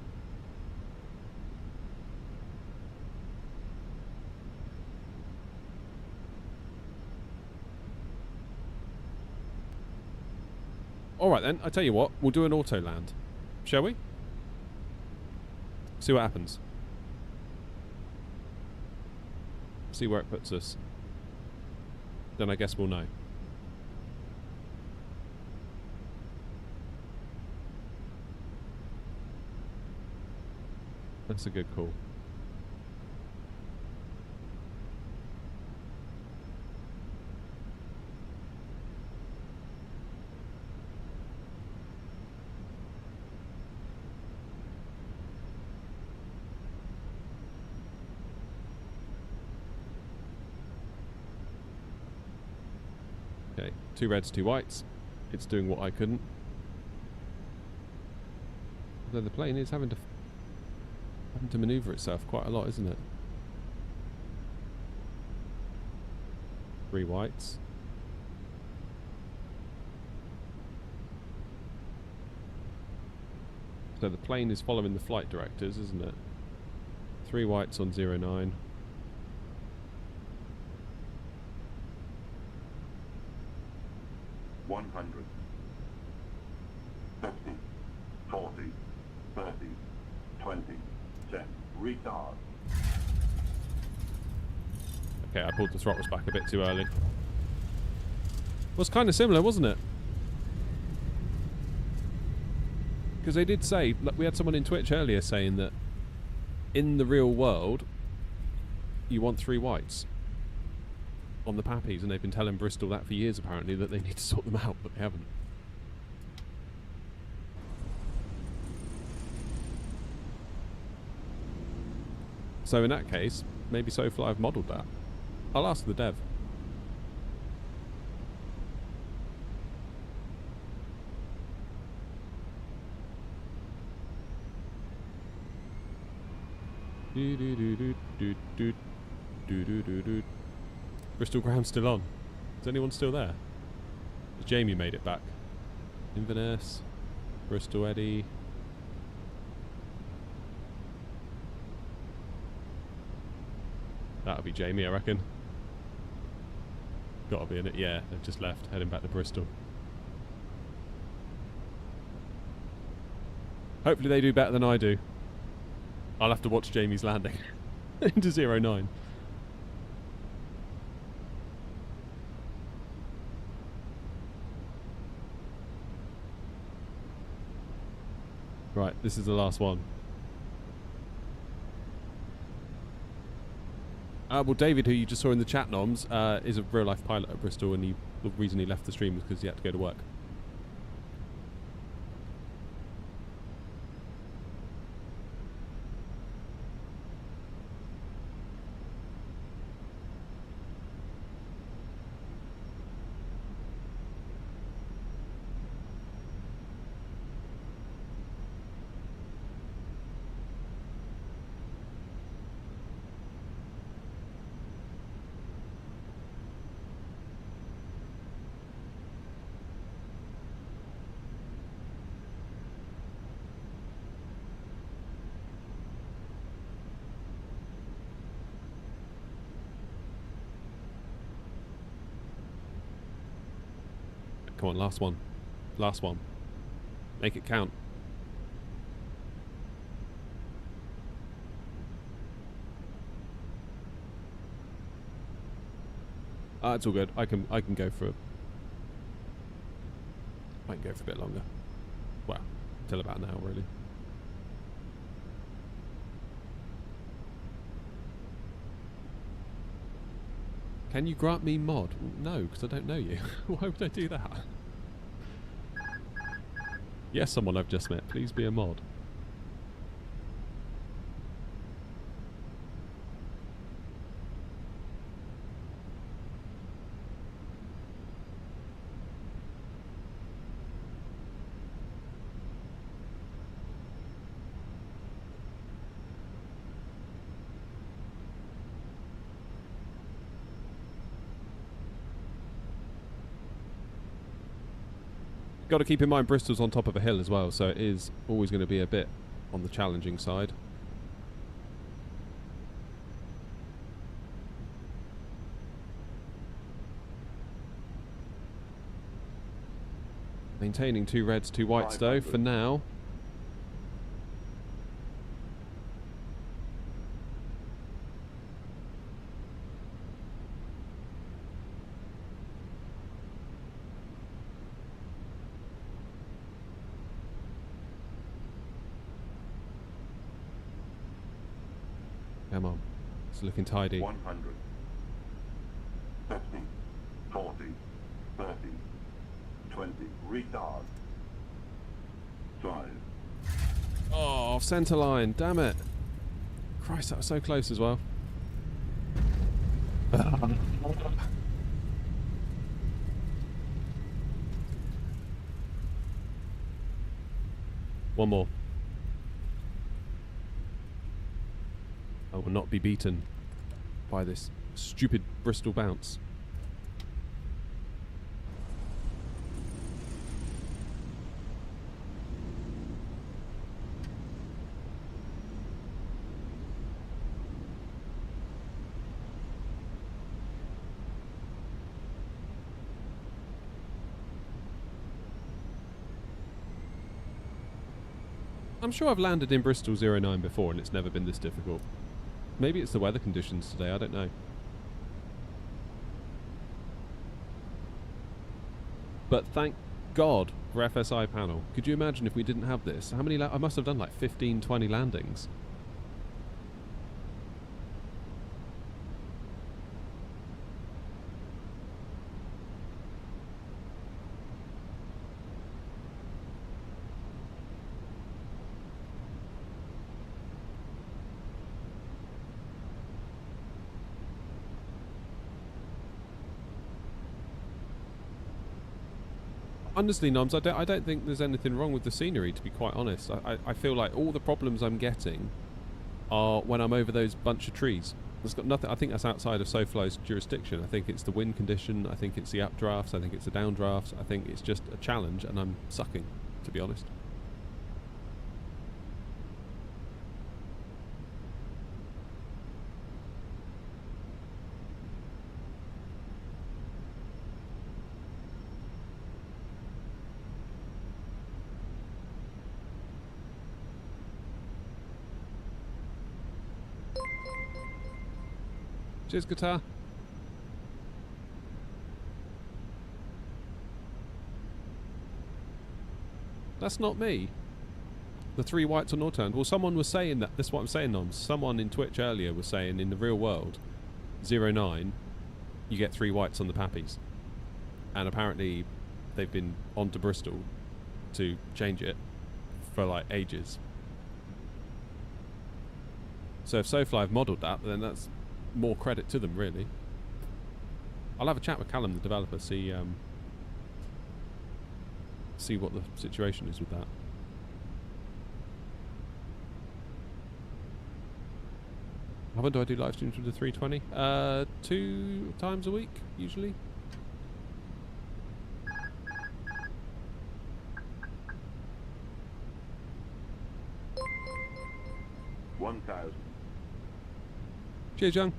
Alright then, I tell you what, we'll do an auto land. Shall we? See what happens. See where it puts us. Then I guess we'll know. That's a good call. Okay, 2 reds, 2 whites. It's doing what I couldn't. Although the plane is having to manoeuvre itself quite a lot, isn't it? 3 whites. So the plane is following the flight directives, isn't it? 3 whites on 09. $100, 50, 40, 30, 20, 10. Retard. Okay, I pulled the throttles back a bit too early. Was kind of similar, wasn't it? Because they did say, like, we had someone in Twitch earlier saying that in the real world, you want 3 whites on the Pappies, and they've been telling Bristol that for years apparently, that they need to sort them out, but they haven't. So in that case, maybe SoFly have modelled that. I'll ask the dev. Bristol Graham's still on. Is anyone still there? Jamie made it back. Inverness, Bristol Eddie. That'll be Jamie, I reckon. Gotta be in it. Yeah, they've just left, heading back to Bristol. Hopefully they do better than I do. I'll have to watch Jamie's landing into 09. Right, this is the last one. Well, David, who you just saw in the chat noms, is a real-life pilot at Bristol, and the reason he left the stream was because he had to go to work. Come on, last one. Last one. Make it count. It's all good. I can go for a bit longer. Well, till about now, really. Can you grant me mod? No, because I don't know you. Why would I do that? Yes, someone I've just met. Please be a mod. Got to keep in mind Bristol's on top of a hill as well, so it is always going to be a bit on the challenging side. Maintaining 2 reds, 2 whites though for now. Come on, it's looking tidy. 100, 50, 40, 30, 20, retard. 5. Oh, off centre line, damn it. Christ, that was so close as well. One more. I will not be beaten by this stupid Bristol bounce. I'm sure I've landed in Bristol 09 before and it's never been this difficult. Maybe it's the weather conditions today, I don't know. But thank God for FSI panel. Could you imagine if we didn't have this? How many I must have done like 15, 20 landings. Honestly, Noms, I don't think there's anything wrong with the scenery, to be quite honest. I feel like all the problems I'm getting are when I'm over those bunch of trees. It's got nothing. I think that's outside of SoFly's jurisdiction. I think it's the wind condition. I think it's the updrafts. I think it's the downdrafts. I think it's just a challenge, and I'm sucking, to be honest. Cheers, guitar. That's not me. The 3 whites on auto land. Well, someone was saying that. That's what I'm saying, Noms. Someone in Twitch earlier was saying in the real world, 09, you get 3 whites on the Pappies. And apparently they've been on to Bristol to change it for like ages. So if SoFly have modelled that, then that's more credit to them, really. I'll have a chat with Callum, the developer, see what the situation is with that. How often do I do live streams with the 320? 2 times a week, usually. Cheers, Young.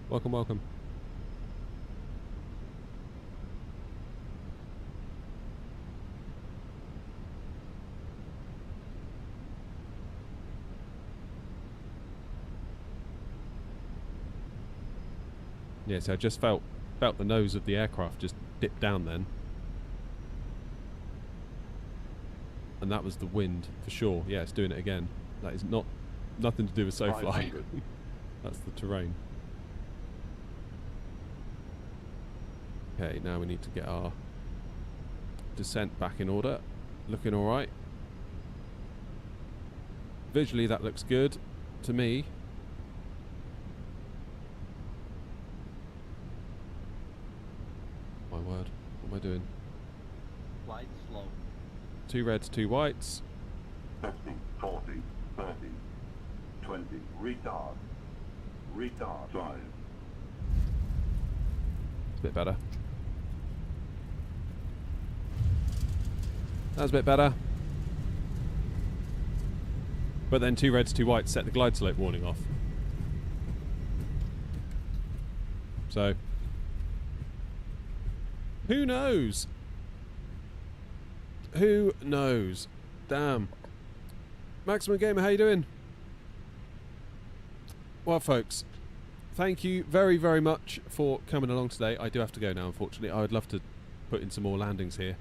Welcome, welcome. Yeah, so I just felt the nose of the aircraft just dip down then. And that was the wind, for sure. Yeah, it's doing it again. That is nothing to do with SoFly. That's the terrain. Okay, now we need to get our descent back in order. Looking alright. Visually that looks good to me. My word, what am I doing? Flight slow. 2 reds, 2 whites. 50, 40, 30, 20, retard. Retard. 5. It's a bit better. That's a bit better. But then 2 reds, 2 whites set the glide slope warning off. So, who knows? Who knows? Damn. Maximum Gamer, how you doing? Well, folks, thank you very, very much for coming along today. I do have to go now, unfortunately. I would love to put in some more landings here.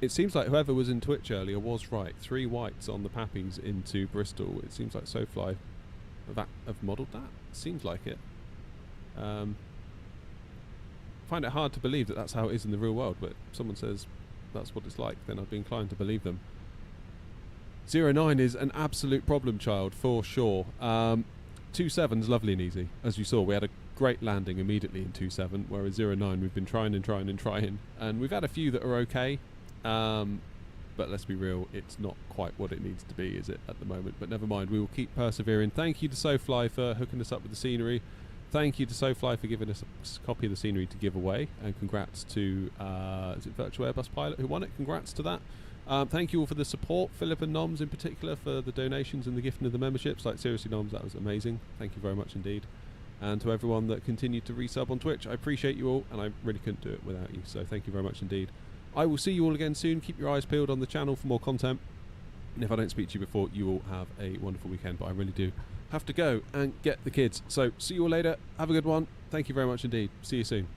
It seems like whoever was in Twitch earlier was right. 3 whites on the Pappies into Bristol. It seems like SoFly have modelled that. Seems like it. Find it hard to believe that that's how it is in the real world, but if someone says that's what it's like, then I'd be inclined to believe them. 09 is an absolute problem child, for sure. 27's lovely and easy. As you saw, we had a great landing immediately in 27, whereas 09 we've been trying, and we've had a few that are okay. But let's be real, it's not quite what it needs to be, is it, at the moment? But never mind, we will keep persevering. Thank you to SoFly for hooking us up with the scenery. Thank you to SoFly for giving us a copy of the scenery to give away. And congrats to, is it Virtual Airbus Pilot who won it? Congrats to that. Thank you all for the support, Philip and Noms in particular, for the donations and the gifting of the memberships. Like, seriously, Noms, that was amazing. Thank you very much indeed. And to everyone that continued to resub on Twitch, I appreciate you all, and I really couldn't do it without you. So thank you very much indeed. I will see you all again soon. Keep your eyes peeled on the channel for more content. And if I don't speak to you before, you all have a wonderful weekend. But I really do have to go and get the kids. So see you all later. Have a good one. Thank you very much indeed. See you soon.